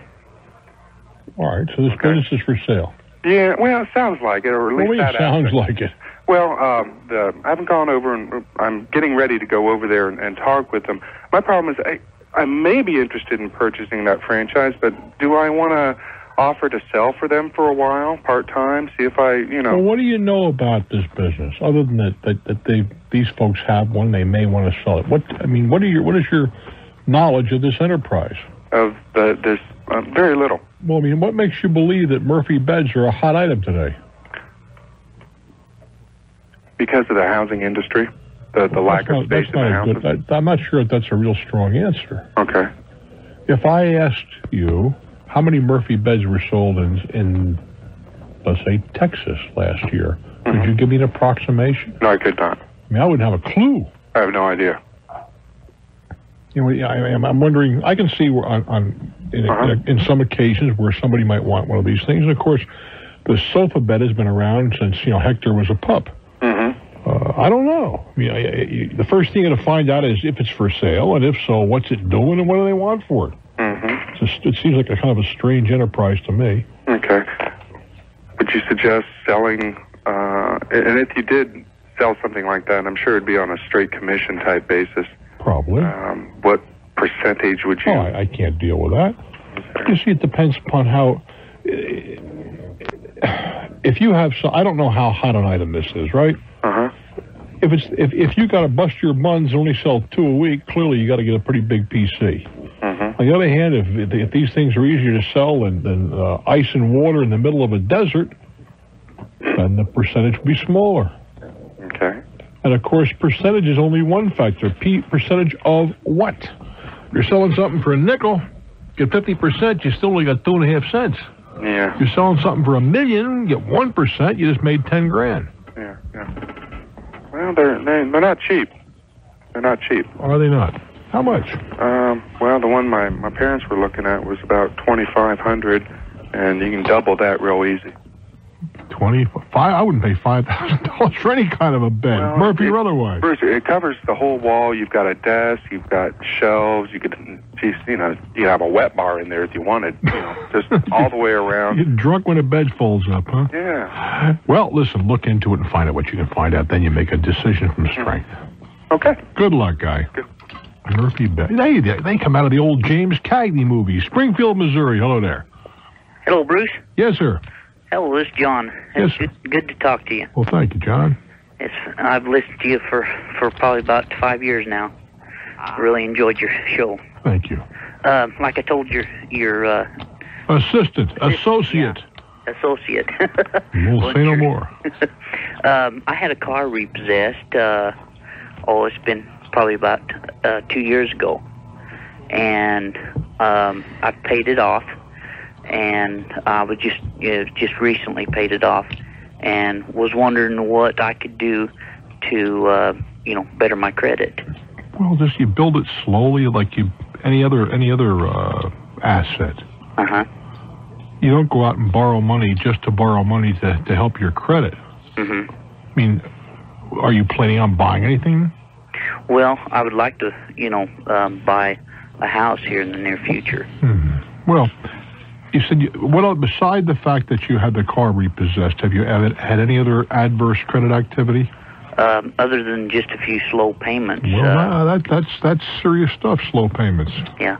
All right, so this business is for sale. Yeah, well, it sounds like it, or at least that sounds like it. Well, I haven't gone over, and I'm getting ready to go over there and talk with them. My problem is I may be interested in purchasing that franchise, but do I want to offer to sell for them for a while, part-time, see if I, Well, what do you know about this business, other than that these folks have one, they may want to sell it? What is your knowledge of this enterprise? Of this, very little. Well, what makes you believe that Murphy beds are a hot item today? Because of the housing industry, the lack of space in the houses. I'm not sure if that's a real strong answer. Okay. If I asked you how many Murphy beds were sold in let's say, Texas last year, could you give me an approximation? No, I could not. I wouldn't have a clue. I have no idea. I'm wondering, I can see in some occasions where somebody might want one of these things. And of course, the sofa bed has been around since, Hector was a pup. I don't know. The first thing you got to find out is if it's for sale, and if so, what's it doing and what do they want for it? It seems like a kind of a strange enterprise to me. Okay. Would you suggest selling, and if you did sell something like that, I'm sure it'd be on a straight commission type basis. Probably. What percentage would you... Oh, I can't deal with that. You see, it depends upon how... If you have... I don't know how hot an item this is, right? Uh-huh. If you got to bust your buns and only sell 2 a week, clearly you got to get a pretty big PC. On the other hand, if these things are easier to sell than ice and water in the middle of a desert, then the percentage will be smaller. Okay. And of course, percentage is only one factor. Percentage of what? If you're selling something for a nickel, get 50%, you still only got 2.5 cents. Yeah. If you're selling something for $1 million, get 1%, you just made 10 grand. Yeah. Well, they're not cheap. They're not cheap. Are they not? How much? Well, the one my parents were looking at was about $2,500, and you can double that real easy. 25? I wouldn't pay $5,000 for any kind of a bed, Well, Murphy or otherwise. Bruce, it covers the whole wall. You've got a desk. You've got shelves. You could, you have a wet bar in there if you wanted. Just all the way around. You get drunk when a bed folds up, huh? Yeah. Well, listen, look into it and find out what you can find out. Then you make a decision from strength. Okay. Good luck, guy. Good. Murphy bed. They come out of the old James Cagney movie. Springfield, Missouri. Hello there. Hello, Bruce. Yes, sir. Hello, this is John. Yes, Good to talk to you. Well, thank you, John. I've listened to you for probably about 5 years now. Really enjoyed your show. Thank you. Like I told your associate. Associate. We'll say no more. I had a car repossessed. It's been probably about 2 years ago, and I paid it off. And I was just recently paid it off, and was wondering what I could do to better my credit. Well, just you build it slowly, like any other asset. You don't go out and borrow money just to borrow money to help your credit. I mean, are you planning on buying anything? Well, I would like to buy a house here in the near future. Well, you said, beside the fact that you had the car repossessed, have you had any other adverse credit activity? Other than just a few slow payments. Well, that's serious stuff, slow payments. Yeah.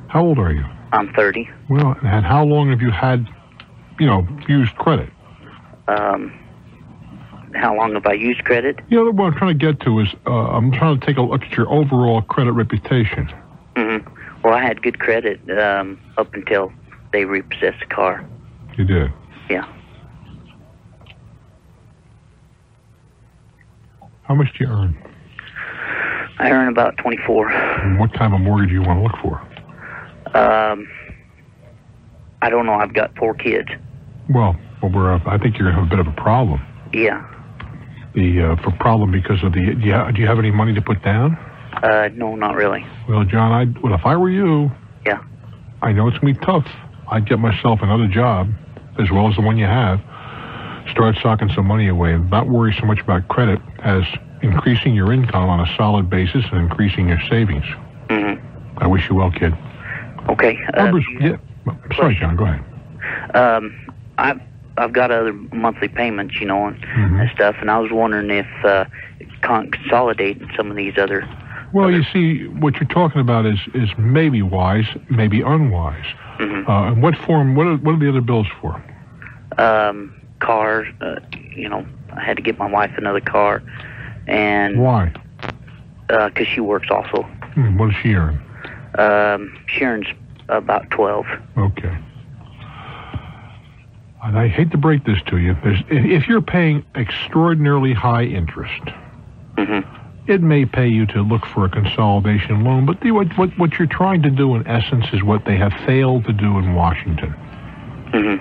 How old are you? I'm 30. Well, and how long have you had, used credit? How long have I used credit? What I'm trying to get to is, I'm trying to take a look at your overall credit reputation. Well, I had good credit up until they repossessed the car. You did? Yeah. How much do you earn? I earn about 24. And what kind of a mortgage do you want to look for? I don't know. I've got 4 kids. Well, I think you're going to have a bit of a problem. Yeah. For problem because of do you have any money to put down? No, not really. Well, John, if I were you, yeah, I know it's going to be tough. I'd get myself another job, as well as the one you have. Start socking some money away and not worry so much about credit as increasing your income on a solid basis and increasing your savings. I wish you well, kid. Okay. Sorry, John, go ahead. I've got other monthly payments, and stuff, and I was wondering if consolidating some of these other. Well, you see, what you're talking about is maybe wise, maybe unwise. In what form? What are the other bills for? Cars. I had to get my wife another car, and why? Because she works also. What does she earn? She earns about 12. Okay. And I hate to break this to you. If you're paying extraordinarily high interest, it may pay you to look for a consolidation loan, but what you're trying to do, in essence, is what they have failed to do in Washington.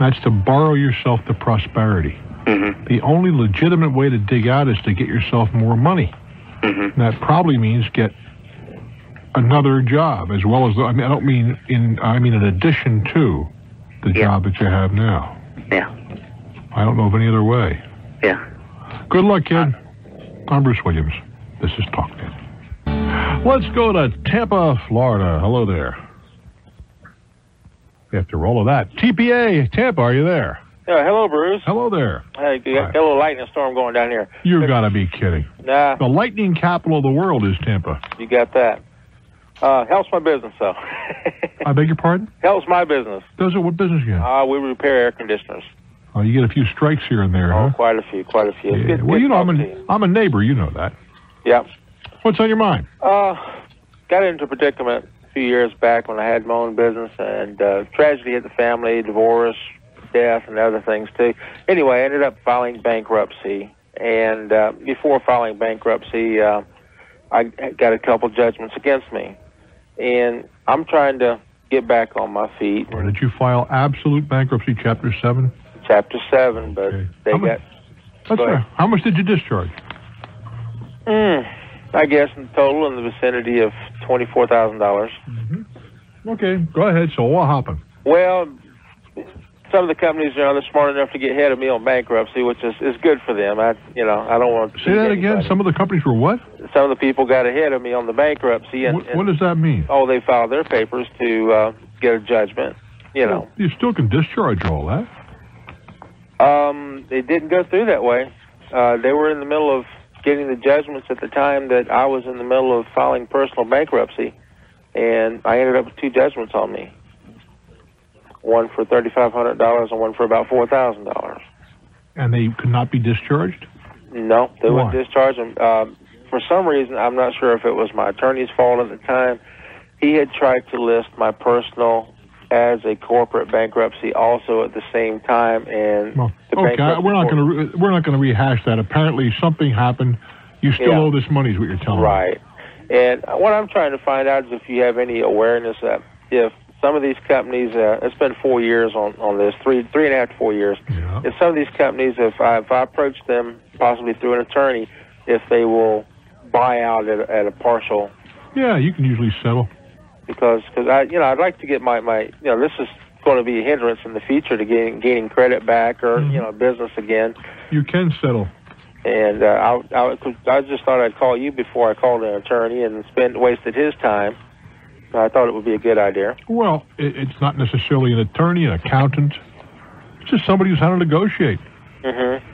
That's to borrow yourself to prosperity. The only legitimate way to dig out is to get yourself more money. That probably means get another job, as well as, I mean in addition to the job that you have now. Yeah. I don't know of any other way. Yeah. Good luck, kid. I'm Bruce Williams. This is Talknet. Let's go to Tampa, Florida. Hello there. After all of that, TPA, Tampa, are you there? Hello, Bruce. Hello there. Hey, you got a little lightning storm going down here. You got to be kidding. Nah. The lightning capital of the world is Tampa. You got that. Helps my business, though. I beg your pardon? Helps my business. Does it? What business you have? We repair air conditioners. Oh, you get a few strikes here and there, huh? Quite a few. Yeah. Good, well, good you know, I'm a neighbor. You know that. Yep. What's on your mind? Got into a predicament a few years back when I had my own business, and tragedy hit the family, divorce, death, and other things, too. Anyway, I ended up filing bankruptcy, and before filing bankruptcy, I got a couple judgments against me, and I'm trying to get back on my feet. Or did you file absolute bankruptcy, Chapter 7? Chapter 7, but they got... That's fair. How much did you discharge? I guess in total in the vicinity of $24,000. Mm-hmm. Okay, go ahead. So what happened? Well, some of the companies, they're smart enough to get ahead of me on bankruptcy, which is good for them. I don't want to say that again. Some of the companies were what? Some of the people got ahead of me on the bankruptcy. And what does that mean? Oh, they filed their papers to get a judgment. You still can discharge all that. It didn't go through that way. They were in the middle of getting the judgments at the time that I was in the middle of filing personal bankruptcy, and I ended up with two judgments on me. One for $3,500 and one for about $4,000. And they could not be discharged? No, they wouldn't discharge them. For some reason, I'm not sure if it was my attorney's fault at the time. He had tried to list my personal as a corporate bankruptcy also at the same time, and we're not going to rehash that. Apparently, something happened. You still owe this money, is what you're telling me. Right. And what I'm trying to find out is if you have any awareness that if some of these companies, it's been 4 years on this, three and a half to 4 years. Yeah. If some of these companies, if I approach them possibly through an attorney, if they will buy out at a partial. Yeah, you can usually settle. Because I'd like to get my this is going to be a hindrance in the future to gaining credit back or business again. You can settle. And I just thought I'd call you before I called an attorney and wasted his time. I thought it would be a good idea. Well, it's not necessarily an attorney, an accountant. It's just somebody who's how to negotiate. Mm-hmm.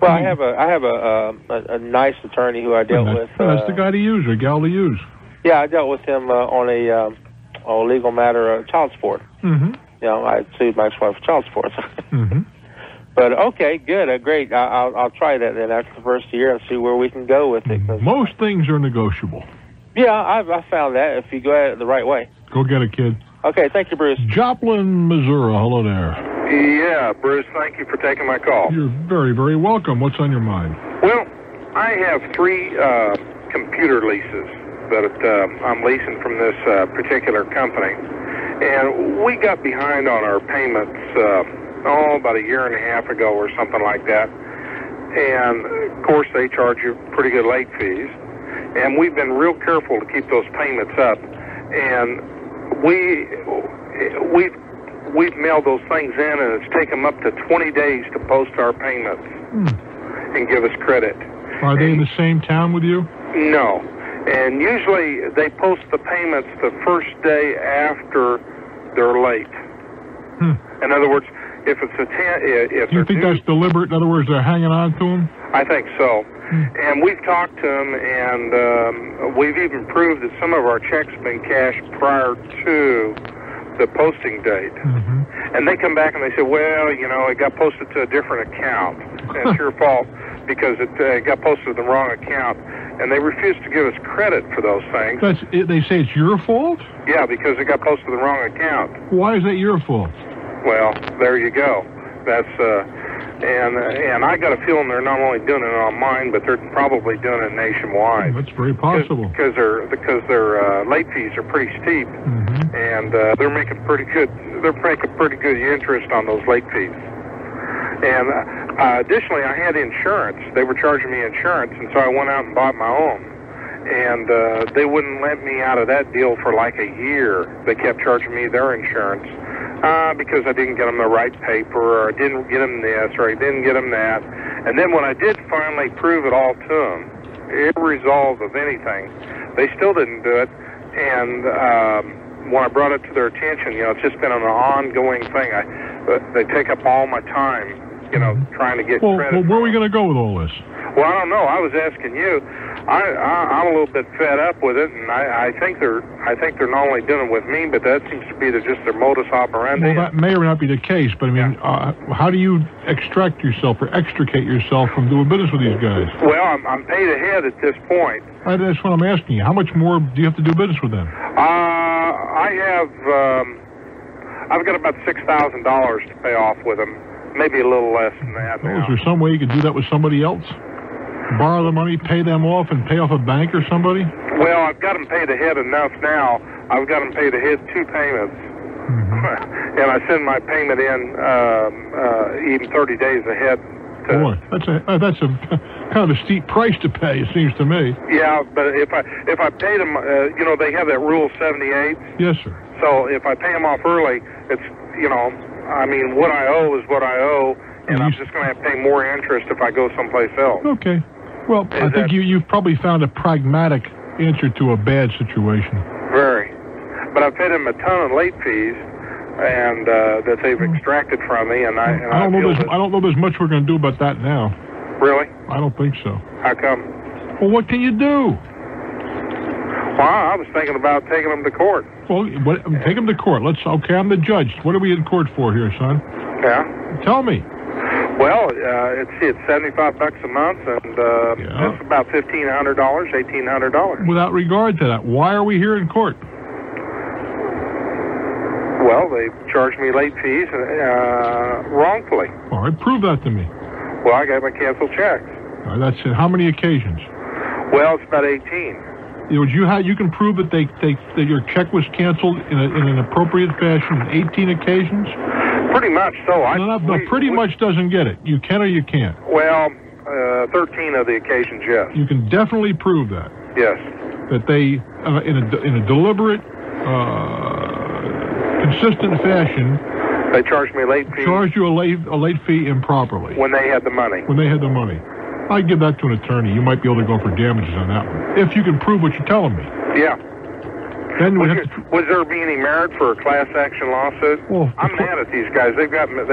Well, I have a nice attorney who I dealt with. That's the guy to use or gal to use. Yeah, I dealt with him on a legal matter of child support. Mm-hmm. I sued my ex-wife for child support. Mm-hmm. But okay, good, great. I'll try that then after the first year and see where we can go with it. Most things are negotiable. Yeah, I found that if you go at it the right way. Go get it, kid. Okay, thank you, Bruce. Joplin, Missouri. Hello there. Yeah, Bruce, thank you for taking my call. You're very, very welcome. What's on your mind? Well, I have 3 computer leases that I'm leasing from this particular company. And we got behind on our payments, about a year and a half ago or something like that. And, of course, they charge you pretty good late fees. And we've been real careful to keep those payments up. And we've mailed those things in, and it's taken them up to 20 days to post our payments and give us credit. Are they in the same town with you? No. And usually they post the payments the first day after they're late. In other words, if it's Do you think that's deliberate? In other words, they're hanging on to them? I think so. And we've talked to them, and we've even proved that some of our checks have been cashed prior to the posting date. Mm-hmm. And they come back and they say, well, it got posted to a different account. And it's your fault because it got posted to the wrong account. And they refuse to give us credit for those things. They say it's your fault? Yeah, because it got posted to the wrong account. Why is that your fault? Well, there you go. That's and I got a feeling they're not only doing it on mine, but they're probably doing it nationwide. That's very possible. Because their late fees are pretty steep, and they're making pretty good. They're making pretty good interest on those late fees. And additionally, I had insurance. They were charging me insurance, and so I went out and bought my own. And they wouldn't let me out of that deal for like a year. They kept charging me their insurance because I didn't get them the right paper, or I didn't get them this, or I didn't get them that. And then when I did finally prove it all to them, every resolve of anything, they still didn't do it. And when I brought it to their attention, it's just been an ongoing thing. they take up all my time, trying to get credit. Well, where are we going to go with all this? Well, I don't know. I was asking you. I'm a little bit fed up with it, and I think they're not only doing it with me, but that seems to be just their modus operandi. Well, that may or may not be the case, but I mean, how do you extricate yourself from doing business with these guys? Well, I'm paid ahead at this point. That's what I'm asking you. How much more do you have to do business with them? I've got about $6,000 to pay off with them, maybe a little less than that. Well, is there some way you could do that with somebody else? Borrow the money, pay them off, and pay off a bank or somebody? Well, I've got them paid ahead enough now. I've got them paid ahead 2 payments. And I send my payment in even 30 days ahead. Boy, that's a kind of a steep price to pay, it seems to me. Yeah, but if I paid them, they have that rule 78. Yes, sir. So if I pay them off early, it's, what I owe is what I owe, and I'm just going to have to pay more interest if I go someplace else. Okay. Well, I think you've probably found a pragmatic answer to a bad situation. Very. But I've paid them a ton of late fees, and that they've extracted from me, and I don't know there's much we're going to do about that now. Really? I don't think so. How come? Well, what can you do? Well, I was thinking about taking them to court. Well, take them to court. Okay, I'm the judge. What are we in court for here, son? Yeah. Tell me. Well, it's $75 a month, and it's about $1,500, $1,800. Without regard to that, why are we here in court? Well, they charged me late fees wrongfully. All right, prove that to me. Well, I got my canceled checks. All right, that's it. How many occasions? Well, it's about 18. You can prove that that your check was canceled in an appropriate fashion on 18 occasions? Pretty much so. Pretty much doesn't get it. You can or you can't? Well, 13 of the occasions, yes. You can definitely prove that. Yes. That they, in a deliberate, consistent fashion, they charged me a late fee. Charged you a late fee improperly. When they had the money. When they had the money. I'd give that to an attorney. You might be able to go for damages on that one, if you can prove what you're telling me. Yeah. Then was there be any merit for a class action lawsuit? Well, I'm mad at these guys. They kind of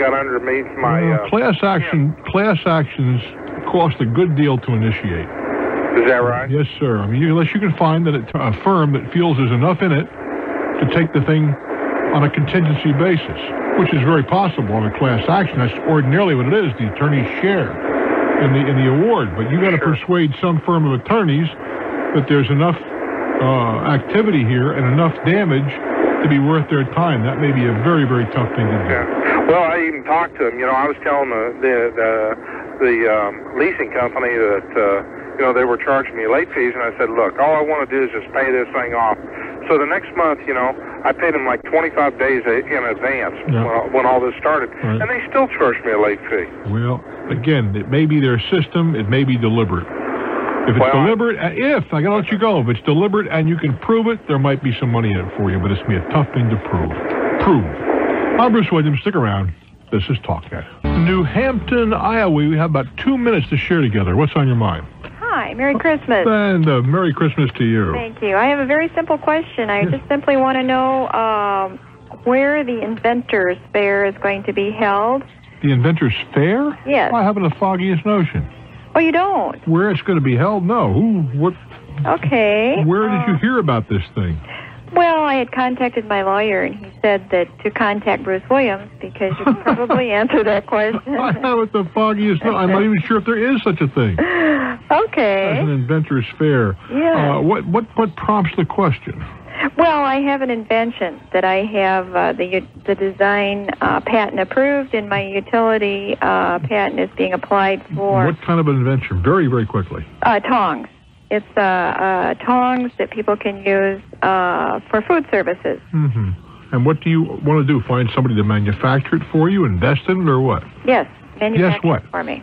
got underneath my. Class actions cost a good deal to initiate. Is that right? Yes, sir. I mean, unless you can find that a firm that feels there's enough in it to take the thing on a contingency basis, which is very possible on a class action. That's ordinarily what it is. The attorneys share in the award, but you got to persuade some firm of attorneys that there's enough activity here and enough damage to be worth their time. That may be a very, very tough thing to do. Yeah. Well, I even talked to them. I was telling the leasing company that they were charging me late fees, and I said, look, all I want to do is just pay this thing off. So the next month, I paid them like 25 days in advance when all this started, and they still charged me a late fee. Well, again, it may be their system, it may be deliberate. If it's deliberate, I gotta let you go. If it's deliberate and you can prove it, there might be some money in it for you, but it's gonna be a tough thing to prove. I'm Bruce Williams. Stick around. This is Talknet. New Hampton, Iowa. We have about 2 minutes to share together. What's on your mind? Hi, Merry Christmas. And Merry Christmas to you. Thank you. I have a very simple question. I just simply want to know where the Inventors Fair is going to be held. The Inventors Fair? Yes. I haven't the foggiest notion. Oh, you don't? Where it's going to be held? No. What? Okay. Where did you hear about this thing? Well, I had contacted my lawyer, and he said that to contact Bruce Williams because you can probably answer that question. I haven't the foggiest notion. I'm not even sure if there is such a thing. Okay. As an Inventors Fair. Yeah. What prompts the question? Well, I have an invention that I have the design patent approved, and my utility patent is being applied for. What kind of an invention? Very, very quickly. Tongs. It's tongs that people can use for food services. Mm-hmm. And what do you want to do? Find somebody to manufacture it for you, invest in it, or what? Yes, manufacture it for me.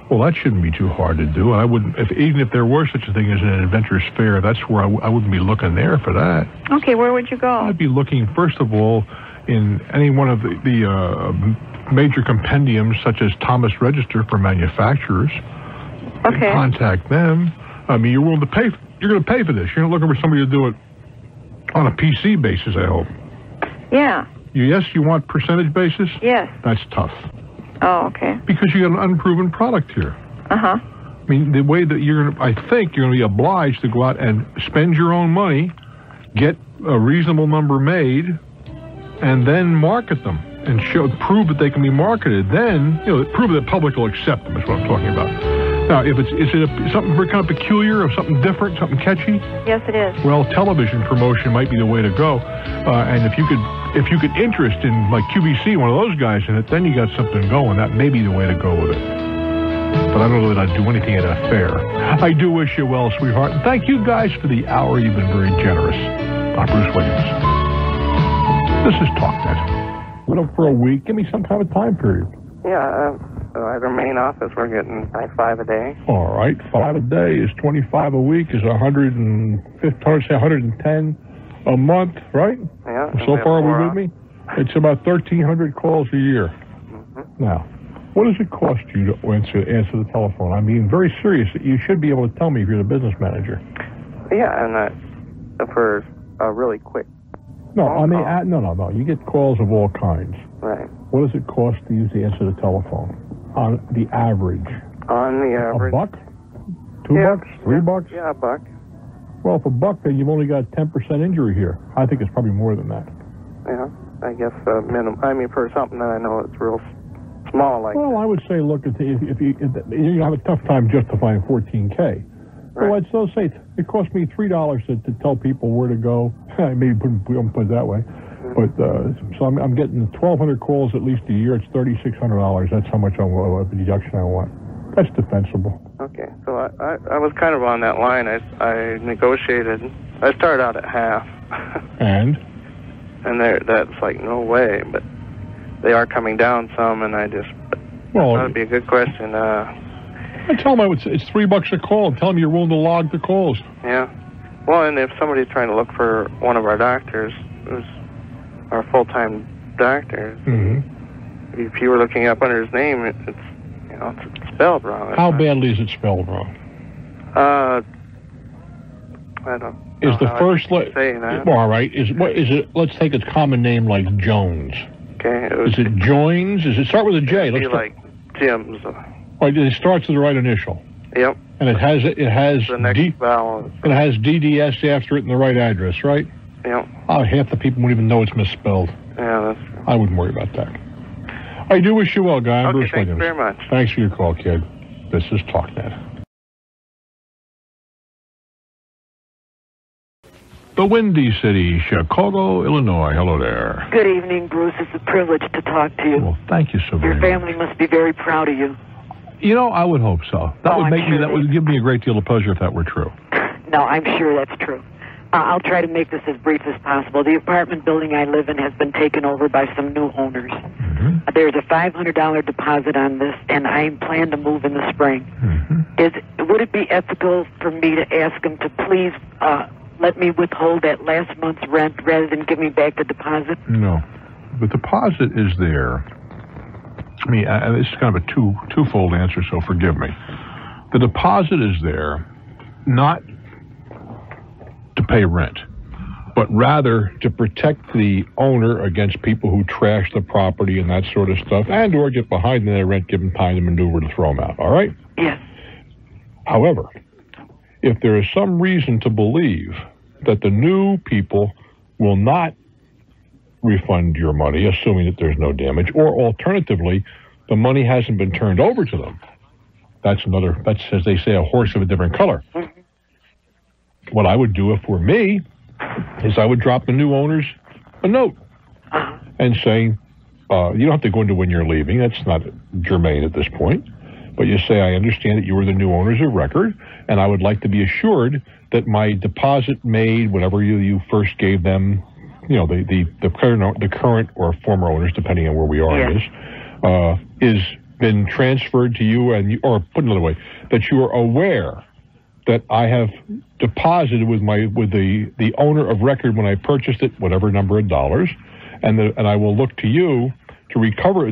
Well, that shouldn't be too hard to do. I wouldn't, even if there were such a thing as an Inventors Fair, that's where I wouldn't be looking there for that. Okay, where would you go? I'd be looking, first of all, in any one of the major compendiums, such as Thomas Register for manufacturers. Okay. And contact them. I mean, you're willing to pay. You're going to pay for this. You're not looking for somebody to do it on a PC basis, I hope. Yeah. Yes, you want percentage basis? Yes. That's tough. Oh, okay. Because you got an unproven product here. Uh-huh. I mean, the way that I think you're going to be obliged to go out and spend your own money, get a reasonable number made, and then market them and prove that they can be marketed. Then, prove that the public will accept them is what I'm talking about. Now, is it something very kind of peculiar, or something different, something catchy? Yes, it is. Well, television promotion might be the way to go. And if you could interest in like QVC, one of those guys in it, then you got something going. That may be the way to go with it. But I don't know that I'd do anything at a fair. I do wish you well, sweetheart. And thank you guys for the hour. You've been very generous. I'm Bruce Williams. This is Talknet. Went up for a week. Give me some kind of time period. Yeah, at our main office, we're getting like 5 a day. All right, 5 a day is 25 a week is 110 a month, right? Yeah. So far, are we with me? It's about 1,300 calls a year. Mm-hmm. Now, what does it cost you to answer the telephone? I'm being very serious. You should be able to tell me if you're the business manager. Yeah, and for really quick. No, I mean, no. You get calls of all kinds. Right. What does it cost to use to answer the telephone? On the average. On the average. $1? $2? $3? Yeah, $1. Well, if $1, then you've only got 10% injury here. I think it's probably more than that. Yeah, I guess minimum. I mean, for something that I know it's real small like. Well, I would say, look, if you have a tough time justifying $14K. Right. So let's say it cost me $3 to tell people where to go. Maybe we don't put it that way. But so I'm getting 1,200 calls at least a year. It's $3,600. That's how much of a deduction I want. That's defensible. Okay, so I was kind of on that line. I negotiated. I started out at half. And that's like no way. But they are coming down some, and that would be a good question. I tell them it's $3 a call, and tell them you're willing to log the calls. Yeah. Well, and if somebody's trying to look for one of our doctors, who's our full-time doctor, if you were looking up under his name, it's spelled wrong. How badly is it spelled wrong? I don't. Is the first letter? All right. Is it? Let's take its common name like Jones. Okay. Is it Joins? Does it start with a J? It'd be like Jim's. Right. It starts with the right initial. Yep. And it has the next vowel. And it has DDS after it and the right address, right? Yep. Oh, half the people wouldn't even know it's misspelled. Yeah, that's true. I wouldn't worry about that. I do wish you well, guy. I'm Bruce Williams. Thanks very much. Thanks for your call, kid. This is Talknet. The Windy City, Chicago, Illinois. Hello there. Good evening, Bruce. It's a privilege to talk to you. Well, thank you so very much. Your family must be very proud of you. I would hope so. That would give me a great deal of pleasure if that were true. No, I'm sure that's true. I'll try to make this as brief as possible. The apartment building I live in has been taken over by some new owners. Mm-hmm. There's a $500 deposit on this, and I plan to move in the spring. Mm-hmm. Would it be ethical for me to ask them to please let me withhold that last month's rent rather than give me back the deposit? No. The deposit is there. I mean, this is kind of a twofold answer, so forgive me. The deposit is there not to pay rent, but rather to protect the owner against people who trash the property and that sort of stuff, and or get behind their rent, give them time to maneuver to throw them out, all right? Yes. However, if there is some reason to believe that the new people will not refund your money, assuming that there's no damage, or alternatively, the money hasn't been turned over to them, that's, as they say, a horse of a different color. Mm-hmm. What I would do if were me is I would drop the new owners a note and say, you don't have to go into when you're leaving. That's not germane at this point. But you say, I understand that you were the new owners of record, and I would like to be assured that my deposit made, whatever you first gave them, the current or former owners, depending on where we are in this, is been transferred to you, or put another way, that you are aware that I have deposited with the owner of record when I purchased it, whatever number of dollars, and I will look to you to recover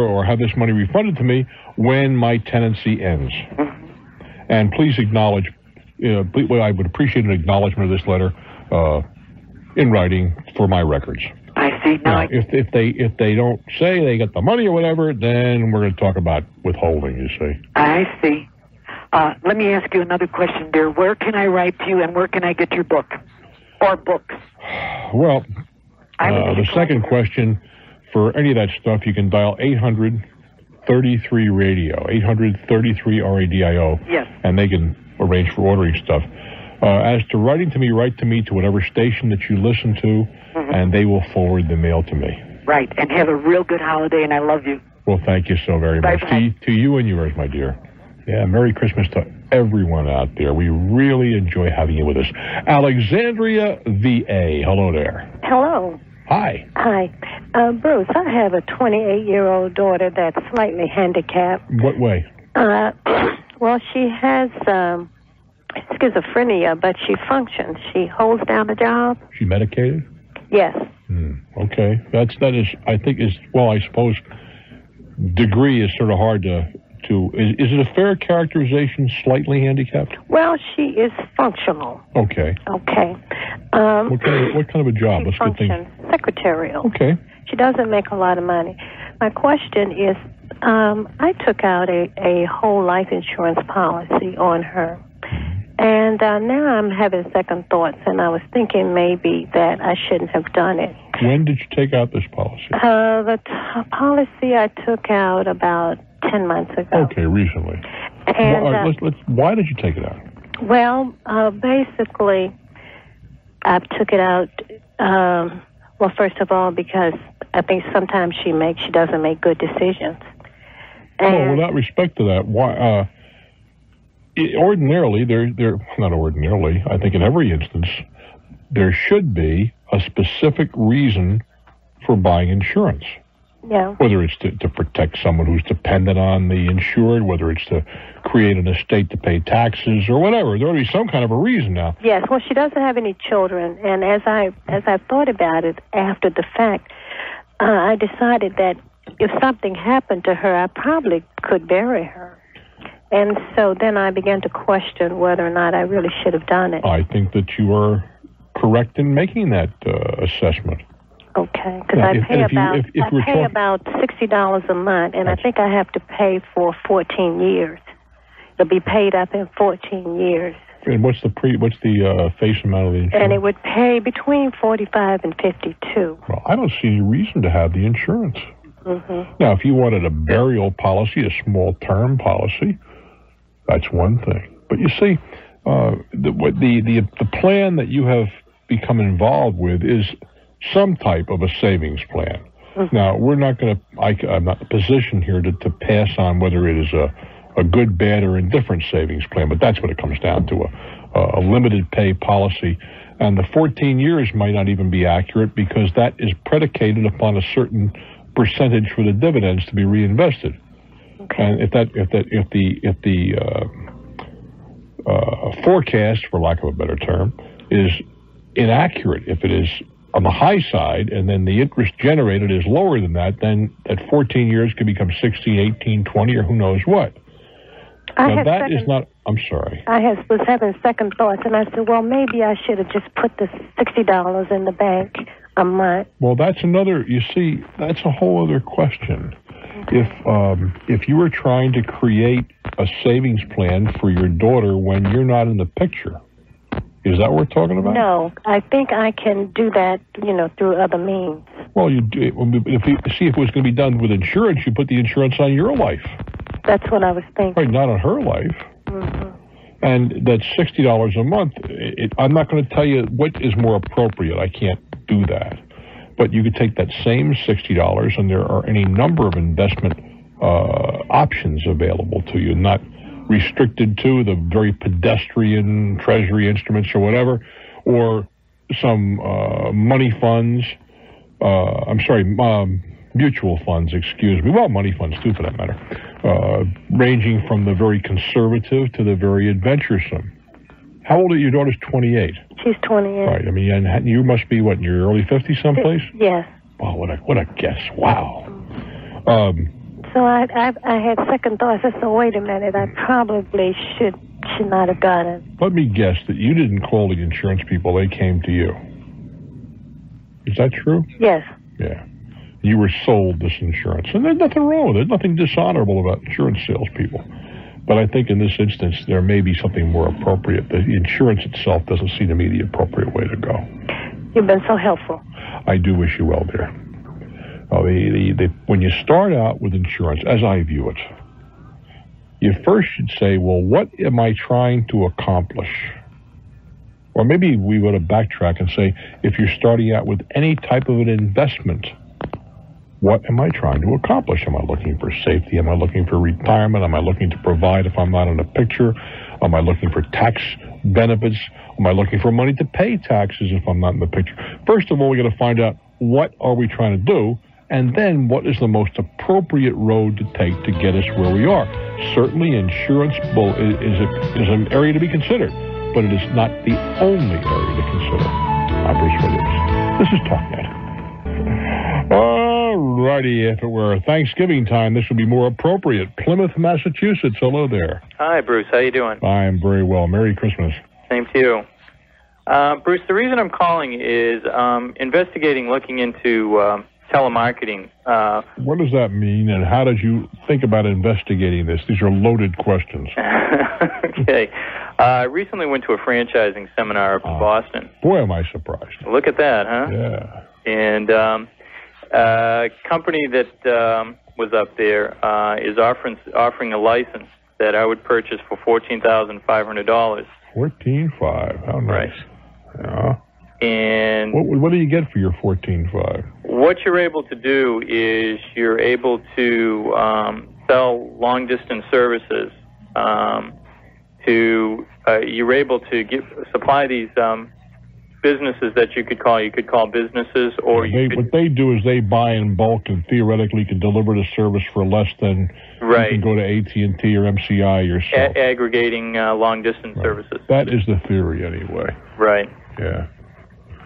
or have this money refunded to me when my tenancy ends. And please acknowledge, I would appreciate an acknowledgement of this letter in writing for my records. I see. Now, if they don't say they got the money or whatever, then we're going to talk about withholding, you see. I see. Let me ask you another question, dear. Where can I write to you, and where can I get your book or books? Well, the second question, for any of that stuff, you can dial 800-33-RADIO, 800-33-RADIO. Yes. And they can arrange for ordering stuff. As to writing to me, write to me to whatever station that you listen to, and they will forward the mail to me. Right, and have a real good holiday, and I love you. Well, thank you so very much. To you and yours, my dear. Yeah, Merry Christmas to everyone out there. We really enjoy having you with us. Alexandria, VA. Hello there. Hello. Hi. Hi. Bruce, I have a 28-year-old daughter that's slightly handicapped. What way? Well, she has schizophrenia, but she functions. She holds down a job. She medicated? Yes. Okay. That is, I think, I suppose degree is sort of hard to is it a fair characterization, slightly handicapped? Well, she is functional. Okay. Okay. What kind of a job? She functions secretarial. Okay. She doesn't make a lot of money. My question is, I took out a whole life insurance policy on her. And now I'm having second thoughts, and I was thinking maybe that I shouldn't have done it. When did you take out this policy? The policy I took out about 10 months ago. Okay, recently. And why did you take it out? Well, basically, I took it out. Well, first of all, because I think sometimes she doesn't make good decisions. And well, without respect to that, why? Ordinarily, not ordinarily. I think in every instance, there should be a specific reason for buying insurance. Yeah. Whether it's to protect someone who's dependent on the insured, whether it's to create an estate to pay taxes or whatever. There ought to be some kind of a reason now. Yes. Well, she doesn't have any children, and as I thought about it after the fact, I decided that if something happened to her, I probably could bury her. And so then I began to question whether or not I really should have done it. I think that you are correct in making that assessment. Okay, because I pay about $60 a month, and I think I have to pay for 14 years. It'll be paid up in 14 years. And what's the face amount of the insurance? And it would pay between $45 and $52. Well, I don't see any reason to have the insurance. Mm-hmm. Now, if you wanted a burial policy, a small term policy, that's one thing. But you see, the plan that you have become involved with is some type of a savings plan. Mm-hmm. Now, we're not going to, I'm not in a position here to pass on whether it is a good, bad, or indifferent savings plan, but that's what it comes down to, a limited pay policy. And the 14 years might not even be accurate because that is predicated upon a certain percentage for the dividends to be reinvested. Okay. And if the forecast, for lack of a better term, is inaccurate, if it is on the high side, and then the interest generated is lower than that, then that 14 years could become 16, 18, 20, or who knows what. I'm sorry. I was having second thoughts, and I said, well, maybe I should have just put the $60 in the bank a month. Well, that's a whole other question. Okay. If you were trying to create a savings plan for your daughter when you're not in the picture, is that what we're talking about? No, I think I can do that, through other means. Well, if it was going to be done with insurance, you put the insurance on your life. That's what I was thinking. Right, not on her life. Mm-hmm. And that's $60 a month. I'm not going to tell you what is more appropriate. I can't do that. But you could take that same $60, and there are any number of investment options available to you, not restricted to the very pedestrian treasury instruments or whatever, or some money funds. Mutual funds, excuse me. Well, money funds too, for that matter. Ranging from the very conservative to the very adventuresome. How old are your daughter's 28? She's 28. Right. I mean, and you must be, in your early 50s someplace? Yes. Oh, what a guess. Wow. So I had second thoughts. I said, wait a minute, I probably should not have done it. Let me guess that you didn't call the insurance people. They came to you. Is that true? Yes. Yeah. You were sold this insurance. And there's nothing wrong with it. Nothing dishonorable about insurance salespeople. But I think in this instance, there may be something more appropriate. The insurance itself doesn't seem to me the appropriate way to go. You've been so helpful. I do wish you well, dear. When you start out with insurance, as I view it, you first should say, well, what am I trying to accomplish? Or maybe we would have backtrack and say, if you're starting out with any type of an investment, what am I trying to accomplish? Am I looking for safety? Am I looking for retirement? Am I looking to provide if I'm not in the picture? Am I looking for tax benefits? Am I looking for money to pay taxes if I'm not in the picture? First of all, we got to find out what are we trying to do, and then what is the most appropriate road to take to get us where we are. Certainly, insurance is an area to be considered, but it is not the only area to consider. I'm Bruce Williams. This is Talknet. All righty, if it were Thanksgiving time, this would be more appropriate. Plymouth, Massachusetts. Hello there. Hi, Bruce. How you doing? I'm very well. Merry Christmas. Same to you. Bruce, the reason I'm calling is investigating, looking into telemarketing. What does that mean, and how did you think about investigating this? These are loaded questions. Okay. I recently went to a franchising seminar up in Boston. Boy, am I surprised. Look at that, huh? Yeah. And a company that was up there is offering a license that I would purchase for $14,500. $14,500. How nice. Right. Yeah. And what do you get for your $14,500? what you're able to do is you're able to sell long-distance services. You're able to supply these businesses that you could call businesses, or what they do is they buy in bulk and theoretically can deliver the service for less than you can go to AT&T or MCI yourself. Aggregating long-distance services. That is the theory anyway. Right. Yeah.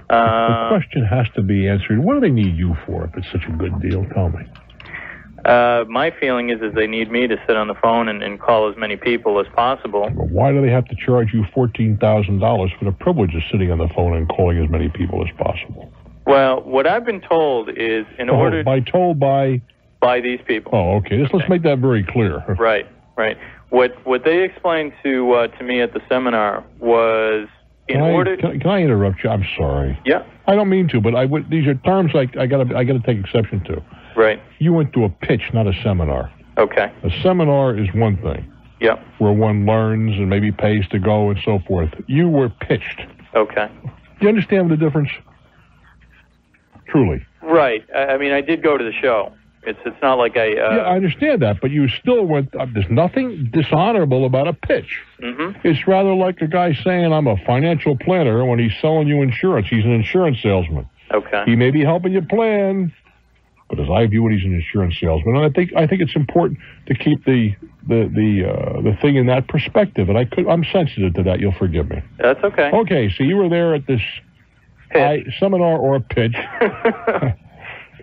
The question has to be answered. What do they need you for if it's such a good deal? Tell me. My feeling is they need me to sit on the phone and call as many people as possible. But why do they have to charge you $14,000 for the privilege of sitting on the phone and calling as many people as possible? Well, what I've been told is by these people. Oh, okay. Let's make that very clear. Right. What they explained to me at the seminar was Can I interrupt you? I'm sorry. Yeah. I don't mean to, but these are terms I got to take exception to. Right. You went to a pitch, not a seminar. Okay. A seminar is one thing. Yeah. Where one learns and maybe pays to go and so forth. You were pitched. Okay. Do you understand the difference? Truly. Right. I mean, I did go to the show. It's not like I... Yeah, I understand that, but you still went... there's nothing dishonorable about a pitch. Mm-hmm. It's rather like a guy saying, I'm a financial planner, when he's selling you insurance. He's an insurance salesman. Okay. He may be helping you plan, but as I view it, he's an insurance salesman. And I think it's important to keep the thing in that perspective. And I'm sensitive to that. You'll forgive me. That's okay. Okay, so you were there at this seminar or pitch.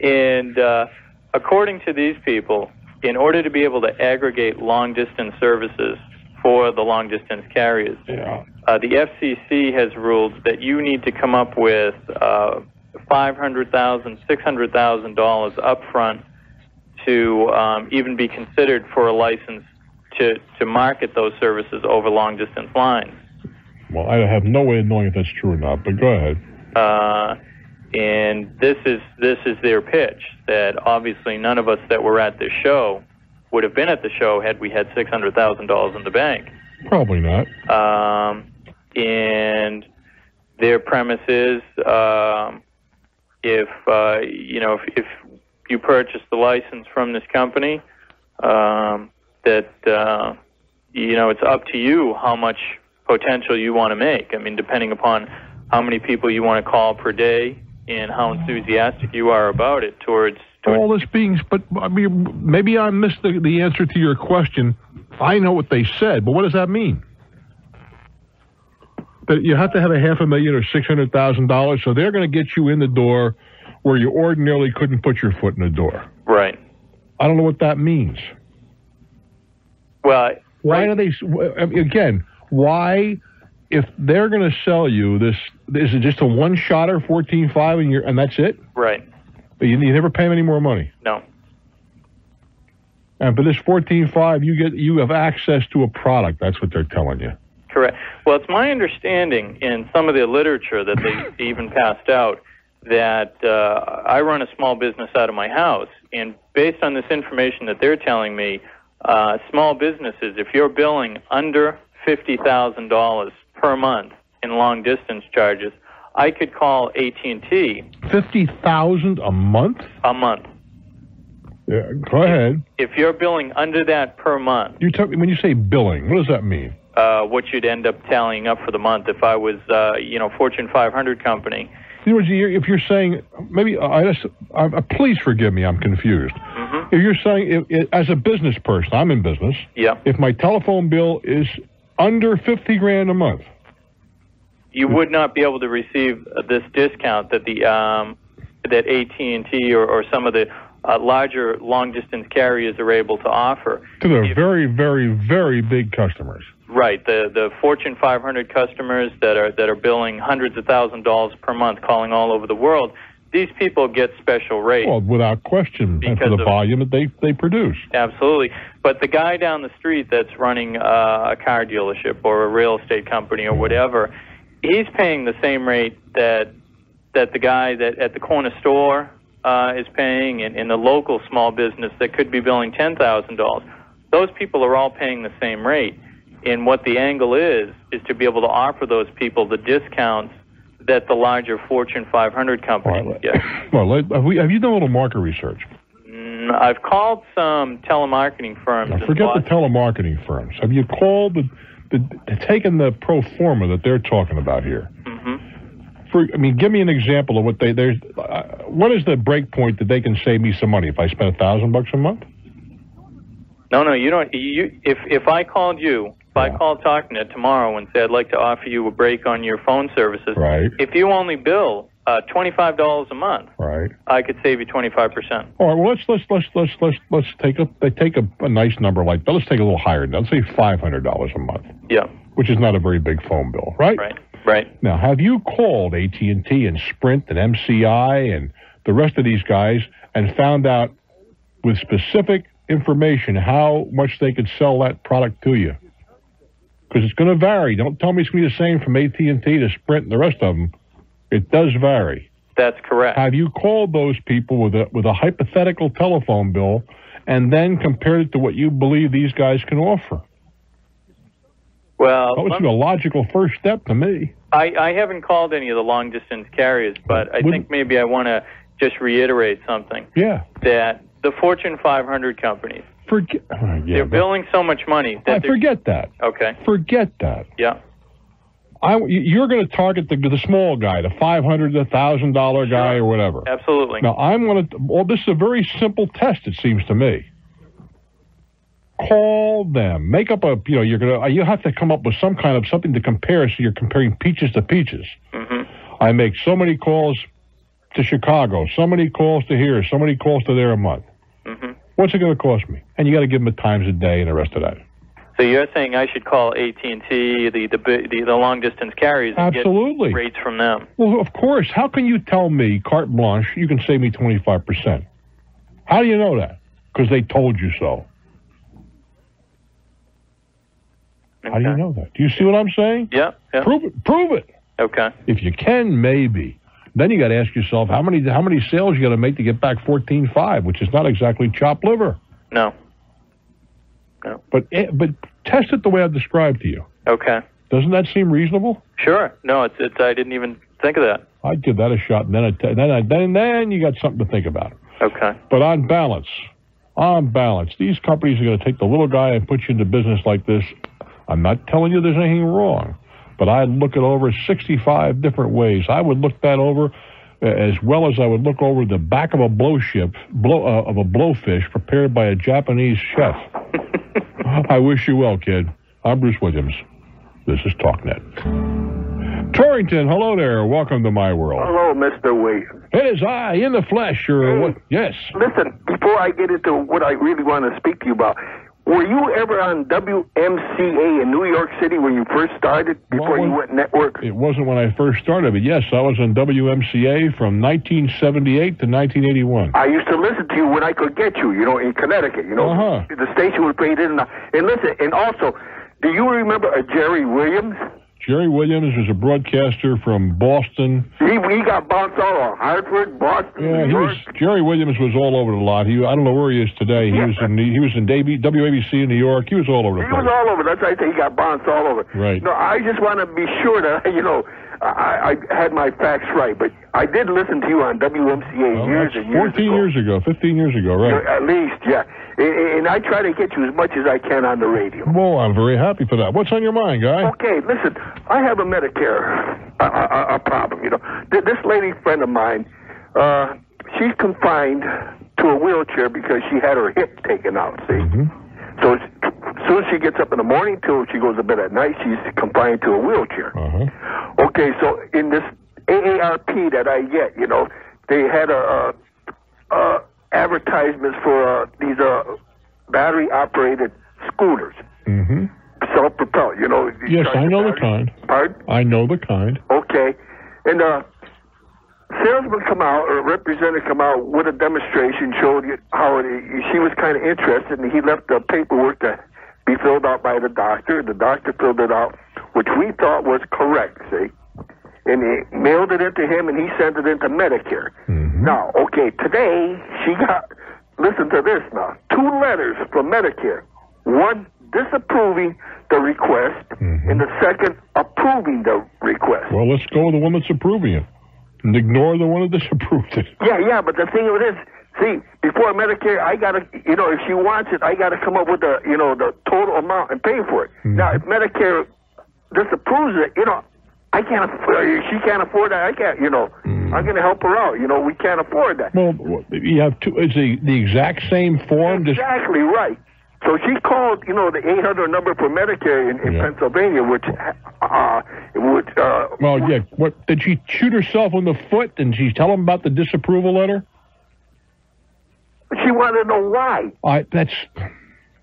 And according to these people, in order to be able to aggregate long-distance services for the long-distance carriers, the FCC has ruled that you need to come up with $500,000, $600,000 up front to even be considered for a license to market those services over long-distance lines. Well, I have no way of knowing if that's true or not, but go ahead. And this is their pitch, that obviously none of us that were at this show would have been at the show had we had $600,000 in the bank. Probably not. And their premise is if you purchase the license from this company, that it's up to you how much potential you want to make. I mean, depending upon how many people you want to call per day and how enthusiastic you are about it towards all this being, but I mean, maybe I missed the answer to your question. I know what they said, but what does that mean? That you have to have $500,000 or $600,000, so they're going to get you in the door where you ordinarily couldn't put your foot in the door. Right. I don't know what that means. Well, why do they? Again, why if they're going to sell you this, is it just a one-shotter 14.5 and that's it? Right. You never pay them any more money? No. And for this 14.5, you have access to a product. That's what they're telling you. Correct. Well, it's my understanding in some of the literature that they even passed out that I run a small business out of my house, and based on this information that they're telling me, small businesses, if you're billing under $50,000 per month in long-distance charges, I could call AT&T. $50,000 a month? A month. Yeah, go ahead. If you're billing under that per month. When you say billing, what does that mean? What you'd end up tallying up for the month if I was, Fortune 500 company. In other words, if you're saying, maybe, please forgive me, I'm confused. Mm-hmm. If you're saying, as a business person, I'm in business. Yeah. If my telephone bill is under $50,000 a month, you would not be able to receive this discount that that AT&T or some of the larger long-distance carriers are able to offer. To the very, very, very big customers. Right, the Fortune 500 customers that are billing hundreds of thousands of dollars per month, calling all over the world. These people get special rates. Well, without question, and for the volume that they produce. Absolutely. But the guy down the street that's running a car dealership or a real estate company or whatever, he's paying the same rate that the guy that at the corner store is paying, and the local small business that could be billing $10,000. Those people are all paying the same rate. And what the angle is to be able to offer those people the discounts that the larger Fortune 500 companies get. Well, have you done a little market research? I've called some telemarketing firms. Now, forget the telemarketing firms. Have you called taken the pro forma that they're talking about here? Mm-hmm. Give me an example of what what is the break point that they can save me some money if I spend $1,000 a month? No, you don't. If I called you. If I call Talknet tomorrow and say I'd like to offer you a break on your phone services, right? If you only bill $25 a month, right, I could save you 25%. All right. Well, let's take a nice number like that. Let's take a little higher. Let's say $500 a month. Yeah. Which is not a very big phone bill, right? Right. Now, have you called AT&T and Sprint and MCI and the rest of these guys and found out with specific information how much they could sell that product to you? Because it's going to vary. Don't tell me it's going to be the same from AT&T to Sprint and the rest of them. It does vary. That's correct. Have you called those people with a hypothetical telephone bill and then compared it to what you believe these guys can offer? Well, that would be a logical first step to me. I haven't called any of the long-distance carriers, but I think maybe I want to just reiterate something. Yeah. That the Fortune 500 companies, they're billing so much money. Forget that. Okay. Forget that. Yeah. You're going to target the small guy, the $500, the $1,000 guy, or whatever. Absolutely. Now I'm going to. Well, this is a very simple test. It seems to me. Call them. Make up a. You have to come up with some kind of something to compare. So you're comparing peaches to peaches. Mm-hmm. I make so many calls to Chicago, so many calls to here, so many calls to there a month. Mm-hmm. What's it going to cost me? And you got to give them the times a day and the rest of that. So you're saying I should call AT&T, the long distance carriers, and Absolutely. Get rates from them? Well, of course. How can you tell me, carte blanche, you can save me 25%? How do you know that? Because they told you so. Okay. How do you know that? Do you see what I'm saying? Yeah. Prove it. Okay. If you can, maybe. Then you got to ask yourself how many sales you got to make to get back 14.5, which is not exactly chopped liver. No. But test it the way I've described to you. Okay. Doesn't that seem reasonable? Sure. No, it's I didn't even think of that. I'd give that a shot, and then you got something to think about. Okay. But on balance, these companies are going to take the little guy and put you into business like this. I'm not telling you there's anything wrong, but I'd look it over 65 different ways. I would look that over as well as I would look over the back of a blowfish prepared by a Japanese chef. I wish you well, kid. I'm Bruce Williams. This is Talknet. Torrington, hello there. Welcome to my world. Hello, Mr. Williams. It is I, in the flesh, or what? Yes. Listen, before I get into what I really want to speak to you about, Were you ever on WMCA in New York City when you first started, before you went network? It wasn't when I first started, but yes, I was on WMCA from 1978 to 1981. I used to listen to you when I could get you, in Connecticut. The station was paid in. And listen, and also, do you remember a Jerry Williams? Jerry Williams was a broadcaster from Boston. He got bounced all over Hartford, Boston, New York. Jerry Williams was all over the lot. I don't know where he is today. He was in WABC in New York. He was all over the place. He was all over. That's why I say he got bounced all over. Right. No, I just want to be sure that I had my facts right. But I did listen to you on WMCA years and years 15 years ago, right? At least, yeah. And I try to get you as much as I can on the radio. Well, I'm very happy for that. What's on your mind, guy? Okay, listen, I have a Medicare a problem, This lady friend of mine, she's confined to a wheelchair because she had her hip taken out, see? Mm-hmm. So as soon as she gets up in the morning till she goes to bed at night, she's confined to a wheelchair. Uh-huh. Okay, so in this AARP that I get, they had advertisements for these battery-operated scooters. Mm-hmm. Self-propelled, Yes, I know the kind. Pardon? I know the kind. Okay. And salesman come out, or representative come out with a demonstration, showed you how she was kind of interested, and he left the paperwork to be filled out by the doctor. The doctor filled it out, which we thought was correct, see? And he mailed it into him, and he sent it into Medicare. Mm-hmm. Now, okay, today she got, listen to this now, 2 letters from Medicare. One disapproving the request, and the second approving the request. Well, let's go with the one that's approving it, and ignore the one that disapproved it. Yeah, but the thing of it is, see, before Medicare, I gotta, if she wants it, I gotta come up with the, the total amount and pay for it. Mm-hmm. Now, if Medicare disapproves it, I can't afford. She can't afford that. I can't. I'm going to help her out. We can't afford that. Well, you have two. It's the exact same form. Exactly right. So she called, the 800 number for Medicare in Pennsylvania, which would. Well, yeah. What did she shoot herself in the foot? And she's telling them about the disapproval letter. She wanted to know why.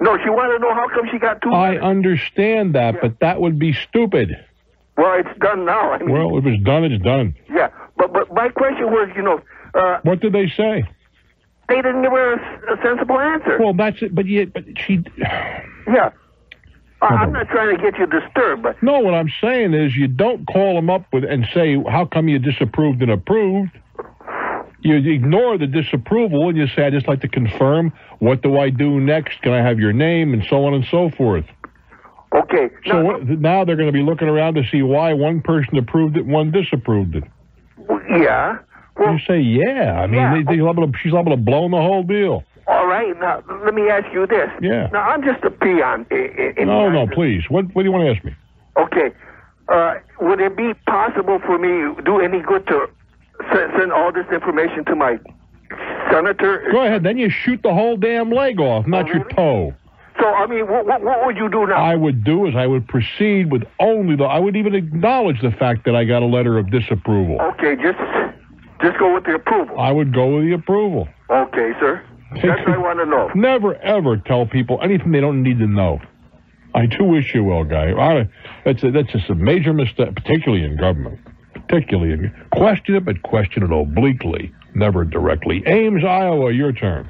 No, she wanted to know how come she got 2 letters. I understand that, but that would be stupid. Well, it's done now. Well, if it's done, it's done. Yeah, but my question was, what did they say? They didn't give her a sensible answer. Well, that's it. But she. Yeah. I'm not trying to get you disturbed, but. No, what I'm saying is you don't call them up and say, how come you disapproved and approved? You ignore the disapproval and you say, I'd just like to confirm, what do I do next? Can I have your name? And so on and so forth. Okay. So now they're going to be looking around to see why one person approved it, one disapproved it. Yeah. Well, you say, yeah. I mean, she's liable to blow the whole deal. All right. Now, let me ask you this. Yeah. Now, I'm just a peon. No, please. What do you want to ask me? Okay. Would it be possible for me to do any good to send all this information to my senator? Go ahead. Then you shoot the whole damn leg off, not your toe. So, I mean, what would you do now? I would do is I would proceed with I would even acknowledge the fact that I got a letter of disapproval. Okay, just go with the approval. I would go with the approval. Okay, sir. That's what I want to know. Never, ever tell people anything they don't need to know. I do wish you well, guy. That's just a major mistake, particularly in government. Question it, but question it obliquely, never directly. Ames, Iowa, your turn.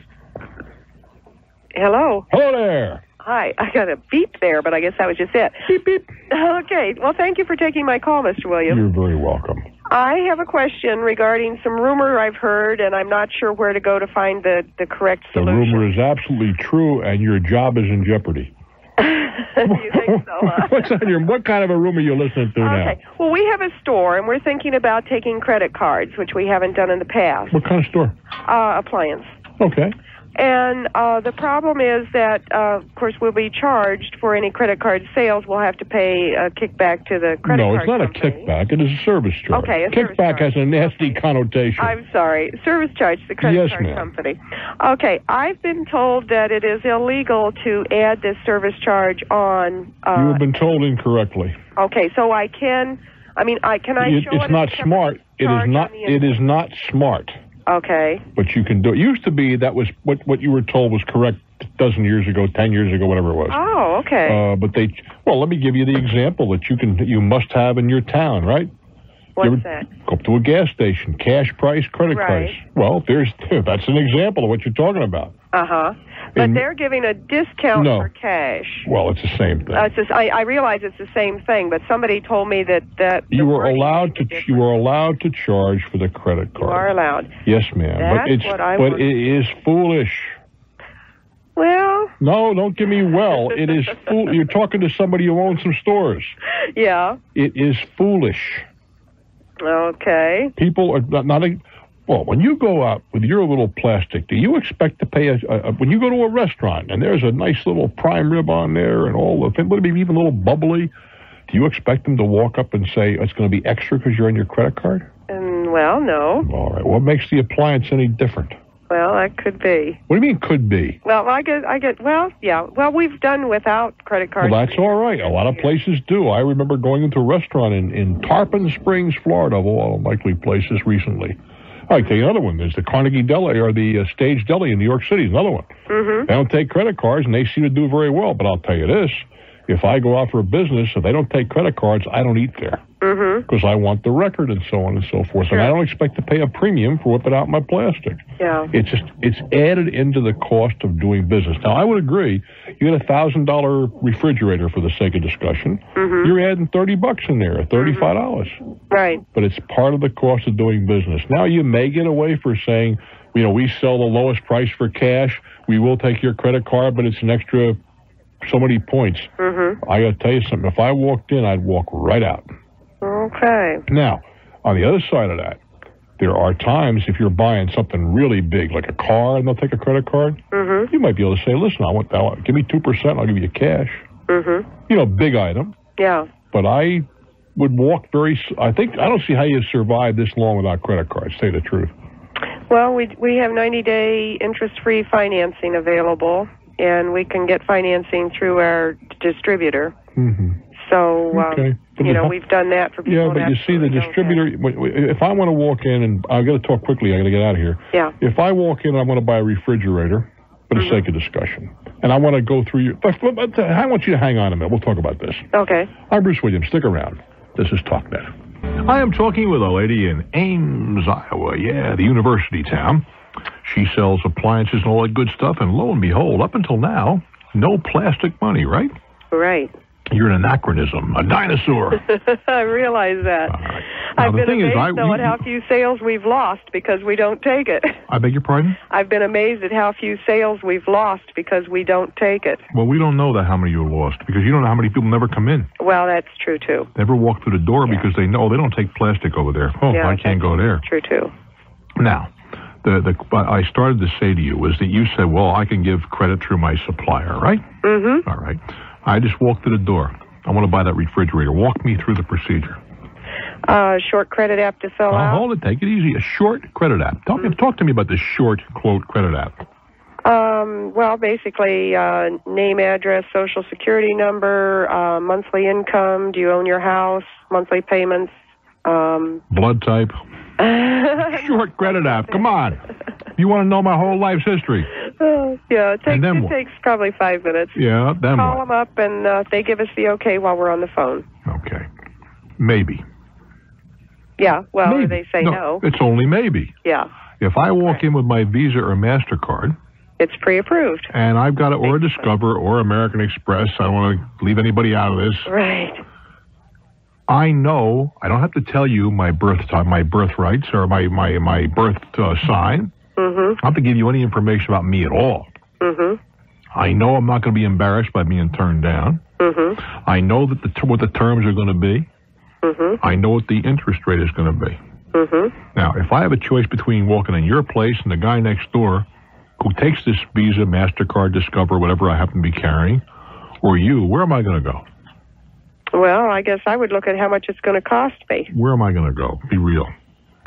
Hello. Hello there. Hi. I got a beep there, but I guess that was just it. Beep, beep. Okay. Well, thank you for taking my call, Mr. Williams. You're very welcome. I have a question regarding some rumor I've heard, and I'm not sure where to go to find the correct solution. The rumor is absolutely true, and your job is in jeopardy. You think so? What kind of a rumor are you listening to now? Okay. Well, we have a store, and we're thinking about taking credit cards, which we haven't done in the past. What kind of store? Appliance. Okay. And the problem is that, of course, we'll be charged for any credit card sales. We'll have to pay a kickback to the credit card No, it's not company. a kickback. It is a service charge. Okay, a service kickback charge. has a nasty connotation. I'm sorry. Service charge to the credit card ma'am. company. Okay, I've been told that it is illegal to add this service charge on. You have been told incorrectly. Okay, so I can. Can I show it? It's not smart. It is not smart. Okay. But you can do it. Used to be that was what you were told was correct dozen years ago, 10 years ago, whatever it was. Oh, okay. But let me give you the example that you must have in your town, right? What's that? Go up to a gas station, cash price, credit price. Well, that's an example of what you're talking about. Uh-huh. But they're giving a discount for cash. Well, it's the same thing. I realize it's the same thing, but somebody told me that you were allowed to charge for the credit card. You are allowed. Yes, ma'am. But it is foolish. Well. No, don't give me well. It is fool. You're talking to somebody who owns some stores. Yeah. It is foolish. Okay. People are not well, when you go out with your little plastic, do you expect to pay when you go to a restaurant and there's a nice little prime rib on there and all the things, maybe even a little bubbly, do you expect them to walk up and say it's going to be extra because you're on your credit card? Well, no. All right. What makes the appliance any different? Well, that could be. What do you mean could be? Well, I get. Well, yeah. Well, we've done without credit cards. Well, that's all right. A lot of places do. I remember going into a restaurant in Tarpon Springs, Florida, of all unlikely places recently. I tell you another one. There's the Carnegie Deli or the Stage Deli in New York City. Another one. Mm-hmm. They don't take credit cards, and they seem to do very well. But I'll tell you this: if I go out for a business, if they don't take credit cards, I don't eat there because I want the record and so on and so forth. Sure. And I don't expect to pay a premium for whipping out my plastic. Yeah. It's added into the cost of doing business. Now, I would agree. You get $1,000 refrigerator for the sake of discussion. Mm-hmm. You're adding $30 in there, $35. Right. But it's part of the cost of doing business. Now, you may get away for saying, we sell the lowest price for cash. We will take your credit card, but it's an extra so many points. Mm-hmm. I got to tell you something. If I walked in, I'd walk right out. Okay. Now, on the other side of that, there are times if you're buying something really big, like a car, and they'll take a credit card, you might be able to say, listen, I want that. Give me 2%, I'll give you cash. Mm-hmm. Big item. Yeah. But I would walk I don't see how you survive this long without credit cards, to tell you the truth. Well, we have 90-day interest-free financing available, and we can get financing through our distributor. Mm-hmm. So, we've done that for people. Yeah, but you see, the distributor, if I want to walk in, and I've got to talk quickly, I got to get out of here. Yeah. If I walk in, I want to buy a refrigerator for the sake of discussion, and I want to go through I want you to hang on a minute. We'll talk about this. Okay. I'm Bruce Williams. Stick around. This is Talknet. I am talking with a lady in Ames, Iowa. Yeah, the university town. She sells appliances and all that good stuff, and lo and behold, up until now, no plastic money, right? Right. You're an anachronism, a dinosaur. I realize that. I've been amazed at how few sales we've lost because we don't take it. I beg your pardon? I've been amazed at how few sales we've lost because we don't take it. Well, we don't know how many you lost because you don't know how many people never come in. Well, that's true, too. Never walk through the door because they know they don't take plastic over there. Oh, I can't go there. True, too. Now, I started to say to you was that you said, well, I can give credit through my supplier, right? Mm-hmm. All right. I just walked to the door. I want to buy that refrigerator. Walk me through the procedure. Short credit app to fill out. Hold it. Take it easy. A short credit app. Talk to me about this short, quote, credit app. Well, basically, name, address, social security number, monthly income, do you own your house, monthly payments. Blood type. Short credit app. Come on. You want to know my whole life's history. Yeah, it takes probably 5 minutes. Yeah, then Call them up, and they give us the okay while we're on the phone. Okay. Maybe. Yeah, well, maybe. They say no. It's only maybe. Yeah. If I walk in with my Visa or MasterCard... It's pre-approved. And I've got or Discover or American Express. I don't want to leave anybody out of this. Right. I know, I don't have to tell you my birthrights or my birth sign. Mm-hmm. I don't have to give you any information about me at all. Mm-hmm. I know I'm not going to be embarrassed by being turned down. Mm-hmm. I know that what the terms are going to be. Mm-hmm. I know what the interest rate is going to be. Mm-hmm. Now, if I have a choice between walking in your place and the guy next door who takes this Visa, MasterCard, Discover, whatever I happen to be carrying, or you, where am I going to go? Well, I guess I would look at how much it's going to cost me. Where am I going to go? Be real.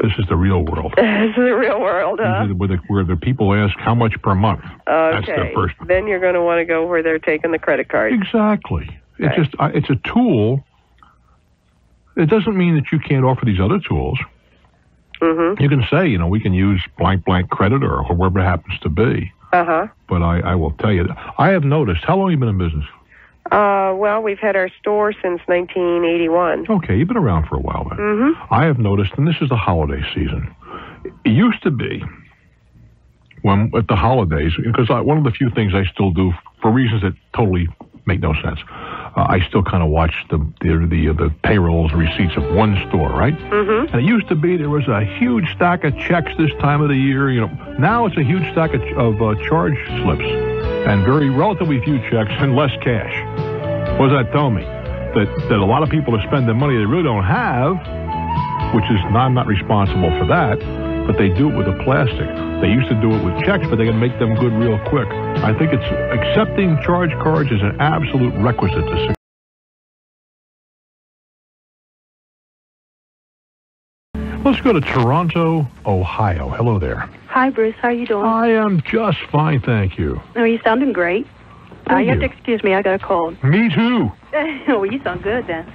This is the real world. This is the real world, huh? Where the people ask how much per month. Okay. That's their first. Then you're going to want to go where they're taking the credit card. Exactly. Right. It's a tool. It doesn't mean that you can't offer these other tools. Mm-hmm. You can say, we can use blank credit or whatever it happens to be. Uh-huh. But I will tell you, I have noticed, how long have you been in business? Well, we've had our store since 1981. Okay, you've been around for a while then. Mm-hmm. I have noticed, and this is the holiday season, it used to be, when at the holidays, because one of the few things I still do, for reasons that totally make no sense, I still kind of watch the payrolls and receipts of one store, right? Mm-hmm. And it used to be there was a huge stack of checks this time of the year. Now it's a huge stack of charge slips and very relatively few checks and less cash. What does that tell me? That a lot of people are spending money they really don't have, which is I'm not responsible for that, but they do it with the plastic. They used to do it with checks, but they can make them good real quick. I think accepting charge cards is an absolute requisite to success. Let's go to Toronto, Ohio. Hello there. Hi, Bruce. How are you doing? I am just fine, thank you. Oh, you sounding great. You have to excuse me. I got a cold. Me too. Well, you sound good then.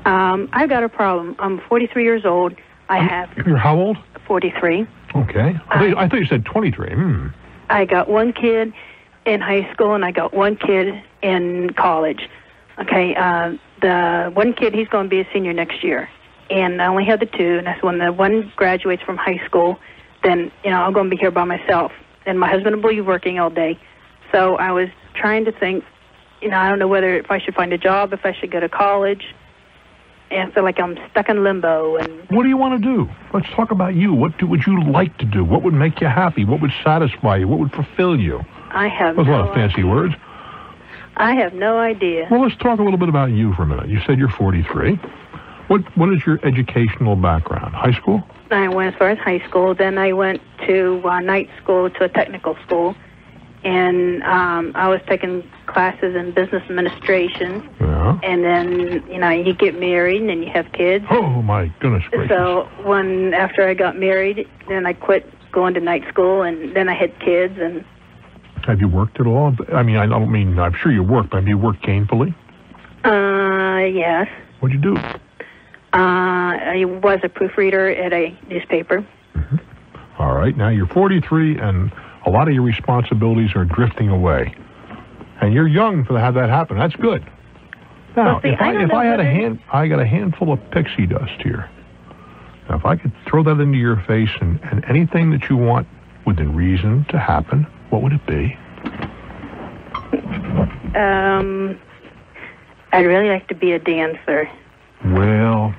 I've got a problem. I'm 43 years old. You're how old? 43. Okay. I thought you said 23. I got one kid in high school, and I got one kid in college. Okay. The one kid, he's going to be a senior next year. And I only have the two, and that's when the one graduates from high school, then, I'm going to be here by myself. And my husband will be working all day. So I was trying to think, I don't know whether if I should find a job, if I should go to college. And I feel like I'm stuck in limbo. And what do you want to do? Let's talk about you. What would you like to do? What would make you happy? What would satisfy you? What would fulfill you? I have That's a lot of fancy words. I have no idea. Well, let's talk a little bit about you for a minute. You said you're 43. What is your educational background? High school? I went as far as high school. Then I went to night school, to a technical school. And I was taking classes in business administration. Yeah. And then, you get married and then you have kids. Oh, my goodness gracious. So after I got married, then I quit going to night school, and then I had kids. And have you worked at all? I'm sure you worked, but have you worked gainfully? Yes. What'd you do? I was a proofreader at a newspaper. Mm-hmm. All right. Now you're 43, and a lot of your responsibilities are drifting away. And you're young to have that happen. That's good. Now, if I had I got a handful of pixie dust here. Now, if I could throw that into your face and anything that you want within reason to happen, what would it be? I'd really like to be a dancer. Well,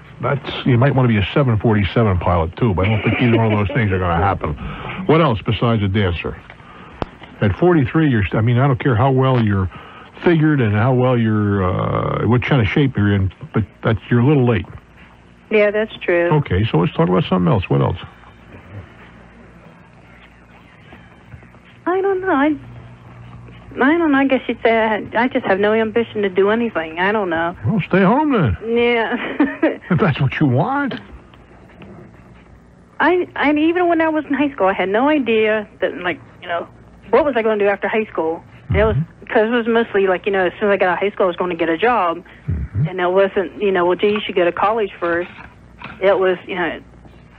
you might want to be a 747 pilot, too, but I don't think either one of those things are going to happen. What else besides a dancer? At 43, I don't care how well you're figured and how well you're, what kind of shape you're in, but you're a little late. Yeah, that's true. Okay, so let's talk about something else. What else? I don't know. I don't know. I guess you'd say I just have no ambition to do anything. I don't know. Well, stay home then. Yeah. If that's what you want. I even when I was in high school, I had no idea that, what was I going to do after high school? Mm-hmm. It was because it was mostly as soon as I got out of high school, I was going to get a job, mm-hmm. and it wasn't, you should go to college first. It was,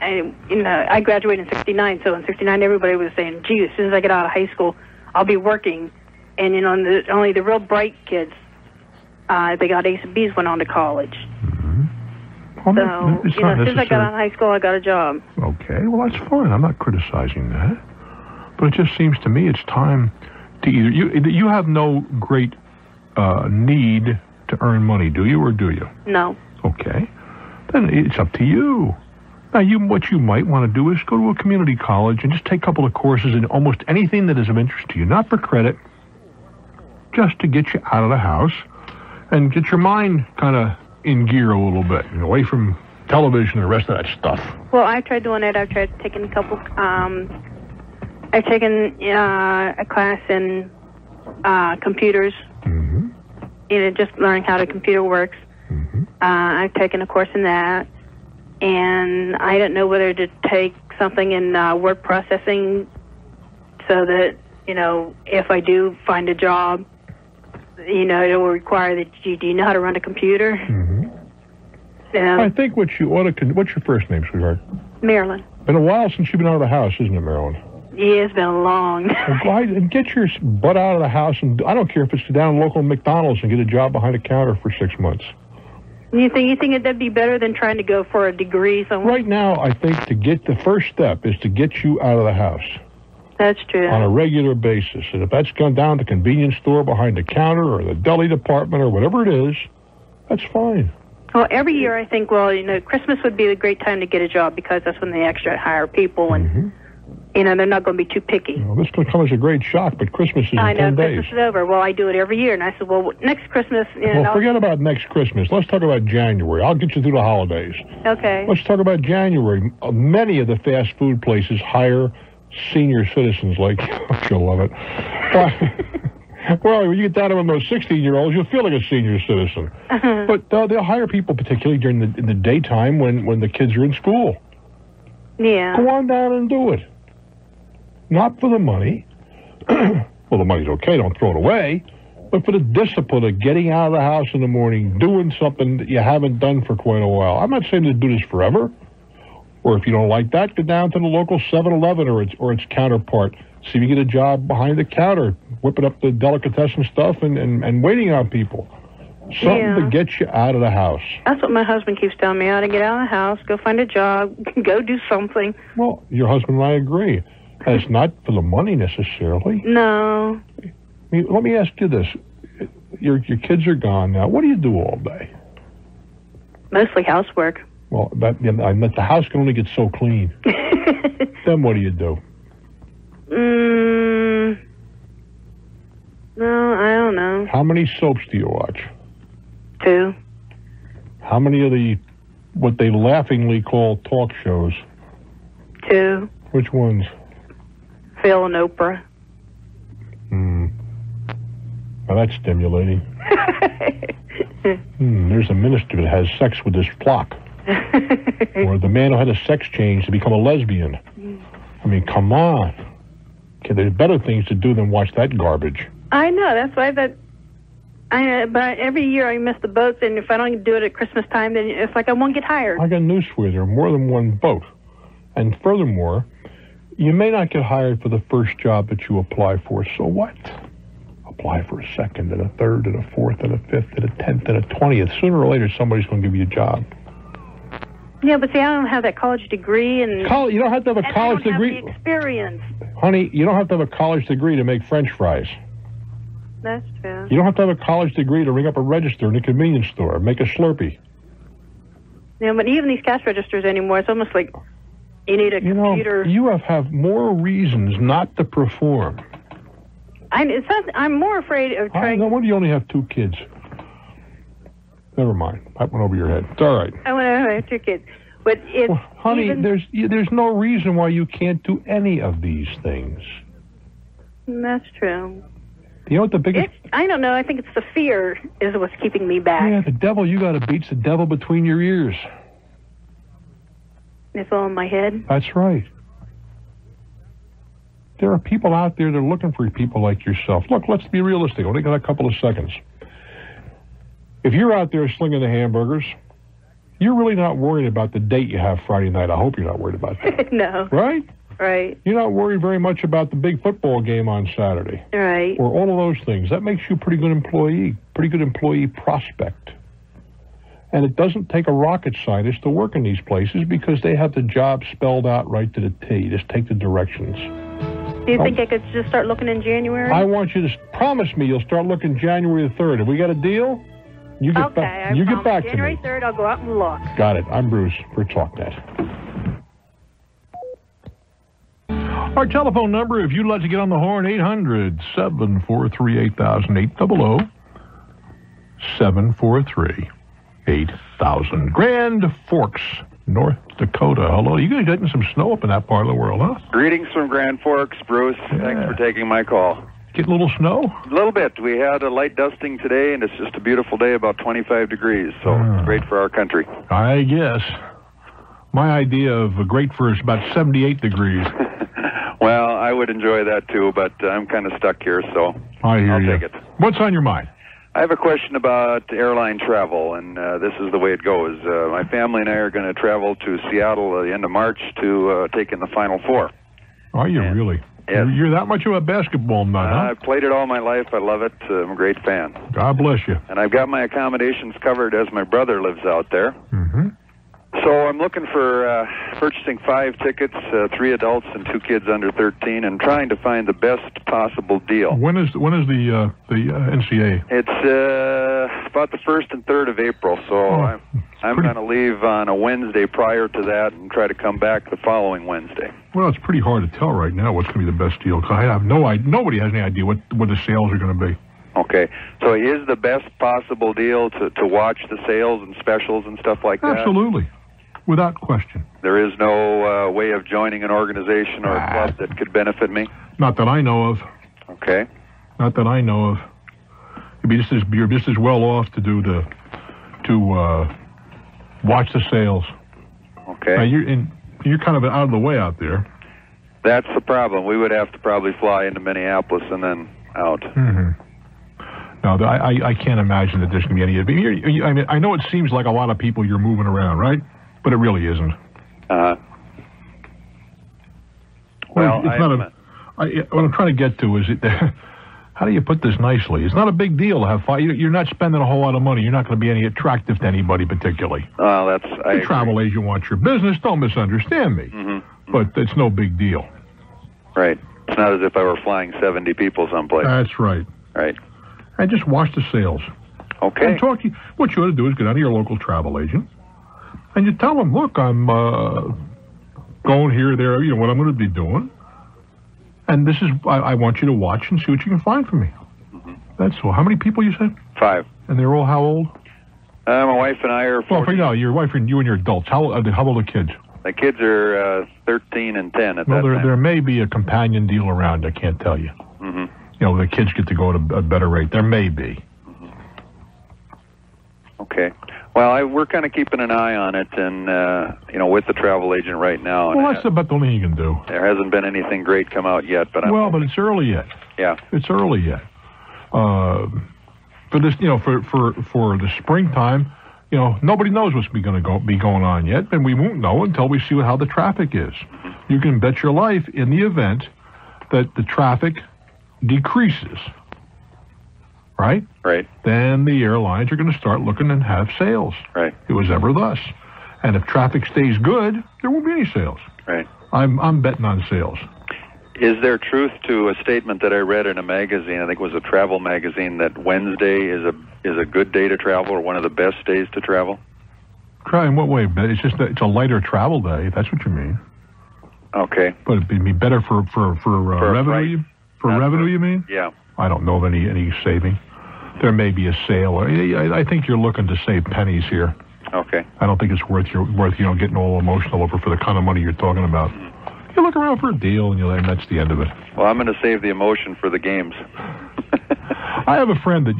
I graduated in '69, so in '69 everybody was saying, "Gee, as soon as I get out of high school, I'll be working." And only the real bright kids, they got A's and B's, went on to college. Mm-hmm. Well, so, as soon as I got out of high school, I got a job. Okay, well, that's fine. I'm not criticizing that. But it just seems to me it's time to you have no great need to earn money, do you, or do you? No. Okay. Then it's up to you. Now, what you might want to do is go to a community college and just take a couple of courses in almost anything that is of interest to you, not for credit, just to get you out of the house and get your mind kind of in gear a little bit, away from television and the rest of that stuff. Well, I've tried doing it. I've tried taking a couple. I've taken a class in computers. Mm-hmm. Just learning how the computer works. Mm-hmm. I've taken a course in that, and I don't know whether to take something in word processing, so that if I do find a job, it will require that do you know how to run a computer? Mm-hmm. I think what you ought to. What's your first name, sweetheart? Marilyn. Been a while since you've been out of the house, isn't it, Marilyn? Yeah, it's been long. And get your butt out of the house, and I don't care if it's down local McDonald's and get a job behind a counter for 6 months. You think that'd be better than trying to go for a degree somewhere? Right now, I think the first step is to get you out of the house. That's true. On a regular basis. And if that's gone down to the convenience store behind the counter or the deli department or whatever it is, that's fine. Well, every year I think, Christmas would be a great time to get a job because that's when they actually hire people and, they're not going to be too picky. Well, this could come as a great shock, but Christmas is in 10 days. I know, Christmas is over. Well, I do it every year. And I said, well, next Christmas, Well, forget about next Christmas. Let's talk about January. I'll get you through the holidays. Okay. Let's talk about January. Many of the fast food places hire senior citizens like you. You'll love it. Well, when you get down to those 16-year-olds, you'll feel like a senior citizen. But they'll hire people, particularly in the daytime when the kids are in school. Yeah. Go on down and do it. Not for the money. Well, the money's okay. Don't throw it away. But for the discipline of getting out of the house in the morning, doing something that you haven't done for quite a while. I'm not saying to do this forever. Or if you don't like that, go down to the local 7-Eleven or its counterpart. See if you get a job behind the counter, whipping up the delicatessen stuff and waiting on people. Something to get you out of the house. That's what my husband keeps telling me. I ought to get out of the house, go find a job, go do something. Well, your husband and I agree. And it's not for the money necessarily. No. Let me ask you this. Your kids are gone now. What do you do all day? Mostly housework. Well, I meant the house can only get so clean. Then what do you do? No, I don't know. How many soaps do you watch? 2. How many of what they laughingly call talk shows? 2. Which ones? Phil and Oprah. Well, that's stimulating. There's a minister that has sex with this flock. Or the man who had a sex change to become a lesbian. I mean, come on. Okay, there's better things to do than watch that garbage. I know. That's why but every year I miss the boats, and if I don't do it at Christmas time, then it's like I won't get hired. I got news for you. There are more than one boat. And furthermore, you may not get hired for the first job that you apply for. So what? Apply for a second and a third and a fourth and a fifth and a 10th and a 20th. Sooner or later, somebody's going to give you a job. Yeah, but see, I don't have that college degree, and you don't have to have a college degree. Have the experience. Honey, you don't have to have a college degree to make French fries. That's true. You don't have to have a college degree to ring up a register in a convenience store, make a Slurpee. Yeah, but even these cash registers anymore, it's almost like you need a computer. You have more reasons not to perform. I'm more afraid of trying. No wonder you only have 2 kids. Never mind. That went over your head. It's all right. I want to have 2 kids. But if honey, there's no reason why you can't do any of these things. That's true. You know what the biggest... I don't know. I think it's the fear is what's keeping me back. Yeah, the devil you got to beat's the devil between your ears. It's all in my head. That's right. There are people out there that are looking for people like yourself. Look, let's be realistic. I only got a couple of seconds. If you're out there slinging the hamburgers, you're really not worried about the date you have Friday night. I hope you're not worried about that. No. Right? Right. You're not worried very much about the big football game on Saturday. Right. Or all of those things. That makes you a pretty good employee prospect. And it doesn't take a rocket scientist to work in these places because they have the job spelled out right to the T. Just take the directions. Do you think I could just start looking in January? I want you to promise me you'll start looking January the 3rd. Have we got a deal? You get back to me. January 3rd, I'll go out and look. Got it. I'm Bruce for Talknet. Our telephone number, if you'd like to get on the horn, 800-743-8000, 800-743-8000. Grand Forks, North Dakota. Hello. You guys getting some snow up in that part of the world, huh? Greetings from Grand Forks, Bruce. Yeah. Thanks for taking my call. Get a little snow? A little bit. We had a light dusting today, and it's just a beautiful day, about 25 degrees, so it's great for our country. I guess. My idea of a great for is about 78 degrees. Well, I would enjoy that too, but I'm kind of stuck here, so I'll take it. What's on your mind? I have a question about airline travel, and this is the way it goes. My family and I are going to travel to Seattle at the end of March to take in the Final Four. Are you really? Yes. You're that much of a basketball nut, huh? I've played it all my life. I love it. I'm a great fan. God bless you. And I've got my accommodations covered as my brother lives out there. Mm-hmm. So I'm looking for purchasing 5 tickets, 3 adults and 2 kids under 13, and trying to find the best possible deal. When is the NCAA? It's about the 1st and 3rd of April, so I'm going to leave on a Wednesday prior to that and try to come back the following Wednesday. Well, it's pretty hard to tell right now what's going to be the best deal. 'Cause I have no idea. Nobody has any idea what the sales are going to be. Okay, so is the best possible deal to watch the sales and specials and stuff like that? Absolutely. Without question. There is no way of joining an organization or a club that could benefit me? Not that I know of. Okay. Not that I know of. You're just as well off to watch the sales. Okay. Now you're kind of out of the way out there. That's the problem. We would have to probably fly into Minneapolis and then out. Mm-hmm. No, I can't imagine that there's going to be any. I mean, I know it seems like a lot of people you're moving around, right? But it really isn't. Well, what I'm trying to get to is, how do you put this nicely? It's not a big deal to have 5. You're not spending a whole lot of money. You're not going to be any attractive to anybody particularly. Well, the travel agent wants your business. Don't misunderstand me. Mm-hmm. But it's no big deal. Right. It's not as if I were flying 70 people someplace. That's right. Right. And just watch the sales. Okay. And what you ought to do is get out of your local travel agent. And you tell them, look, I'm going here, there, what I'm going to be doing. And this is, I want you to watch and see what you can find for me. Mm-hmm. That's all. How many people you said? 5. And they're all how old? My wife and I are 40. Well, your wife and you and your adults. How old are the kids? The kids are 13 and 10 at that time. There may be a companion deal around, I can't tell you. Mm-hmm. The kids get to go at a better rate. There may be. Mm-hmm. Okay. Well, we're kind of keeping an eye on it, and with the travel agent right now. Well, that's about the only thing you can do. There hasn't been anything great come out yet, but but it's early yet. Yeah, it's early yet. For this, for the springtime, nobody knows what's be going on yet, and we won't know until we see how the traffic is. Mm-hmm. You can bet your life in the event that the traffic decreases. Right? Right. Then the airlines are going to start looking and have sales. Right. It was ever thus. And if traffic stays good, there won't be any sales. Right. I'm betting on sales. Is there truth to a statement that I read in a magazine, I think it was a travel magazine, that Wednesday is a good day to travel, or one of the best days to travel? Try in what way? It's just that it's a lighter travel day. That's what you mean. Okay. But it'd be better for revenue. Revenue, you mean? Yeah. I don't know of any saving. There may be a sale. I think you're looking to save pennies here. Okay. I don't think it's worth getting all emotional over for the kind of money you're talking about. You look around for a deal, and that's the end of it. Well, I'm going to save the emotion for the games. I have a friend that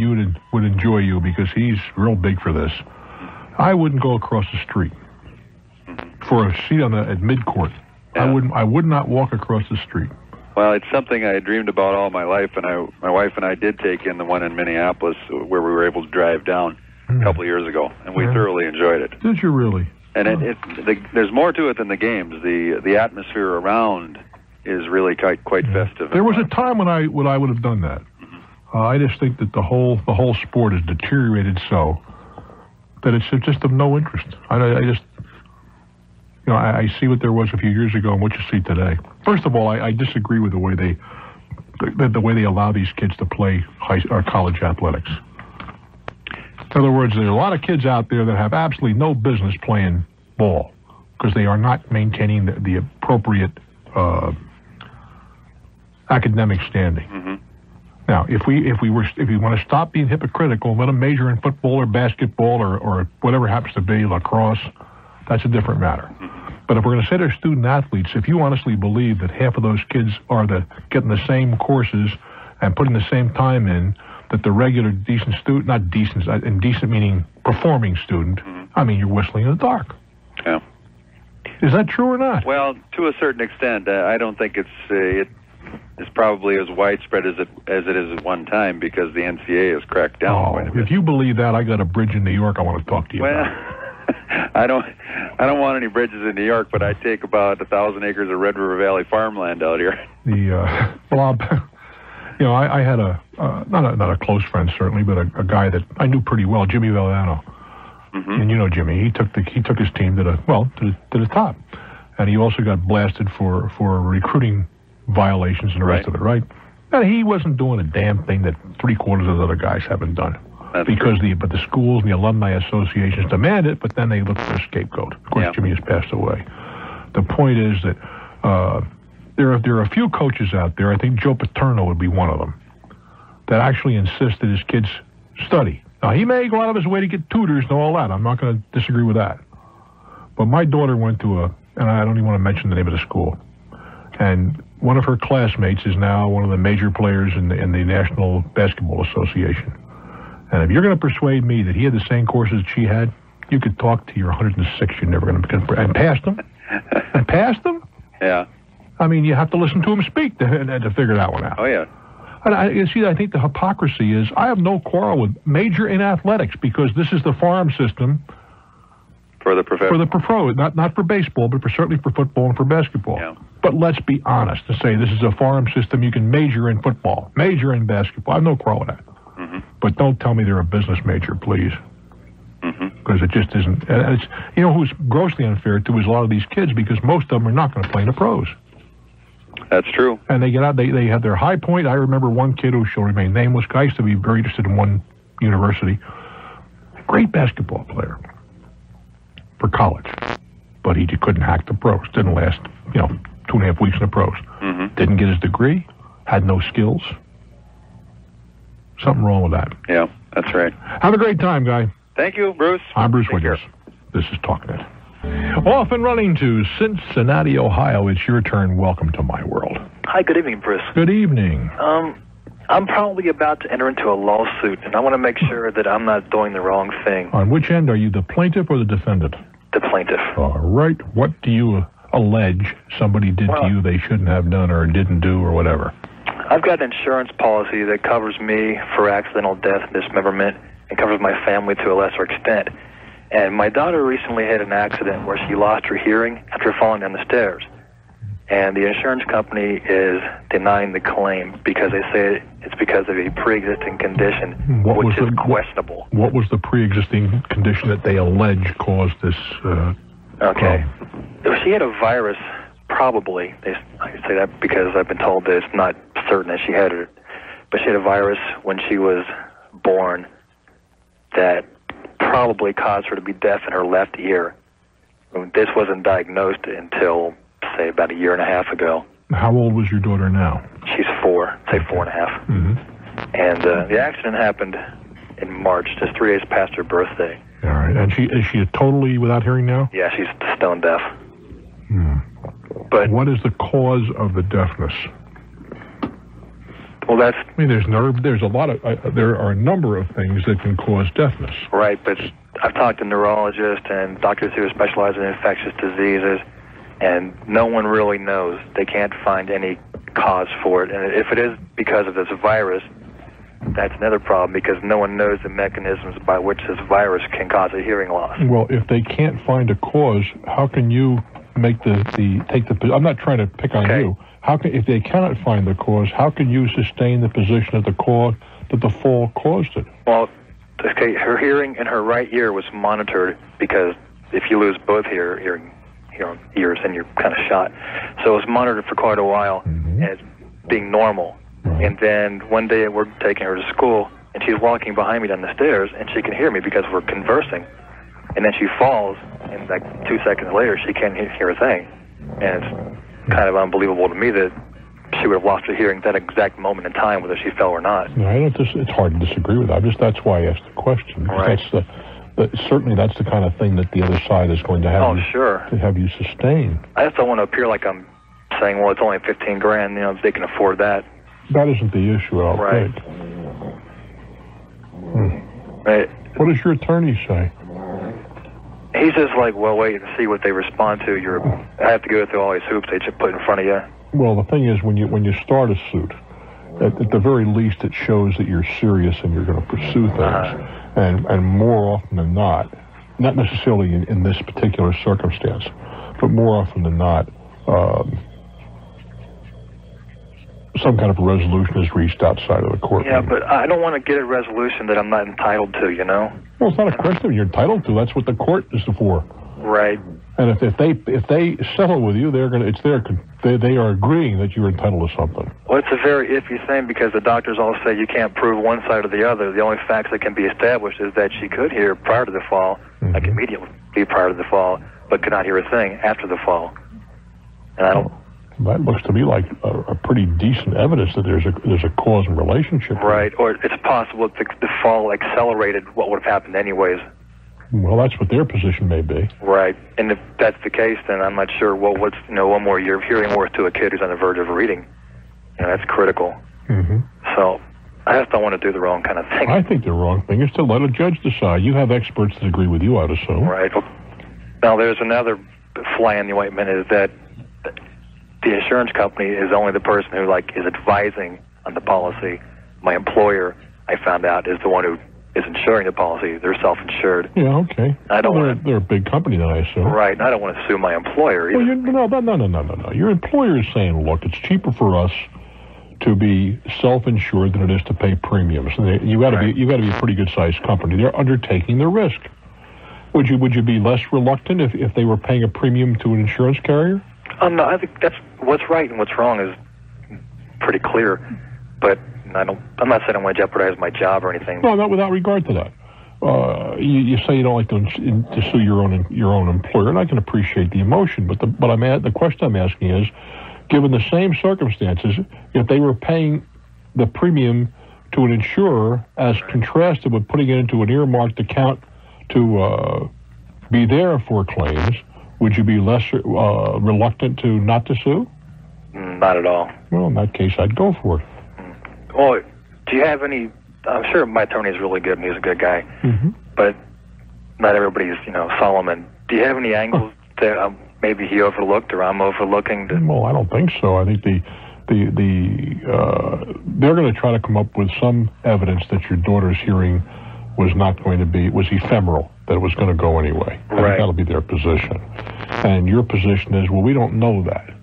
would enjoy you because he's real big for this. I wouldn't go across the street for a seat at midcourt. Yeah. I would not walk across the street. Well, it's something I dreamed about all my life, and my wife and I did take in the one in Minneapolis where we were able to drive down a couple of years ago, and we thoroughly enjoyed it. Did you really? And there's more to it than the games. The atmosphere around is really quite festive. There was a time when I would have done that. I just think that the whole sport has deteriorated so that it's just of no interest. I see what there was a few years ago and what you see today. First of all, I disagree with the way they allow these kids to play college athletics. In other words, there are a lot of kids out there that have absolutely no business playing ball because they are not maintaining the appropriate academic standing. Mm-hmm. Now, if we want to stop being hypocritical and let them major in football or basketball or whatever happens to be, lacrosse, that's a different matter. But if we're going to say they're student athletes, if you honestly believe that half of those kids are getting the same courses and putting the same time in that the regular decent student, not decent, and decent meaning performing student, I mean, you're whistling in the dark. Yeah. Is that true or not? Well, to a certain extent, I don't think it's probably as widespread as it is at one time because the NCAA has cracked down quite a bit. If you believe that, I got a bridge in New York I want to talk to you about. I don't want any bridges in New York, but I take about 1,000 acres of Red River Valley farmland out here. I had not a close friend certainly, but a guy that I knew pretty well, Jimmy Valiano. And you know Jimmy, he took his team to the top, and he also got blasted for recruiting violations and the rest of it, right? And he wasn't doing a damn thing that 3/4 of the other guys haven't done. But the schools and the alumni associations demand it, but then they look for a scapegoat. Of course, Jimmy has passed away. The point is that there are a few coaches out there, I think Joe Paterno would be one of them, that actually insist that his kids study. Now, he may go out of his way to get tutors and all that. I'm not going to disagree with that. But my daughter went to and I don't even want to mention the name of the school, and one of her classmates is now one of the major players in the National Basketball Association. And if you're going to persuade me that he had the same courses she had, you could talk to your 106. You're never going to and passed them. And passed them? Yeah. I mean, you have to listen to him speak to figure that one out. Oh, yeah. And I think the hypocrisy is, I have no quarrel with major in athletics because this is the farm system for the pro, not for baseball, but certainly for football and for basketball. Yeah. But let's be honest and say this is a farm system. You can major in football, major in basketball. I have no quarrel with that. But don't tell me they're a business major, please. Because it just isn't. And it's, who's grossly unfair to is a lot of these kids, because most of them are not going to play in the pros. That's true. And they get out, they have their high point. I remember one kid who shall remain nameless. I used to be very interested in one university. Great basketball player for college. But he couldn't hack the pros. Didn't last, 2.5 weeks in the pros. Didn't get his degree. Had no skills. Something wrong with that. Yeah, that's right. Have a great time, guy. Thank you, Bruce. I'm Bruce Wiggins. This is Talknet. Off and running to Cincinnati, Ohio. It's your turn. Welcome to my world. Hi, good evening, Bruce. Good evening. I'm probably about to enter into a lawsuit, and I want to make sure that I'm not doing the wrong thing. On which end? Are you the plaintiff or the defendant? The plaintiff. All right. What do you allege somebody did to you they shouldn't have done or didn't do or whatever? I've got an insurance policy that covers me for accidental death and dismemberment and covers my family to a lesser extent. And my daughter recently had an accident where she lost her hearing after falling down the stairs. And the insurance company is denying the claim because they say it's because of a pre-existing condition, which is questionable. What was the pre-existing condition that they allege caused this problem? She had a virus, probably. I say that because I've been told that it's not certain that she had it. But she had a virus when she was born that probably caused her to be deaf in her left ear. This wasn't diagnosed until, say, about 1.5 years ago. How old was your daughter now? She's 4, say 4.5. And the accident happened in March, just 3 days past her birthday. All right. And is she totally without hearing now? Yeah, she's stone deaf. But what is the cause of the deafness? Well, that's... I mean, there's a lot of... there are a number of things that can cause deafness. Right, but I've talked to neurologists and doctors who specialize in infectious diseases, and no one really knows. They can't find any cause for it. And if it is because of this virus, that's another problem, because no one knows the mechanisms by which this virus can cause a hearing loss. Well, if they can't find a cause, how can you make I'm not trying to pick on you. If they cannot find the cause, how can you sustain the position of that the fall caused it? Well, her hearing in her right ear was monitored, because if you lose both ears, then you're kind of shot. So it was monitored for quite a while as being normal. And then one day we're taking her to school, and she's walking behind me down the stairs, and she can hear me because we're conversing. And then she falls, and like 2 seconds later, she can't hear a thing. And it's kind of unbelievable to me that she would have lost her hearing at that exact moment in time, whether she fell or not. No, it's hard to disagree with that. That's why I asked the question. Right. Certainly that's the kind of thing that the other side is going to have to have you sustain. I just don't want to appear like I'm saying, well, it's only $15,000, they can afford that. That isn't the issue at all. Right. Right. What does your attorney say? He's just like, well, wait and see what they respond to. I have to go through all these hoops they just put in front of you. Well, the thing is, when you start a suit, at the very least, it shows that you're serious and you're going to pursue things. And more often than not, not necessarily in this particular circumstance, but more often than not, some kind of a resolution is reached outside of the court. Yeah, but I don't want to get a resolution that I'm not entitled to, you know? Well, it's not a question you're entitled to. That's what the court is for. Right. And if they settle with you, they are agreeing that you're entitled to something. Well, it's a very iffy thing because the doctors all say you can't prove one side or the other. The only facts that can be established is that she could hear prior to the fall, like immediately prior to the fall, but could not hear a thing after the fall. And I don't. That looks to me like a pretty decent evidence that there's a cause and relationship. Right, or it's possible that the fall accelerated what would have happened anyways. Well, that's what their position may be. Right, and if that's the case, then I'm not sure. Well, what's one more year of hearing worth to a kid who's on the verge of reading? That's critical. So I just don't want to do the wrong kind of thing. I think the wrong thing is to let a judge decide. You have experts that agree with you, I'd assume. Right. Now, there's another fly in the ointment is that the insurance company is only the person who is advising on the policy. My employer, I found out, is the one who is insuring the policy. They're self-insured. Yeah, okay. I don't want to. They're a big company, then, I assume. Right, and I don't want to sue my employer either. Well, no. Your employer is saying, look, it's cheaper for us to be self-insured than it is to pay premiums. And you got to be a pretty good-sized company. They're undertaking the risk. Would you be less reluctant if they were paying a premium to an insurance carrier? No, I think that's what's right and what's wrong is pretty clear. But I'm not saying I want to jeopardize my job or anything. No, not without regard to that. You say you don't like to sue your own employer, and I can appreciate the emotion. But the question I'm asking is, given the same circumstances, if they were paying the premium to an insurer as contrasted with putting it into an earmarked account to be there for claims, would you be less reluctant not to sue? Not at all. Well, in that case, I'd go for it. Well, do you have any... I'm sure my attorney is really good and he's a good guy, but not everybody's, Solomon. Do you have any angles that maybe he overlooked or I'm overlooking? Well, I don't think so. I think they're going to try to come up with some evidence that your daughter's hearing was ephemeral, that it was going to go anyway. I think that'll be their position. And your position is, well, we don't know that.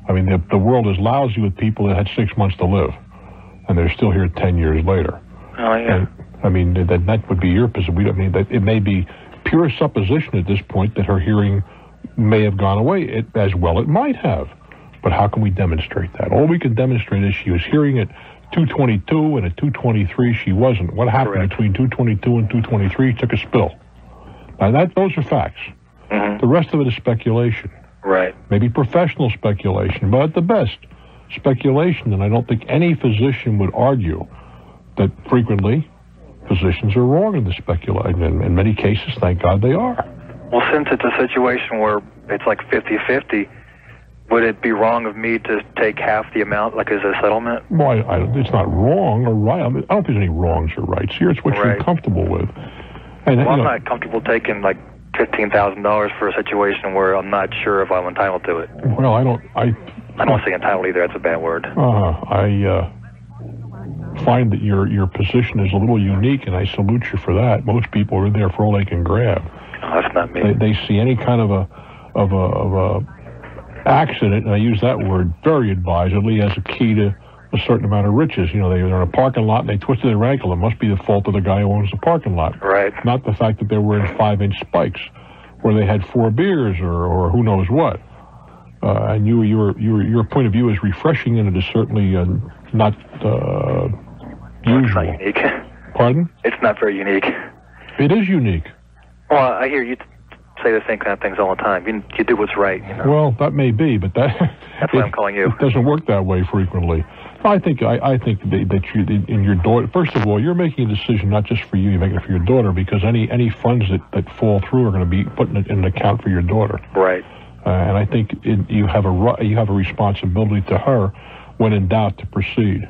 I mean, the world is lousy with people that had 6 months to live, and they're still here 10 years later. Oh, yeah. And, I mean, that would be your position. It may be pure supposition at this point that her hearing may have gone away. It might have. But how can we demonstrate that? All we can demonstrate is she was hearing at 222, and at 223 she wasn't. What happened between 222 and 223? Took a spill. Now, those are facts. The rest of it is speculation. Right. Maybe professional speculation, but at the best, speculation. And I don't think any physician would argue that frequently physicians are wrong in the speculation. In many cases, thank God they are. Well, since it's a situation where it's like 50-50, would it be wrong of me to take half the amount, like as a settlement? Well, it's not wrong or right. I don't think there's any wrongs or rights here. It's what you're comfortable with. And, I'm not comfortable taking like $15,000 for a situation where I'm not sure if I'm entitled to it. Well, I don't want to say entitled either. That's a bad word. I find that your position is a little unique, and I salute you for that. Most people are in there for all they can grab. No, that's not me. They see any kind of a accident, and I use that word very advisedly, as a key to a certain amount of riches. They're in a parking lot and they twisted their ankle. It must be the fault of the guy who owns the parking lot. Right. Not the fact that they're wearing 5-inch spikes, or they had 4 beers, or who knows what. And your point of view is refreshing, and it is certainly not usual. It's not unique. Pardon? It's not very unique. It is unique. Well, I hear you say the same kind of things all the time. You do what's right. Well, that may be, but that's why I'm calling you. It doesn't work that way frequently. I think that you, in your daughter, first of all, you're making a decision not just for you, you're making it for your daughter, because any funds that fall through are going to be put in an account for your daughter. Right. And I think you have a responsibility to her, when in doubt, to proceed,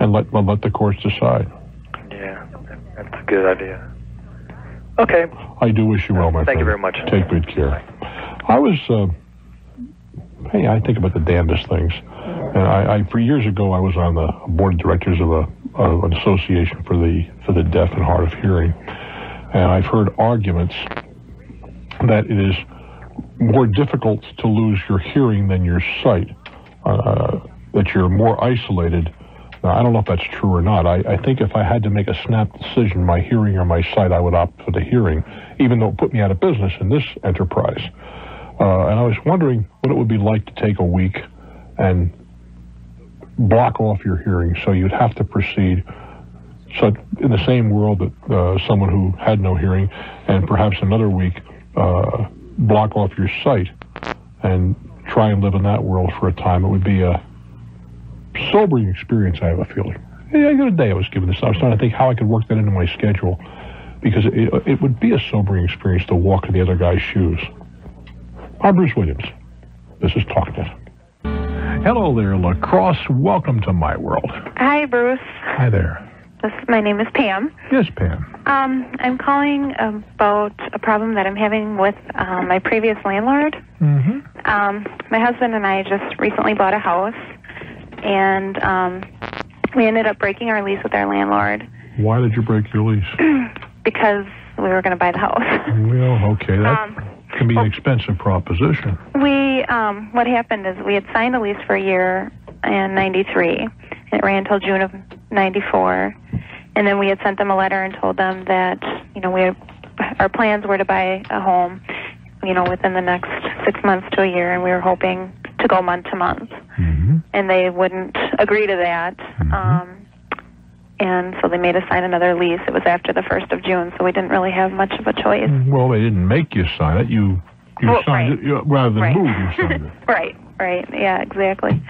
and let the courts decide. Yeah, that's a good idea. Okay. I do wish you well, my friend. Thank you very much. Take good care. I think about the damnedest things. And for years ago, I was on the board of directors of an association for the deaf and hard of hearing. And I've heard arguments that it is more difficult to lose your hearing than your sight, that you're more isolated. Now, I don't know if that's true or not. I think if I had to make a snap decision, my hearing or my sight, I would opt for the hearing, even though it put me out of business in this enterprise. And I was wondering what it would be like to take a week and block off your hearing, so you'd have to proceed so in the same world that someone who had no hearing, and perhaps another week block off your sight and try and live in that world for a time. It would be a sobering experience, I have a feeling. The other day I was given this, I was trying to think how I could work that into my schedule, because it would be a sobering experience to walk in the other guy's shoes. I'm Bruce Williams. This is Talknet. Hello there, La Crosse. Welcome to my world. Hi, Bruce. Hi there. My name is Pam. Yes, Pam. I'm calling about a problem that I'm having with my previous landlord. Mm-hmm. My husband and I just recently bought a house, and we ended up breaking our lease with our landlord. Why did you break your lease? Because we were going to buy the house. Well, okay, that can be an expensive proposition. What happened is we had signed a lease for a year in '93. It ran until June of '94, and then we had sent them a letter and told them that our plans were to buy a home, within the next 6 months to a year, and we were hoping to go month to month. Mm-hmm. And they wouldn't agree to that. Mm-hmm. And so they made us sign another lease. It was after the 1st of June, so we didn't really have much of a choice. Well, they didn't make you sign it. You signed it rather than move. You signed it. Right. Yeah, exactly.